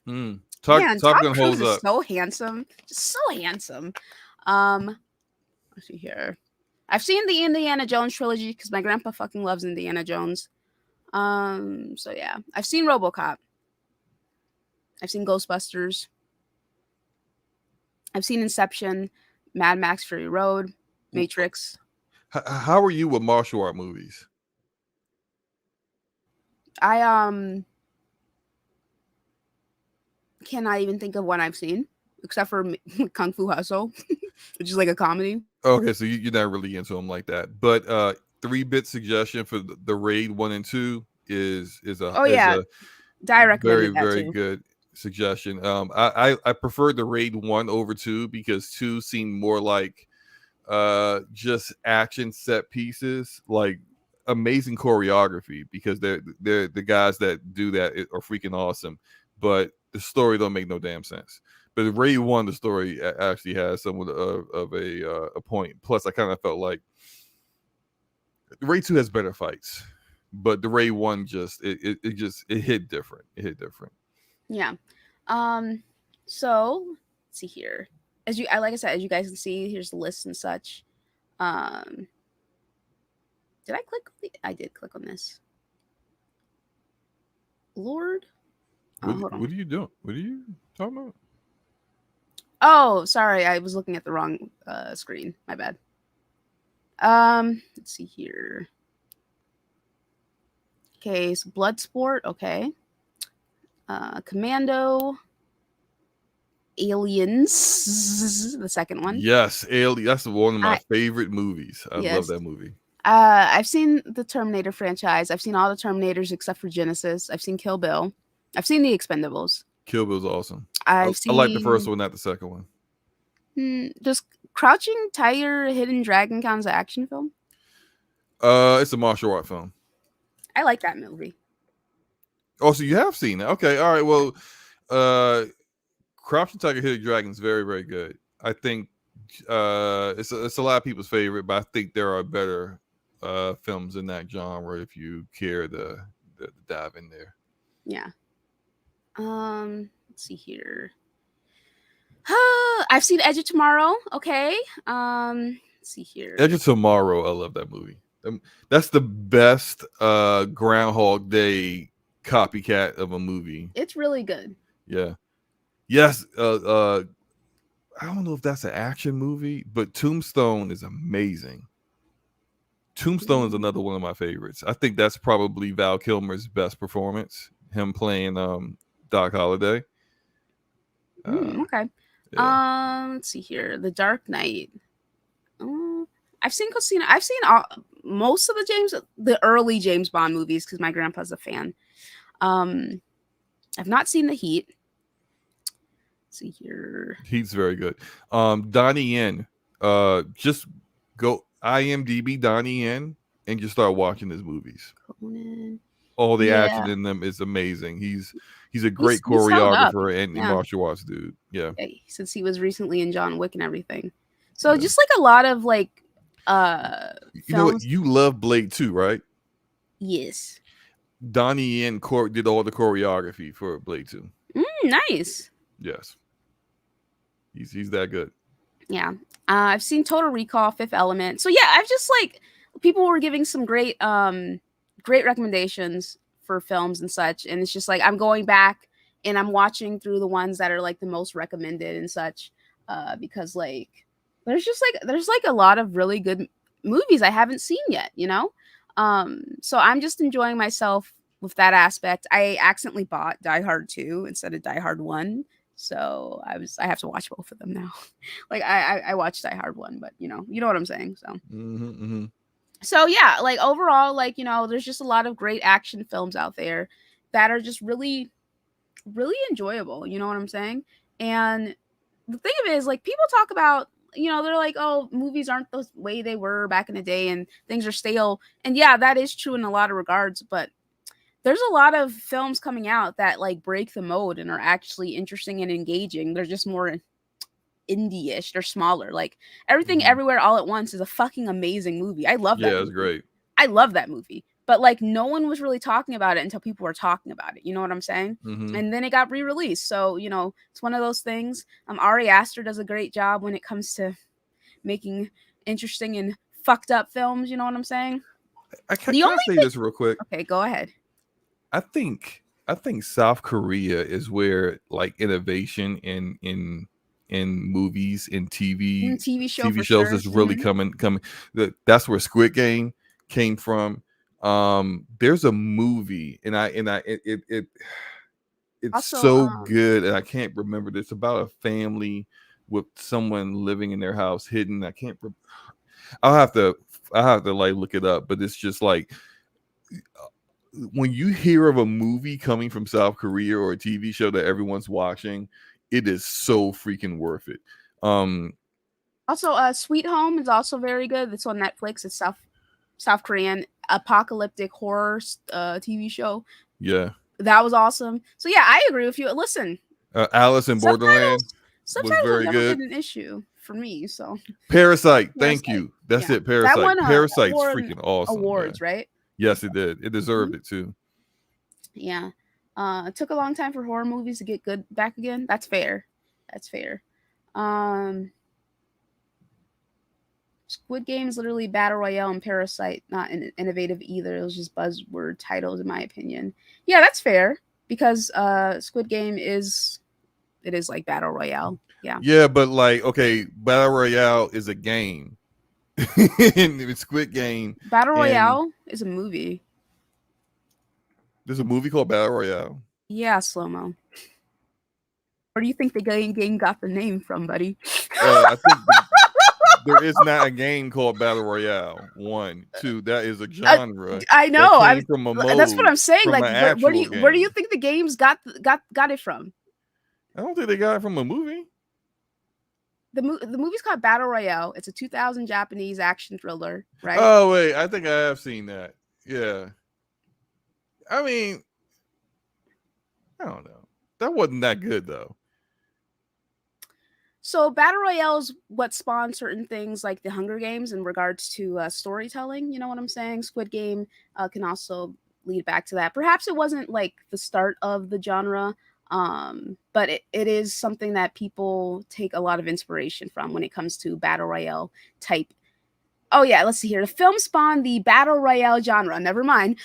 Top Tom Gun Cruise holds is up. so handsome, just so handsome. Let's see here. I've seen the Indiana Jones trilogy because my grandpa fucking loves Indiana Jones. So yeah, I've seen RoboCop. I've seen Ghostbusters. I've seen Inception, Mad Max Fury Road, Matrix. How are you with martial art movies? I cannot even think of one I've seen except for Kung Fu Hustle, which is like a comedy. Okay, so you're not really into them like that. But 3-bit suggestion for the Raid 1 and 2 is a very very good suggestion. I preferred the Raid 1 over 2 because 2 seemed more like just action set pieces, like amazing choreography, because they're the guys that do that are freaking awesome, but the story don't make no damn sense. But Raid 1, the story actually has somewhat of a point. Plus, I kind of felt like Raid 2 has better fights, but the Raid 1 just it hit different. It hit different. Yeah. So let's see here. Like I said, as you guys can see, here's the list and such. Did I click? I did click on this. Lord. What are you doing? What are you talking about? Oh, sorry. I was looking at the wrong screen. My bad. Let's see here. Okay, so Bloodsport. Okay. Commando. Aliens, the second one. Yes, Alien. That's one of my favorite movies. I love that movie. I've seen the Terminator franchise. I've seen all the Terminators except for Genesis. I've seen Kill Bill. I've seen The Expendables. Kill Bill's awesome. I like the first one, not the second one. Does Crouching Tiger, Hidden Dragon count as an action film? It's a martial art film. I like that movie. Oh, so you have seen it? Okay, all right. Well, Crouching Tiger, Hidden Dragon is very, very good. I think it's a lot of people's favorite, but I think there are better films in that genre if you care to dive in there. Yeah. Let's see here. I've seen Edge of Tomorrow. Okay. Let's see here. Edge of Tomorrow. I love that movie. That's the best Groundhog Day copycat of a movie. It's really good. Yeah. Yes. I don't know if that's an action movie, but Tombstone is amazing. Tombstone is another one of my favorites. I think that's probably Val Kilmer's best performance. Him playing Doc Holliday. Okay. Yeah. Let's see here. The Dark Knight. I've seen Casino. I've seen most of the early James Bond movies because my grandpa's a fan. I've not seen The Heat. Let's see here. Heat's very good. Donnie Yen. Just go IMDb Donnie Yen and just start watching his movies. Conan. All the action in them is amazing. He's a great choreographer and martial arts dude. Yeah. Since he was recently in John Wick and everything. So just like a lot of like you know what? You love Blade 2, right? Yes. Donnie Yen did all the choreography for Blade 2. Nice. Yes. He's that good. Yeah. I've seen Total Recall, Fifth Element. So yeah, I've just like people were giving some great great recommendations for films and such, and it's just like I'm going back and I'm watching through the ones that are like the most recommended and such, because like there's like a lot of really good movies I haven't seen yet, you know. So I'm just enjoying myself with that aspect. I accidentally bought Die Hard 2 instead of Die Hard 1. So I have to watch both of them now. Like I watched Die Hard 1, but you know what I'm saying. So so yeah, like overall, like there's just a lot of great action films out there that are just really, really enjoyable. You know what I'm saying? And the thing of it is, like, people talk about, they're like, oh, movies aren't the way they were back in the day and things are stale. And yeah, that is true in a lot of regards, but there's a lot of films coming out that like break the mode and are actually interesting and engaging. They're just more indie-ish. They're smaller. Like Everything Everywhere All at Once is a fucking amazing movie. I love that Yeah, movie. it's great. I love that movie. But like no one was really talking about it until people were talking about it. You know what I'm saying? And then it got re-released. So, it's one of those things. Ari Aster does a great job when it comes to making interesting and fucked up films. You know what I'm saying? Can I say this real quick? Okay, go ahead. I think South Korea is where like innovation in movies, in TV TV shows sure. is really coming. That's where Squid Game came from. There's a movie, and it's Also, so good, and I can't remember. It's about a family with someone living in their house hidden. I'll have to like look it up, but it's just like when you hear of a movie coming from South Korea or a TV show that everyone's watching, it is so freaking worth it. Also, Sweet Home is also very good. It's on Netflix. It's South Korean apocalyptic horror TV show. Yeah, that was awesome. So yeah, I agree with you. Listen, Alice in Borderland was very never good. been an issue for me. So Parasite. Thank you. That's it. Parasite. That won Parasite's freaking awesome. Awards, right? Yes, it did. It deserved it too. Yeah. It took a long time for horror movies to get good back again. That's fair. Squid Game is literally Battle Royale, and Parasite not innovative either. It was just buzzword titles, in my opinion. Yeah, that's fair, because Squid Game is like Battle Royale. Yeah. Yeah, but like, okay, Battle Royale is a game. And Squid Game. Battle Royale is a movie. There's a movie called Battle Royale. Yeah, Slow-mo. Where do you think the game got the name from, buddy? I think there is not a game called Battle Royale. 1, 2. That is a genre. I know. That's what I'm saying. Like, where do you think the games got it from? I don't think they got it from a movie. The movie's called Battle Royale. It's a 2000 Japanese action thriller, right? Oh wait, I think I have seen that. Yeah. I mean, I don't know. That wasn't that good though. So Battle Royale is what spawned certain things like the Hunger Games in regards to storytelling. You know what I'm saying? Squid Game can also lead back to that. Perhaps it wasn't like the start of the genre, but it is something that people take a lot of inspiration from when it comes to Battle Royale type. Oh yeah, let's see here. The film spawned the Battle Royale genre. Never mind.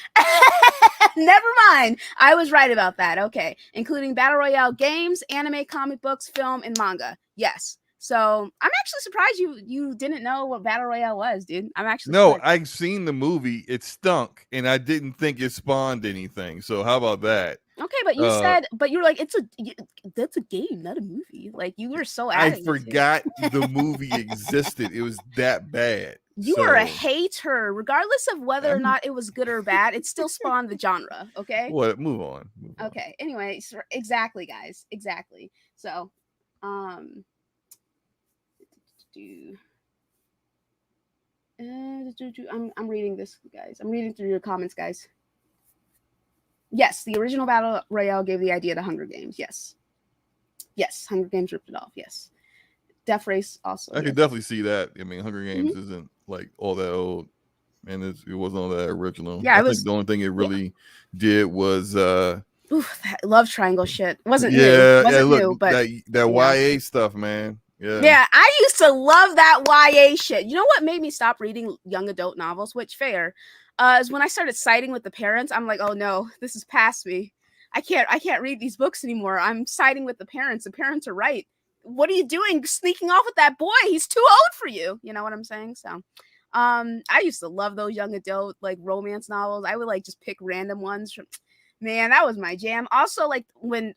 Never mind. I was right about that. Okay. Including Battle Royale games, anime, comic books, film, and manga. Yes. So I'm actually surprised you didn't know what Battle Royale was, dude. I'm actually surprised. I've seen the movie. It stunk, and I didn't think it spawned anything. So how about that? Okay, but you said, but you were like, that's a game, not a movie. Like you were so adamant. I forgot the movie existed. It was that bad. You are a hater, regardless of whether or not it was good or bad. It still spawned the genre. Okay. What? Move on. Okay. Anyway, so exactly, guys. Exactly. So, I'm reading this, guys. I'm reading through your comments, guys. Yes, the original Battle Royale gave the idea to Hunger Games. Yes, Hunger Games ripped it off. Yes, Death Race also. I could definitely see that. I mean, Hunger Games isn't like all that old, and it wasn't all that original. Yeah, I think the only thing it really did was that love triangle shit. It wasn't new. It wasn't new, but that YA stuff, man. Yeah, I used to love that YA shit. You know what made me stop reading young adult novels? Which fair, is when I started siding with the parents. I'm like, oh no, this is past me. I can't read these books anymore. I'm siding with the parents. The parents are right. What are you doing sneaking off with that boy? He's too old for you. You know what I'm saying? So I used to love those young adult like romance novels. I would like just pick random ones from, man, that was my jam. Also, like when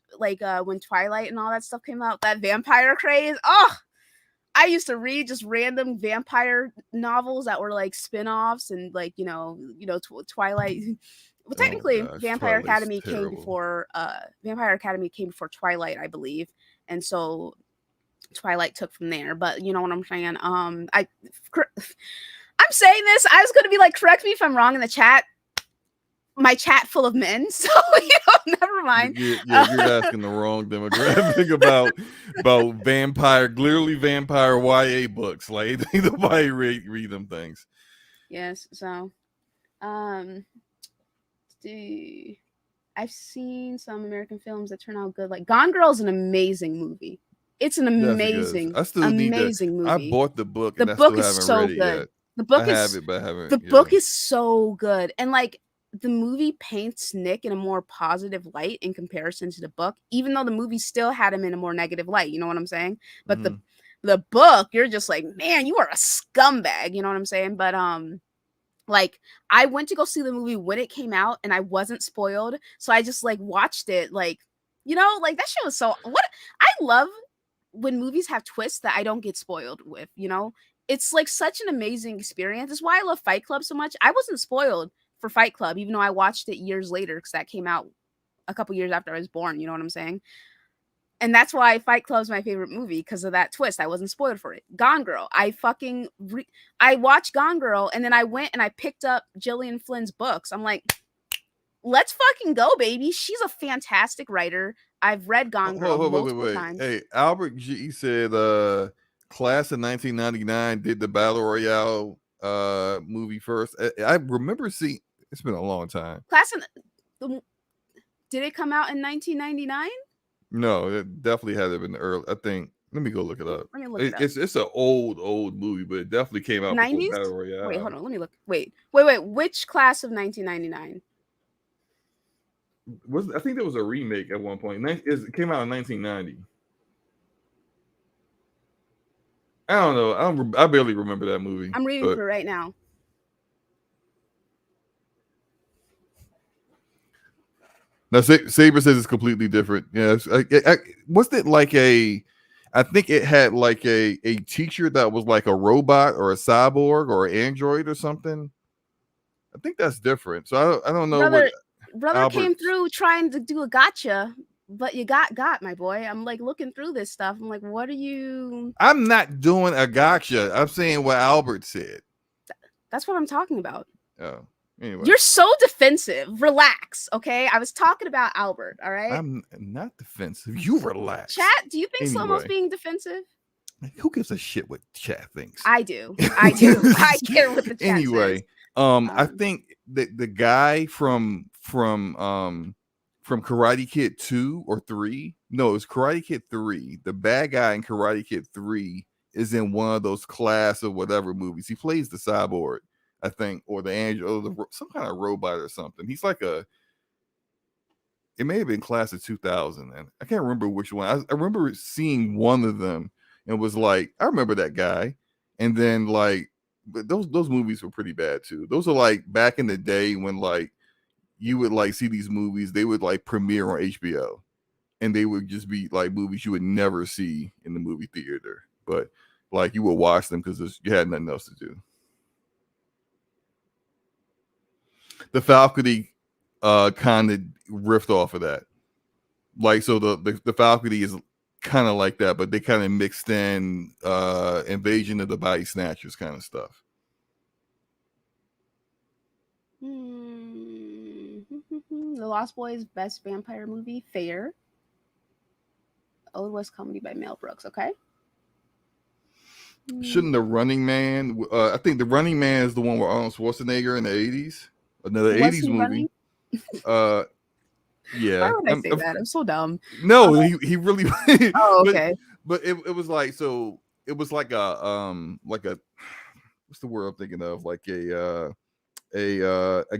Twilight and all that stuff came out, that vampire craze. Oh, I used to read just random vampire novels that were like spin-offs and like, Twilight. Well, technically, Vampire Academy came before Twilight, I believe. And so Twilight took from there. But you know what I'm saying? I'm saying this. I was gonna be like, correct me if I'm wrong in the chat. My chat full of men, so never mind. You're asking the wrong demographic about clearly vampire YA books. Like nobody read them things. Yes, so I've seen some American films that turn out good. Like Gone Girl is an amazing movie. It's an amazing, amazing movie. I bought the book. The book is so good. The book is. But I haven't. The book is so good, and like the movie paints Nick in a more positive light in comparison to the book, even though the movie still had him in a more negative light. You know what I'm saying? But the book, you're just like, man, you are a scumbag. You know what I'm saying? But like I went to go see the movie when it came out, and I wasn't spoiled, so I just like watched it. Like like that shit was so. What I love when movies have twists that I don't get spoiled with. It's like such an amazing experience. That's why I love Fight Club so much. I wasn't spoiled for Fight Club, even though I watched it years later because that came out a couple years after I was born. You know what I'm saying? And that's why Fight Club's my favorite movie, because of that twist. I wasn't spoiled for it. Gone Girl. I watched Gone Girl, and then I went and I picked up Gillian Flynn's books. I'm like, let's fucking go, baby. She's a fantastic writer. I've read Gone Girl multiple times. Hey, Albert G said class of 1999 did the Battle Royale movie first. I remember seeing, it's been a long time. Did it come out in 1999? No, it definitely had been early. I think. Let me go look it up. Let me look it up. It's an old movie, but it definitely came out 90s? before Battle Royale. Wait, hold on. Let me look. Wait. Which class of 1999? I think there was a remake at one point. It came out in 1990. I don't know. I barely remember that movie. I'm reading for it right now. Now, Saber says it's completely different. Yeah, wasn't it like I think it had like a teacher that was like a robot or a cyborg or an android or something. I think that's different. So I don't know. Brother came through trying to do a gotcha, but you got my boy. I'm like looking through this stuff. I'm like, what are you? I'm not doing a gotcha. I'm saying what Albert said. That's what I'm talking about. Oh. Anyway. You're so defensive. Relax, okay? I was talking about Albert, all right? I'm not defensive. You relax. Chat, do you think Slomo's being defensive? Who gives a shit what chat thinks? I do. I care what the chat says. I think that the guy from Karate Kid 2 or 3, no, it was Karate Kid 3. The bad guy in Karate Kid 3 is in one of those class of whatever movies. He plays the cyborg, I think, or the angel, or some kind of robot or something. He's like it may have been class of 2000, and I can't remember which one. I remember seeing one of them and was like, I remember that guy. And then like, but those movies were pretty bad too. Those are like back in the day when like you would like see these movies, they would like premiere on HBO, and they would just be like movies you would never see in the movie theater, but like you would watch them because you had nothing else to do. The Falcony kind of riffed off of that. Like, so the Falcony is kind of like that, but they kind of mixed in Invasion of the Body Snatchers kind of stuff. The Lost Boys best vampire movie, Fair. Old West comedy by Mel Brooks, okay? Shouldn't The Running Man, I think The Running Man is the one with Arnold Schwarzenegger in the 80s. Another 80s movie. Yeah. Why would I say that? I'm so dumb. No, he really. Oh, okay. But it was like, so it was like a what's the word I'm thinking of? Like a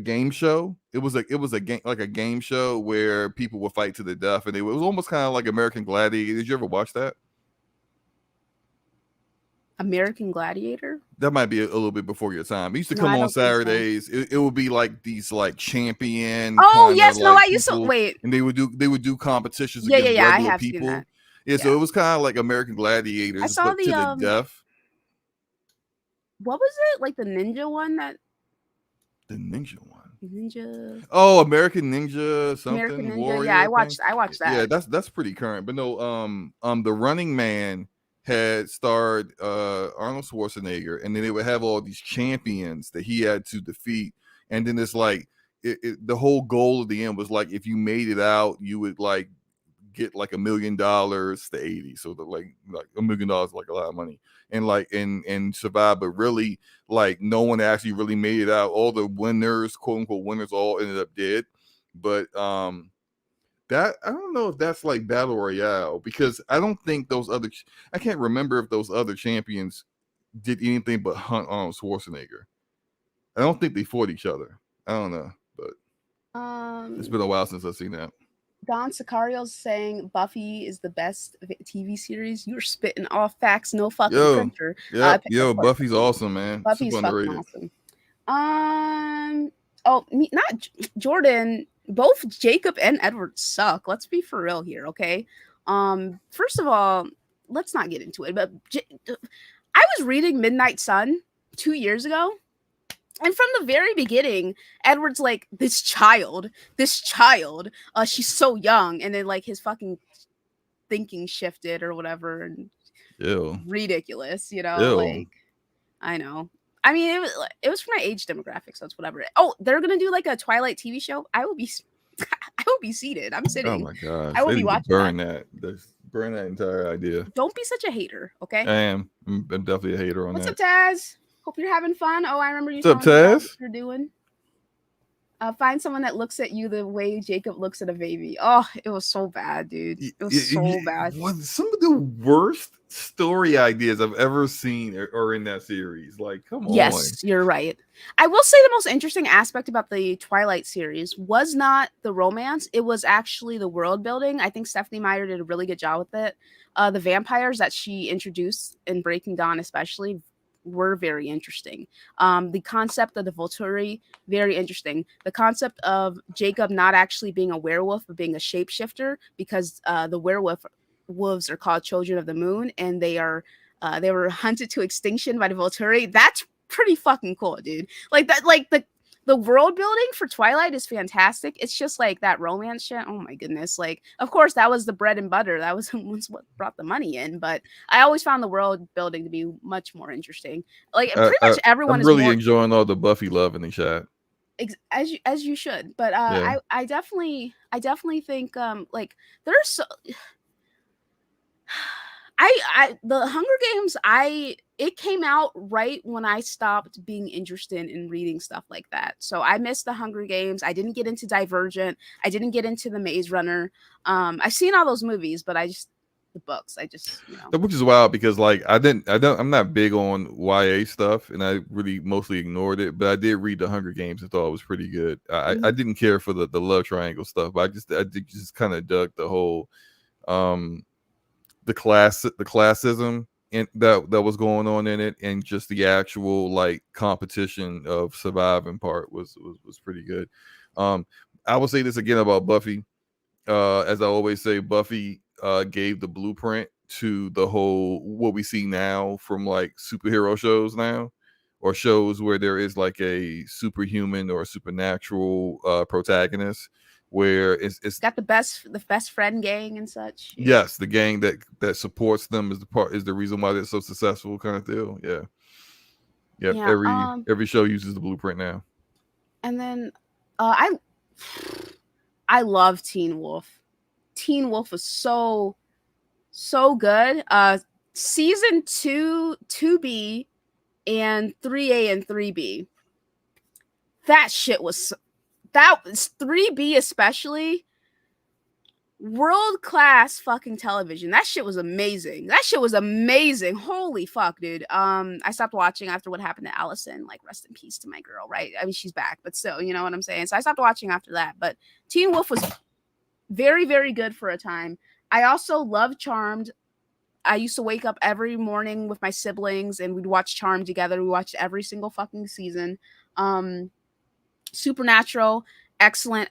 game show. It was a game, like a game show where people would fight to the death, and it was almost kind of like American Gladiator. Did you ever watch that? American Gladiator? That might be a little bit before your time. It used to No, come I on don't think so. Saturdays. It would be like these like champion Oh kind yes, of no, like I used to people, wait. and they would do competitions Yeah, against I regular have seen people. that. Yeah, so Yeah. it was kind of like American Gladiators, I saw but to the the death. what was it? Like the ninja one that The ninja one. ninja Oh, American Ninja American something Ninja. Yeah, I Warrior thing. watched Yeah, that. that's pretty current. But no, the Running Man had starred Arnold Schwarzenegger, and then they would have all these champions that he had to defeat, and then it's like the whole goal of the end was like if you made it out, you would like get like $1 million to 80, so the like $1 million like a lot of money, and like and survive. But really, like no one actually really made it out. All the winners, quote unquote winners, all ended up dead. But that I don't know if that's like battle royale, because I don't think those other I can't remember if those other champions did anything but hunt Arnold Schwarzenegger. I don't think they fought each other. I don't know, but it's been a while since I've seen that. Don Sicario's saying Buffy is the best TV series. You're spitting off facts, no fucking printer. Yo, Buffy's awesome, man. Buffy's Super fucking underrated. awesome. Not Jordan. Both Jacob and Edward suck. Let's be for real here, okay? First of all, let's not get into it. But I was reading Midnight Sun 2 years ago. And from the very beginning, Edward's like, this child, she's so young. And then like his fucking thinking shifted or whatever. And Ew. ridiculous, Ew. like, I know. I mean, it was for my age demographic, so it's whatever. Oh, they're going to do like a Twilight TV show. I will be seated. I'm sitting. Oh my gosh. I will They be need to watching burn that. Burn that entire idea. Don't be such a hater, okay? I am. I'm definitely a hater on What's that. up, Taz? Hope you're having fun. Oh, I remember you. What's up, Taz? What you're doing. Find someone that looks at you the way Jacob looks at a baby. Oh, it was so bad, dude. It was so bad. Some of the worst story ideas I've ever seen are in that series. Like, come on. Yes, you're right. I will say the most interesting aspect about the Twilight series was not the romance. It was actually the world building. I think Stephanie Meyer did a really good job with it. The vampires that she introduced in Breaking Dawn especially were very interesting. The concept of the Volturi, very interesting. The concept of Jacob not actually being a werewolf, but being a shapeshifter, because the wolves are called children of the moon, and they were hunted to extinction by the Volturi. That's pretty fucking cool, dude. Like that, like the world building for Twilight is fantastic. It's just like that romance shit. Oh my goodness. Like, of course, that was the bread and butter. That was what brought the money in. But I always found the world building to be much more interesting. Like, pretty much everyone is really enjoying all the Buffy love in the chat. As you should. But yeah. I definitely think like there's so the Hunger Games, it came out right when I stopped being interested in reading stuff like that. So I missed the Hunger Games. I didn't get into Divergent. I didn't get into the Maze Runner. I've seen all those movies, but the books, which is wild because like I'm not big on YA stuff, and I really mostly ignored it, but I did read the Hunger Games and thought it was pretty good. I didn't care for the love triangle stuff, but I just kind of dug the whole the classism that was going on in it, and just the actual like competition of surviving part was pretty good. I will say this again about Buffy. As I always say, Buffy gave the blueprint to the whole what we see now from like superhero shows now, or shows where there is like a superhuman or a supernatural protagonist, where it's got the best friend gang and such. Yes, the gang that supports them is the reason why they're so successful, kind of deal. Yeah. Every show uses the blueprint now. And then I love Teen Wolf. Teen Wolf was so good. Season 2, 2B, and 3A and 3B. That 3B especially world-class fucking television. That shit was amazing. Holy fuck, dude. I stopped watching after what happened to Allison. Like, rest in peace to my girl, right? I mean, she's back, but still, you know what I'm saying? So I stopped watching after that. But Teen Wolf was very, very good for a time. I also love Charmed. I used to wake up every morning with my siblings and we'd watch Charmed together. We watched every single fucking season. Supernatural, excellent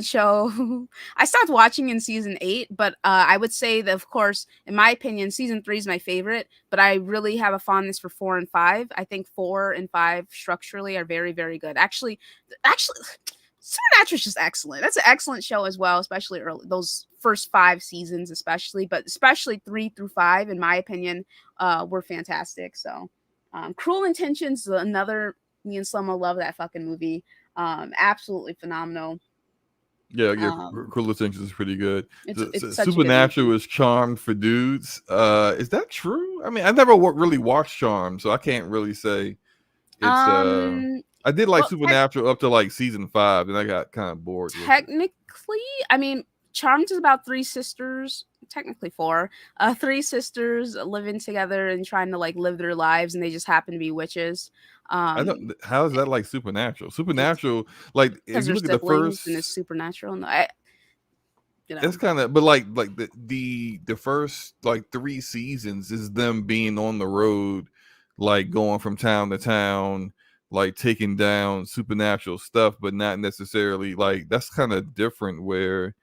show. I stopped watching in season 8, but I would say that, of course, in my opinion, season 3 is my favorite, but I really have a fondness for 4 and 5. I think 4 and 5 structurally are very, very good. Actually, Supernatural is just excellent. That's an excellent show as well, especially early, those first 5 seasons, but especially 3 through 5, in my opinion, were fantastic. So, Cruel Intentions, another, me and Slomo love that fucking movie. Absolutely phenomenal. Yeah, Cruel Intentions is pretty good. It's Supernatural is Charmed for dudes. Is that true? I mean, I never really watched Charmed, so I can't really say. It's I did like Supernatural up to like season 5, and I got kind of bored. Technically, I mean, Charmed is about 3 sisters, technically 4, 3 sisters living together and trying to like live their lives, and they just happen to be witches. I don't. How is that like Supernatural? Supernatural, like if you look at the first, and it's Supernatural. No, it's kind of, but like the first like 3 seasons is them being on the road, like going from town to town, like taking down supernatural stuff, but not necessarily like that's kind of different. Where,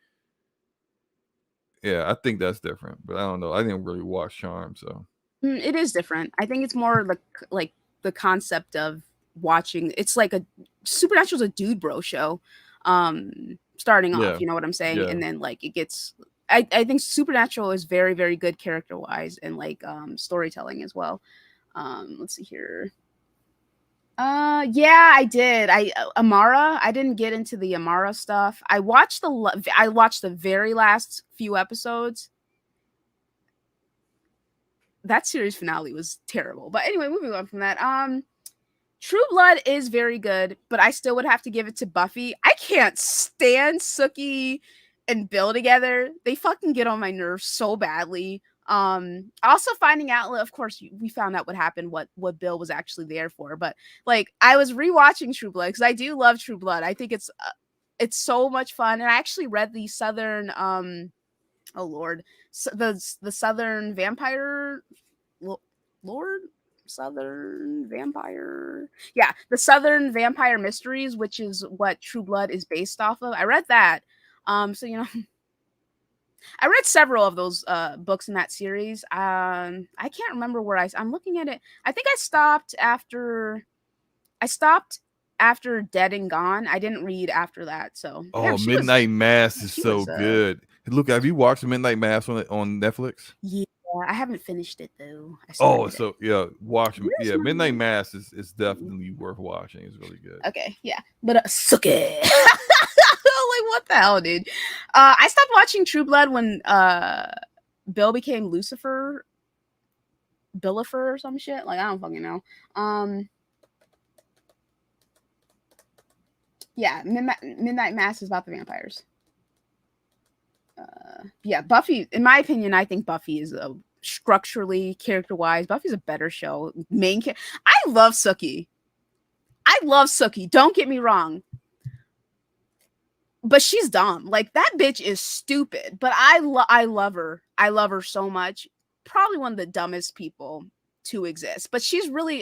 yeah, I think that's different, but I don't know. I didn't really watch Charm, so it is different. I think it's more like the concept of watching. It's like a Supernatural's a dude bro show. Starting off, you know what I'm saying, and then like it gets. I think Supernatural is very, very good character wise and like storytelling as well. Let's see here. Yeah, I did. Amara. I didn't get into the Amara stuff. I watched the very last few episodes. That series finale was terrible. But anyway, moving on from that. True Blood is very good, but I still would have to give it to Buffy. I can't stand Sookie and Bill together. They fucking get on my nerves so badly. Also finding out, of course, we found out what happened, what Bill was actually there for. But like, I was rewatching True Blood because I do love True Blood. I think it's so much fun, and I actually read the Southern oh lord, the Southern Vampire Lord. Southern Vampire, yeah, the Southern Vampire Mysteries, which is what True Blood is based off of. I read that, so you know, I read several of those books in that series. I can't remember where I'm looking at it. I think I stopped after Dead and Gone. I didn't read after that. So Midnight Mass is so good. Look, have you watched Midnight Mass on Netflix? Yeah. I haven't finished it though. Watch. Yeah, Midnight Mass is definitely worth watching. It's really good. Okay, yeah, but suck it. Like, what the hell, dude? I stopped watching True Blood when Bill became Lucifer, Billifer or some shit. Like, I don't fucking know. Yeah, Midnight Mass is about the vampires. Yeah, Buffy, in my opinion, I think Buffy is structurally, character-wise, Buffy's a better show. I love Sookie. Don't get me wrong. But she's dumb. Like, that bitch is stupid. But I love her. I love her so much. Probably one of the dumbest people to exist. But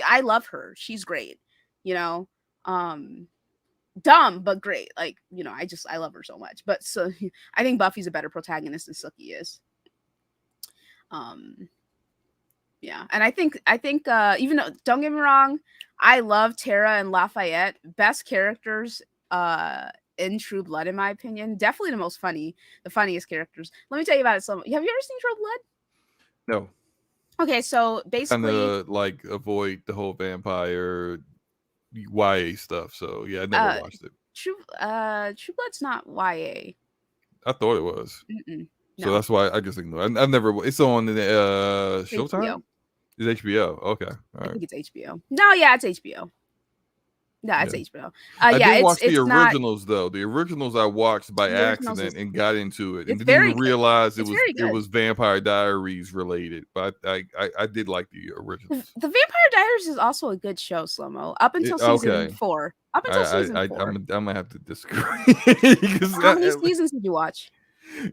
I love her. She's great. You know? Dumb but great. Like, you know, I love her so much. But so I think Buffy's a better protagonist than Sookie is. Yeah, and I think even though, don't get me wrong, I love Tara and Lafayette, best characters in True Blood in my opinion. Definitely the funniest characters. Let me tell you about it. So, have you ever seen True Blood? No. Okay, so basically, kind of like avoid the whole vampire YA stuff. So yeah, I never watched it. True Blood's not YA. I thought it was. No. So that's why I just ignore it. I've never. It's on the Showtime. HBO. It's HBO. Okay, all right. I think it's HBO. No, yeah, it's HBO. Yeah, it's Yeah. HBO. I Yeah, did watch the it's not. originals though. The originals I watched by The originals accident is and got into it, and it's didn't very even good. realize It's very it good. was Vampire Diaries related. But I did like the originals. The Vampire Diaries is also a good show, Slow-mo, up until season Okay, 4. Up until season 4. I'm gonna have to disagree because How many seasons did you watch?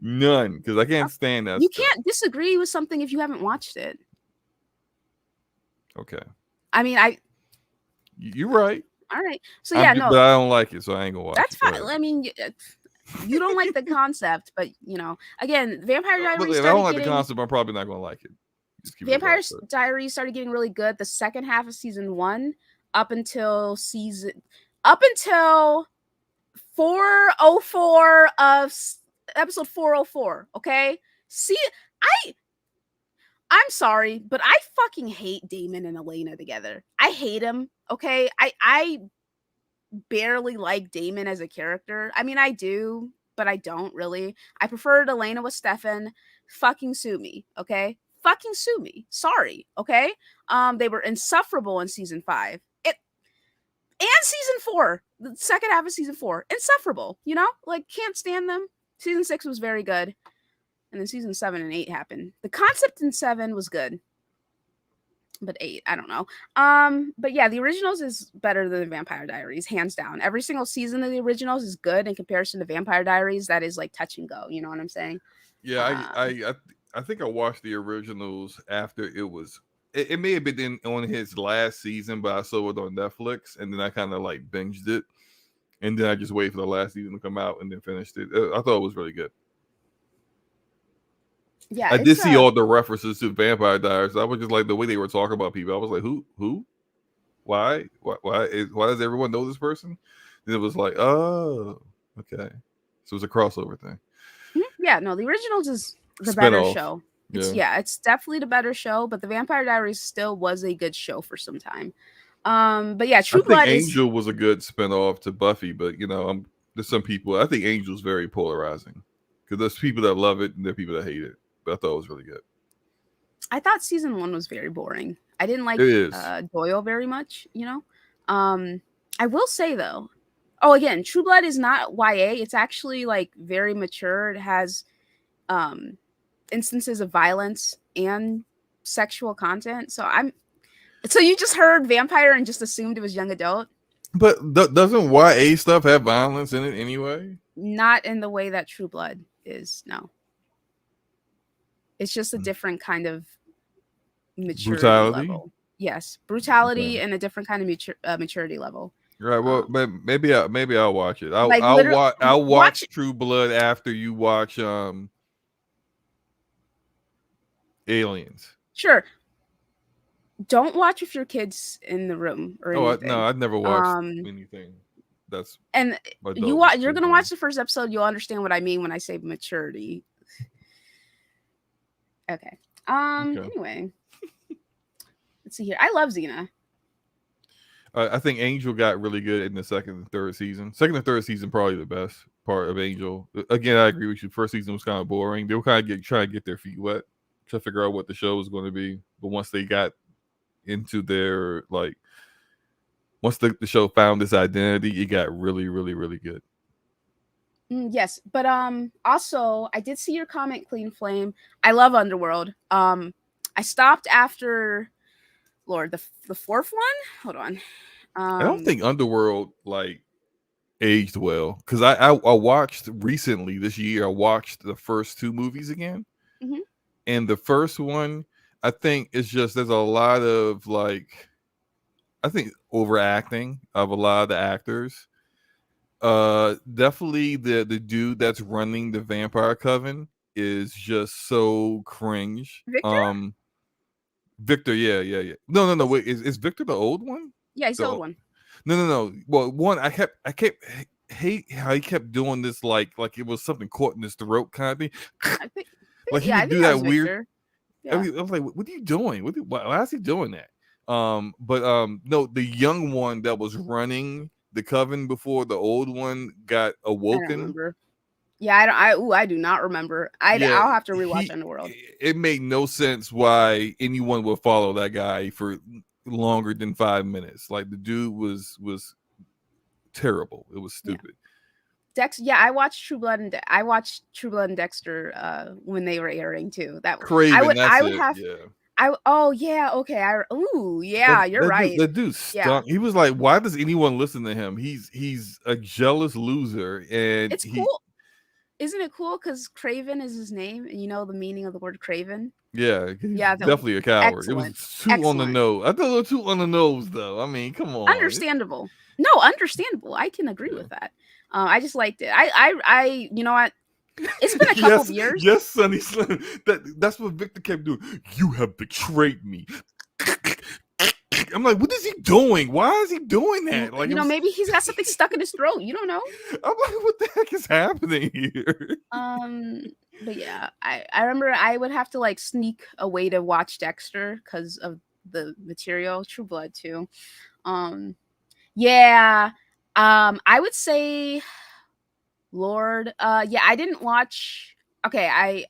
none, because I can't stand that You stuff. can't disagree with something if you haven't watched it. Okay, I mean, you're right. all right. So yeah, But no, I don't like it, so I ain't gonna watch that's it. Go fine. ahead. I mean, you don't like the concept, but again, Vampire But Diaries if I started don't like the getting concept, I'm probably not gonna like it. Just keep it Vampire above. Diaries started getting really good the second half of season 1 up until 404 of episode 404, okay? See, I'm sorry, but I fucking hate Damon and Elena together. I hate him, okay? I barely like Damon as a character. I mean, I do, but I don't really. I preferred Elena with Stefan. Fucking sue me, okay? Fucking sue me. Sorry, okay? They were insufferable in season 5. And season 4, the second half of season 4, insufferable. Like can't stand them. Season 6 was very good, and then season 7 and 8 happened. The concept in 7 was good, but 8, I don't know. But yeah, the originals is better than the Vampire Diaries, hands down. Every single season of the originals is good in comparison to Vampire Diaries. That is like touch and go. You know what I'm saying? Yeah, I think I watched the originals after it was. It may have been on his last season, but I saw it on Netflix, and then I kind of like binged it, and then I just waited for the last season to come out, and then finished it. I thought it was really good. Yeah, I did see all the references to Vampire Diaries. I was just like the way they were talking about people. I was like, who, why, why does everyone know this person? And it was like, oh, okay, so it's a crossover thing. Yeah, no, the originals is the better Spin-off. show. It's definitely the better show, but the Vampire Diaries still was a good show for some time. But yeah, True Blood Angel was a good spin-off to Buffy, but there's some people. I think Angel's very polarizing because there's people that love it and there are people that hate it. But I thought it was really good. I thought season 1 was very boring. I didn't like Doyle very much. I will say though. Oh, again, True Blood is not YA. It's actually like very mature. It has instances of violence and sexual content. So you just heard vampire and just assumed it was young adult. But doesn't YA stuff have violence in it anyway? Not in the way that True Blood is. No. It's just a different kind of maturity level. Yes, brutality and a different kind of maturity level. Right. Well, maybe I'll watch it. I'll watch True Blood after you watch Aliens. Sure. Don't watch with your kids in the room or anything. No, I've never watched anything. That's and you're gonna watch the first episode. You'll understand what I mean when I say maturity. Okay. Anyway, let's see here. I love Xena. I think Angel got really good in the second and third season. Second and third season probably the best part of Angel. Again, I agree with you. First season was kind of boring. They were kind of trying to get their feet wet to figure out what the show was going to be. But once they got into their once the show found this identity, it got really, really, really good. Yes, but also I did see your comment, Clean Flame. I love Underworld. I stopped after the fourth one. Hold on. I don't think Underworld aged well because I watched recently this year. I watched the first 2 movies again, and the first one I think it's just there's a lot of I think overacting of a lot of the actors. Definitely the dude that's running the Vampire Coven is just so cringe. Victor? Victor, yeah. No. Wait, is Victor the old one? Yeah, he's the old one. No. Well, one I kept hate how he kept doing this like it was something caught in his throat kind of thing. He would do that weird. Yeah. I was like, what are you doing? Why is he doing that? No, the young one that was running the coven before the old one got awoken. Yeah, I do not remember. I'll have to rewatch Underworld. It made no sense why anyone would follow that guy for longer than 5 minutes. Like the dude was terrible. It was stupid. Yeah, I watched True Blood and Dexter when they were airing too. That Craven, that's I would it. have Yeah. oh yeah, okay. You're right. That dude stunk. He was like, why does anyone listen to him? He's a jealous loser, and It's cool. Isn't it cool? Because Craven is his name, and you know the meaning of the word Craven. Yeah, he's definitely a coward. Excellent. It was too on the nose. I thought it was too on the nose, though. I mean, come on. Understandable. No, understandable. I can agree with that. I just liked it. I you know what? It's been a couple of years. Yes, Sonny Slim. That's what Victor kept doing. You have betrayed me. I'm like, what is he doing? Why is he doing that? Like, maybe he's got something stuck in his throat. You don't know. I'm like, what the heck is happening here? But yeah, I remember I would have to like sneak away to watch Dexter because of the material. True Blood too. Yeah. I would say Lord. Yeah, I didn't watch. Okay, I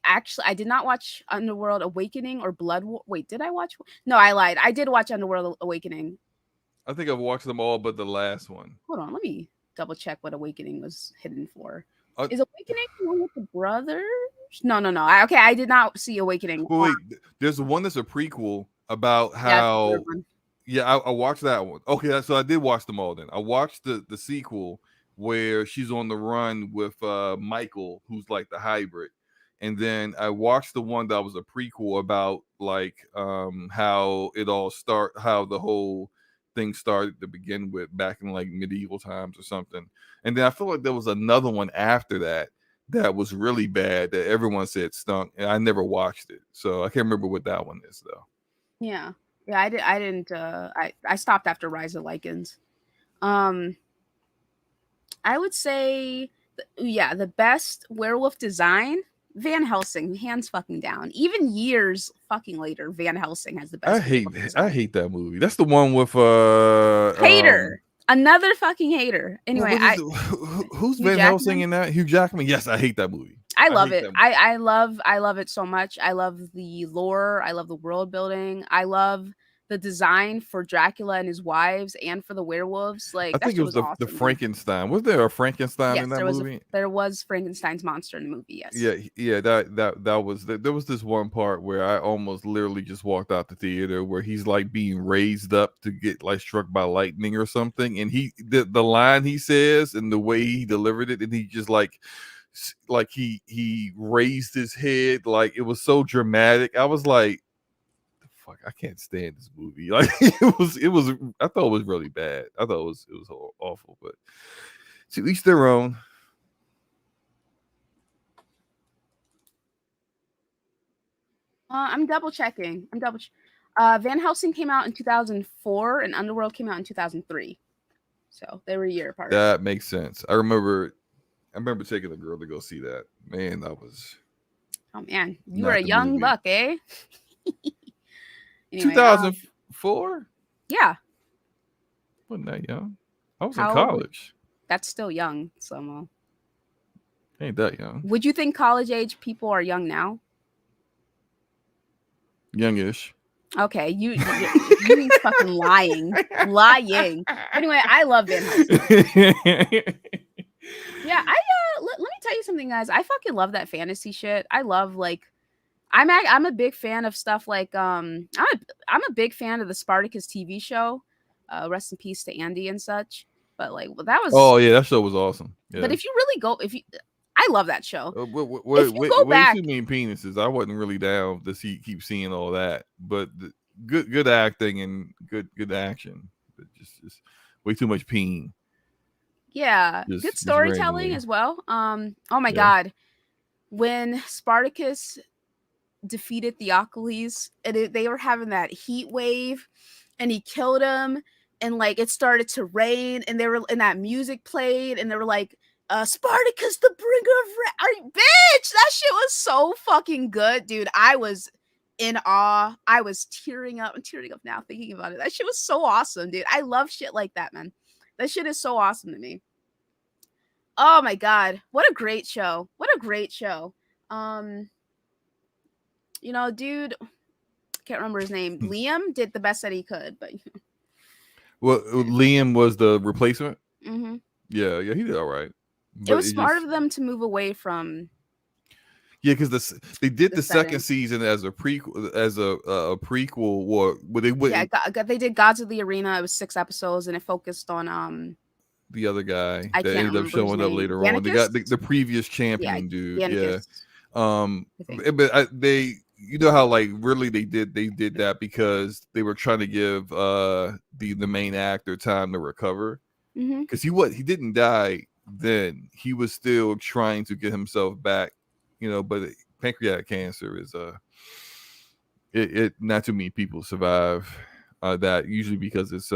did not watch Underworld Awakening or Blood War. Wait, did I watch? No, I lied. I did watch Underworld Awakening. I think I've watched them all but the last one. Hold on, let me double check what Awakening was hidden for. Is Awakening the one with the brothers? No. Okay, I did not see Awakening. Well, wait, there's one that's a prequel about how. Yeah, I watched that one. Okay, so I did watch them all then. I watched the sequel where she's on the run with Michael, who's like the hybrid. And then I watched the one that was a prequel about like how the whole thing started to begin with back in like medieval times or something. And then I feel like there was another one after that was really bad that everyone said stunk, and I never watched it. So I can't remember what that one is though. Yeah. Yeah, I didn't I stopped after Rise of Lycans. I would say the best werewolf design, Van Helsing, hands fucking down. Even years fucking later, Van Helsing has the best. I hate that movie. That's the one with Hater. Another fucking hater. Anyway, who's Van Helsing in that? Hugh Jackman. Yes, I hate that movie. I love it. I love it so much. I love the lore. I love the world building. I love the design for Dracula and his wives and for the werewolves. Like, I think it was awesome, the Frankenstein. Was there a Frankenstein in that movie? There was Frankenstein's monster in the movie. Yes. Yeah. That was there was this one part where I almost literally just walked out the theater where he's like being raised up to get like struck by lightning or something, and the line he says and the way he delivered it, and he just like he raised his head, like it was so dramatic. I was like, fuck, I can't stand this movie. Like it was I thought it was really bad. I thought it was awful, but to each their own. I'm double checking. Van Helsing came out in 2004 and Underworld came out in 2003. So they were a year apart. That makes sense. I remember taking a girl to go see that. Man, that was. Oh man, you were a young buck, eh? Anyway, 2004? Yeah. Wasn't that young? I was in college. That's still young, Slomo. Ain't that young. Would you think college age people are young now? Youngish. Okay, you fucking lying. Anyway, I love Van Helsing. Yeah, let me tell you something, guys. I fucking love that fantasy shit. I love like I'm a big fan of stuff like I'm a big fan of the Spartacus TV show. Rest in peace to Andy and such. But like that was that show was awesome. Yeah. But if you really go, I love that show. Way too many penises. I wasn't really down to keep seeing all that, but good acting and good action. But just way too much peen. Yeah, good storytelling as well. Oh my god, when Spartacus defeated Theocles and they were having that heat wave, and he killed him, and like it started to rain, and that music played, and they were like, Spartacus, the bringer of bitch. That shit was so fucking good, dude. I was in awe. I was tearing up. I'm tearing up now thinking about it. That shit was so awesome, dude. I love shit like that, man. That shit is so awesome to me. Oh my god, what a great show. Dude, can't remember his name. Liam did the best that he could, but well, Liam was the replacement. Mm-hmm. Yeah, he did all right. It But was it smart just of them to move away from because they did the the second setting. season as a prequel, or they Yeah, wouldn't. they did Gods of the Arena. It was 6 episodes, and it focused on The other guy I that can't ended up remember his showing up name. later on. They got Yannicus? the previous Yeah, champion dude. Yeah. Yannicus, I think. But they, you know how like really they did that because they were trying to give the main actor time to recover Mm-hmm. because he didn't die then. He was still trying to get himself back, but pancreatic cancer is it not too many people survive that, usually because it's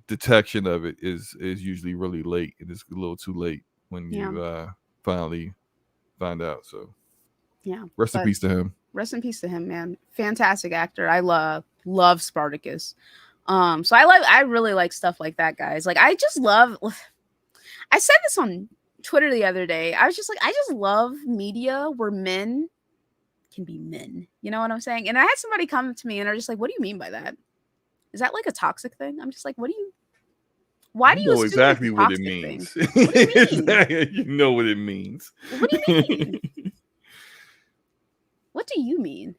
detection of it is usually really late, and it's a little too late when you finally find out. So Yeah. rest in peace to him. Rest in peace to him, man. Fantastic actor. I love Spartacus. So I really like stuff like that, guys. Like I just love. I said this on Twitter the other day. I was just like, I just love media where men can be men. You know what I'm saying? And I had somebody come to me and they're just like, "What do you mean by that? Is that like a toxic thing?" I'm just like, "What do you? Why do you know assume exactly it's a what it toxic means? thing? What do you mean? You know what it means. What do you mean? What do you mean?"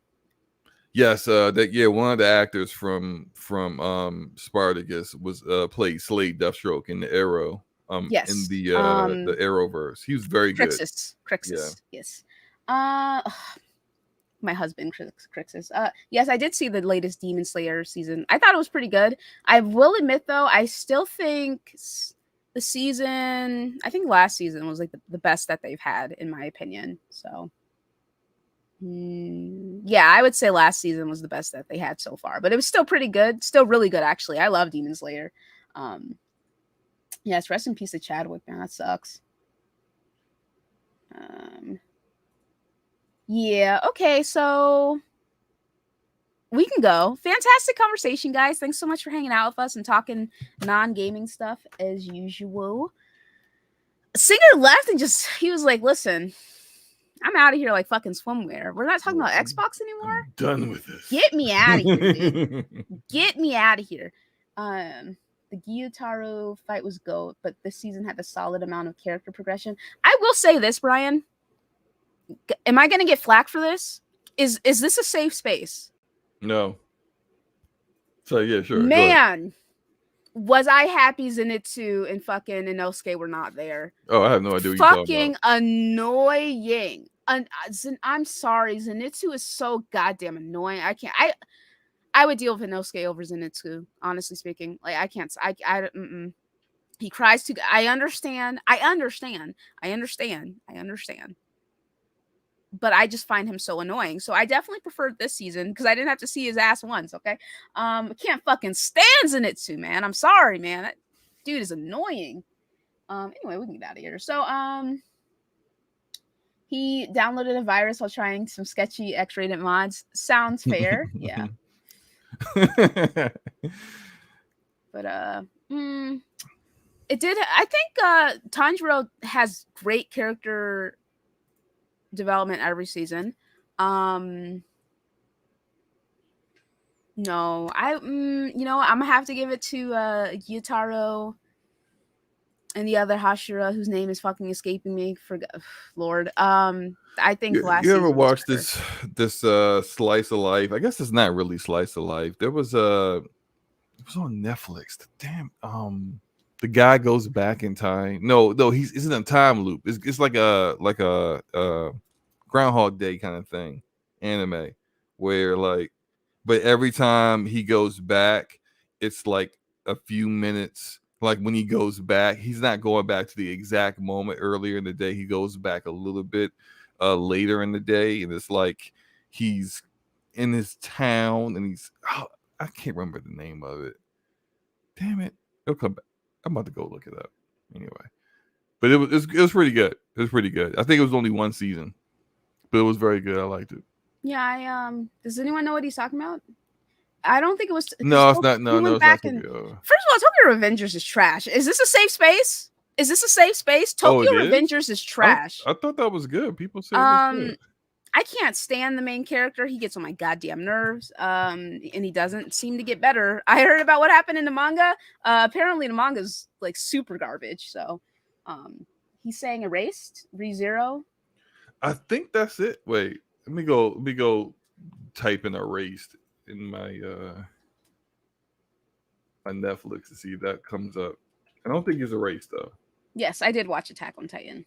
Yes, one of the actors from Spartacus was played Slade Deathstroke in the Arrow. Yes. In the Arrowverse. He was very good. Crixus. Yes. My husband Crixus. Yes, I did see the latest Demon Slayer season. I thought it was pretty good. I will admit though, I still think the season, I think last season was like the best that they've had in my opinion. So yeah, I would say last season was the best that they had so far, but it was still pretty good. Still really good, actually. I love Demon Slayer. Yes, rest in peace to Chadwick, man. That sucks. Yeah, okay, so we can go. Fantastic conversation, guys. Thanks so much for hanging out with us and talking non-gaming stuff as usual. Singer left and he was like, listen, I'm out of here like fucking swimwear. We're not talking about Xbox anymore. I'm done with this. Get me out of here, dude. Get me out of here. The Gyutaro fight was GOAT, but this season had a solid amount of character progression. I will say this, Brian. Am I going to get flack for this? Is this a safe space? No. So yeah, sure. Man, was I happy Zenitsu and fucking Inosuke were not there. Oh, I have no idea what you're talking fucking annoying. I'm sorry. Zenitsu is so goddamn annoying. I can't. I would deal with Inosuke over Zenitsu, honestly speaking. Like I can't. He cries too. I understand. But I just find him so annoying. So I definitely preferred this season because I didn't have to see his ass once. Okay, I can't fucking stand Zenitsu, man. I'm sorry, man. That dude is annoying. Anyway, we can get out of here. So he downloaded a virus while trying some sketchy X-rated mods. Sounds fair, yeah. But it did. I think Tanjiro has great character development every season. No, I'm gonna have to give it to Gyutaro and the other Hashira, whose name is fucking escaping me. Lord. I think last you ever season watched this slice of life? I guess it's not really slice of life. There was it was on Netflix. The guy goes back in time. No, he's in a time loop. It's like a Groundhog Day kind of thing, anime, where but every time he goes back, it's like a few minutes. Like when he goes back, he's not going back to the exact moment earlier in the day. He goes back a little bit later in the day, and it's like he's in his town, and I can't remember the name of it. Damn it, it'll come back. I'm about to go look it up anyway. But it was pretty good. It was pretty good. I think it was only one season, but it was very good. I liked it. Yeah, does anyone know what he's talking about? I don't think it was. No, it's not. No, it's not. First of all, Tokyo Revengers is trash. Is this a safe space? Tokyo Revengers is trash. I thought that was good. People say it was good. I can't stand the main character. He gets on my goddamn nerves. And he doesn't seem to get better. I heard about what happened in the manga. Apparently the manga's like super garbage. So he's saying erased, ReZero. I think that's it. Wait, let me go type in erased in my my Netflix to see if that comes up. I don't think it's erased though. Yes, I did watch Attack on Titan.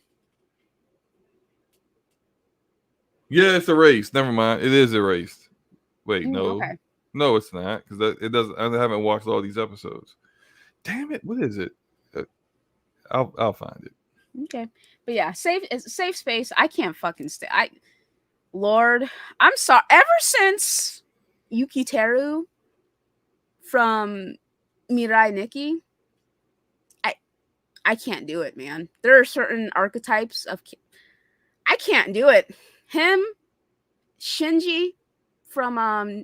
Yeah, it's erased. Never mind. It is erased. Wait, no. Okay. No, it's not, because it doesn't. I haven't watched all these episodes. Damn it! What is it? I'll find it. Okay, but yeah, safe space. I can't fucking stay. Lord, I'm sorry. Ever since Yukiteru from Mirai Nikki, I can't do it, man. There are certain archetypes of I can't do it. Him, Shinji from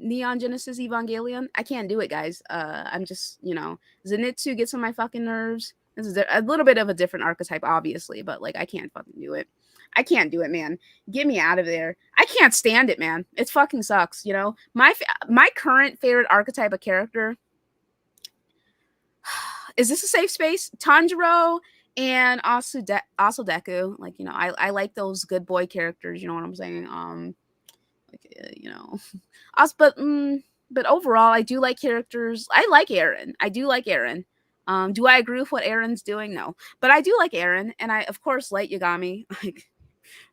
Neon Genesis Evangelion. I can't do it, guys. I'm just, Zenitsu gets on my fucking nerves. This is a little bit of a different archetype, obviously, but like I can't fucking do it. I can't do it, man. Get me out of there. I can't stand it, man. It fucking sucks, My current favorite archetype of character. Is this a safe space? Tanjiro and Asodeku. Like, I like those good boy characters, you know what I'm saying? Us, but overall, I do like characters. I like Eren. I do like Eren. Do I agree with what Eren's doing? No, but I do like Eren, and I of course like Yagami. Like,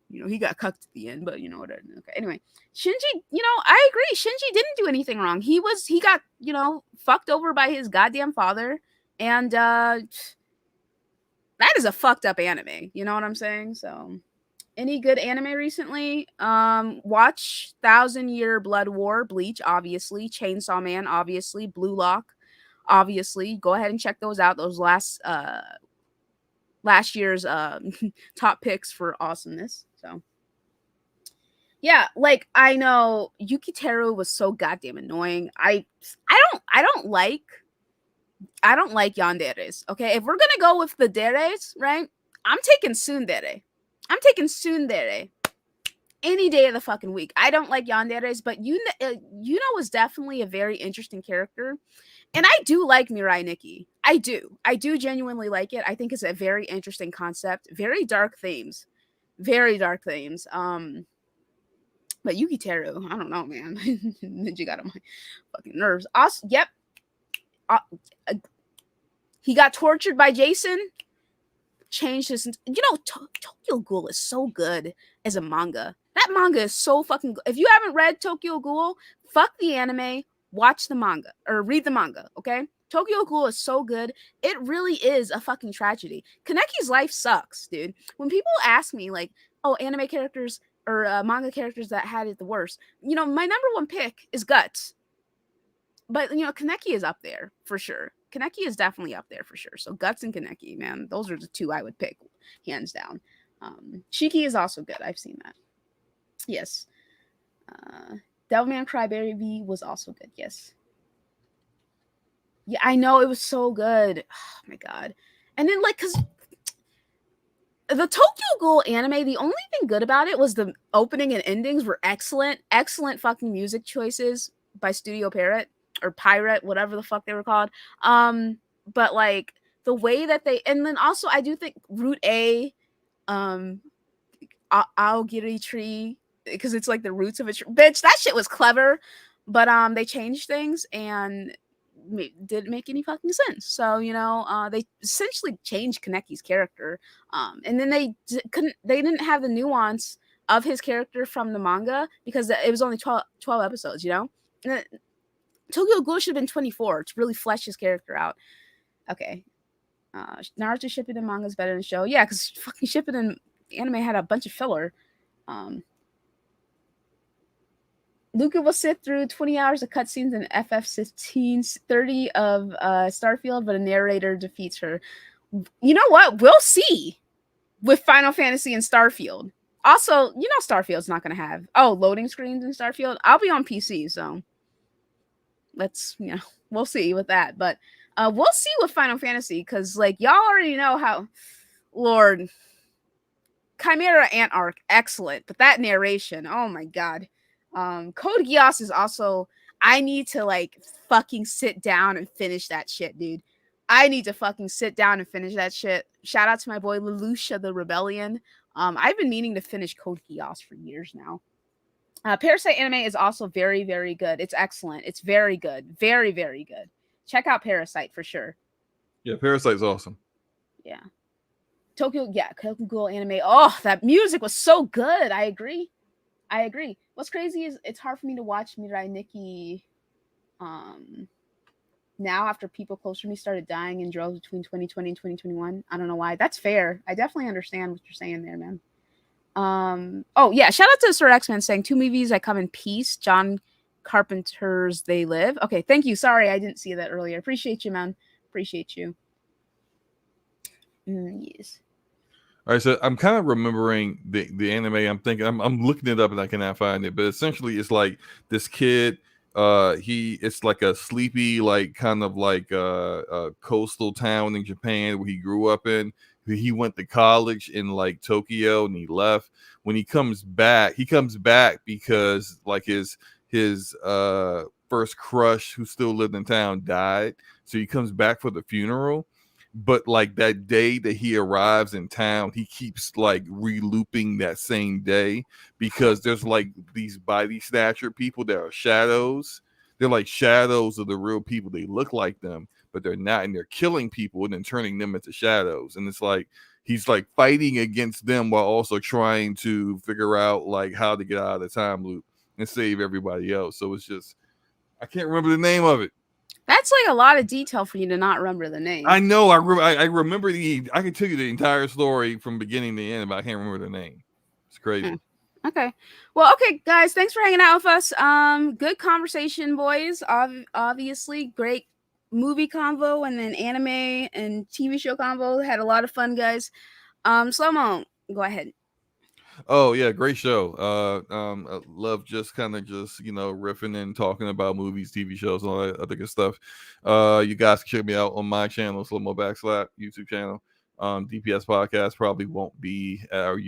he got cucked at the end, but whatever. Okay, anyway, Shinji. I agree. Shinji didn't do anything wrong. He got fucked over by his goddamn father, and that is a fucked up anime. You know what I'm saying? So. Any good anime recently? Watch 1,000-Year Blood War, Bleach, obviously, Chainsaw Man, obviously, Blue Lock, obviously. Go ahead and check those out. Those last year's top picks for awesomeness. So yeah, like I know Yukiteru was so goddamn annoying. I don't like yanderes. Okay, if we're gonna go with the deres, right? I'm taking tsundere. I'm taking tsundere any day of the fucking week. I don't like yanderes, but Yuno was definitely a very interesting character. And I do like Mirai Nikki. I do genuinely like it. I think it's a very interesting concept. Very dark themes. But Yukiteru, I don't know, man. Ninja got on my fucking nerves. Also, yep. He got tortured by Jason. Changed his, Tokyo Ghoul is so good as a manga. That manga is so fucking good. If you haven't read Tokyo Ghoul, fuck the anime, watch the manga or read the manga, okay? Tokyo Ghoul is so good. It really is a fucking tragedy. Kaneki's life sucks, dude. When people ask me like, oh, anime characters or manga characters that had it the worst, my number one pick is Guts. But Kaneki is up there for sure. Kaneki is definitely up there for sure. So Guts and Kaneki, man, those are the two I would pick, hands down. Shiki is also good. I've seen that. Yes. Devilman Crybaby was also good. Yes. Yeah, I know, it was so good. Oh my god. And then because the Tokyo Ghoul anime, the only thing good about it was the opening and endings were excellent fucking music choices by Studio Parrot. Or Pirate, whatever the fuck they were called. But like the way that and then also I do think Route A, Aogiri tree, because it's like the roots of a tree. Bitch, that shit was clever. But they changed things and didn't make any fucking sense. So they essentially changed Kaneki's character. And then they didn't have the nuance of his character from the manga because it was only 12 episodes. And Tokyo Ghoul should have been 24 to really flesh his character out. Okay. Naruto Shippuden manga is better than show. Yeah, because fucking Shippuden anime had a bunch of filler. Luca will sit through 20 hours of cutscenes in FF15, 30 of Starfield, but a narrator defeats her. You know what? We'll see with Final Fantasy and Starfield. Also, Starfield's not going to have loading screens in Starfield. I'll be on PC, so let's we'll see with that, but we'll see with Final Fantasy because like y'all already know how Lord Chimera Ant arc, excellent, but that narration, oh my god. Code Geass is also, I need to like fucking sit down and finish that shit, dude. I need to fucking sit down and finish that shit. Shout out to my boy Lelouch the Rebellion. I've been meaning to finish Code Geass for years now. Parasite anime is also very, very good. It's excellent. It's very good. Very, very good. Check out Parasite for sure. Yeah, Parasite's awesome. Yeah. Tokyo Ghoul anime. Oh, that music was so good. I agree. What's crazy is it's hard for me to watch Mirai Nikki now after people close to me started dying in droves between 2020 and 2021. I don't know why. That's fair. I definitely understand what you're saying there, man. Oh yeah, shout out to Sir X-Men saying 2 movies I come in peace. John Carpenter's They Live. Okay, thank you. Sorry, I didn't see that earlier. Appreciate you, man. Appreciate you. Yes. All right, so I'm kind of remembering the anime. I'm thinking I'm looking it up and I cannot find it, but essentially it's like this kid. It's like a sleepy, like kind of like a coastal town in Japan where he grew up in. He went to college in like Tokyo and he left. When he comes back because like his first crush who still lived in town died, so he comes back for the funeral. But like that day that he arrives in town, he keeps like re-looping that same day because there's like these body snatcher people that are shadows. They're like shadows of the real people. They look like them, but they're not, and they're killing people and then turning them into shadows. And it's like he's like fighting against them while also trying to figure out like how to get out of the time loop and save everybody else. So it's just, I can't remember the name of it. That's like a lot of detail for you to not remember the name. I know. I remember I can tell you the entire story from beginning to end, but I can't remember the name. It's crazy. Okay. Well, okay, guys, thanks for hanging out with us. Good conversation, boys. Obviously, great movie convo and then anime and TV show convo. Had a lot of fun, guys. Slow-mo, go ahead. Oh yeah, great show. I love just kind of just riffing and talking about movies, TV shows, and all that other good stuff. You guys can check me out on my channel, Slow-mo Backslap YouTube channel. DPS podcast probably won't be at our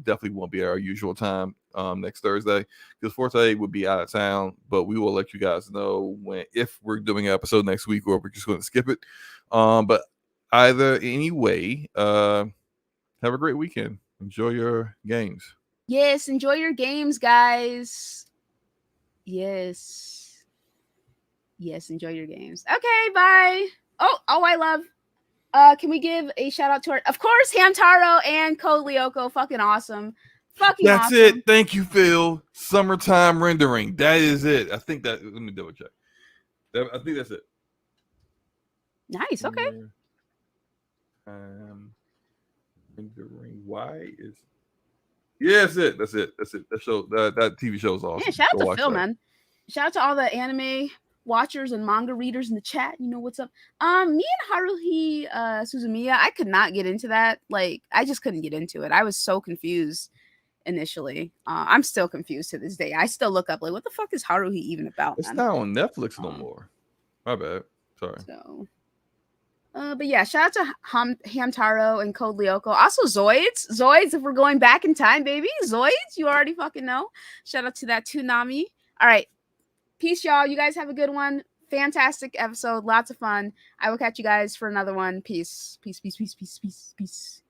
definitely won't be at our usual time next Thursday because Forte would be out of town, but we will let you guys know if we're doing an episode next week or if we're just going to skip it. But either anyway, have a great weekend. Enjoy your games. Yes, enjoy your games, guys. Yes, enjoy your games. Okay, bye. Oh, I love. Can we give a shout out to our, of course, Hamtaro and Code Lyoko. Fucking awesome. That's awesome. it. Thank you, Phil. Summertime rendering. That is it. I think that. Let me double check. I think that's it. Nice. Okay. Rendering. Why is? Yeah, that's it. That's it. That show. That TV show is awesome. Yeah, shout out to Phil, man. Shout out to all the anime watchers and manga readers in the chat. You know what's up. Me and Haruhi Suzumiya, I could not get into that. Like, I just couldn't get into it. I was so confused initially. I'm still confused to this day. I still look up like, what the fuck is Haruhi even about? It's not on Netflix no more. My bad. Sorry. So, but yeah, shout out to Hamtaro and Code Lyoko. Also Zoids, if we're going back in time, baby. Zoids, you already fucking know. Shout out to that Toonami. All right. Peace, y'all. You guys have a good one. Fantastic episode. Lots of fun. I will catch you guys for another one. Peace. Peace, peace, peace, peace, peace, peace.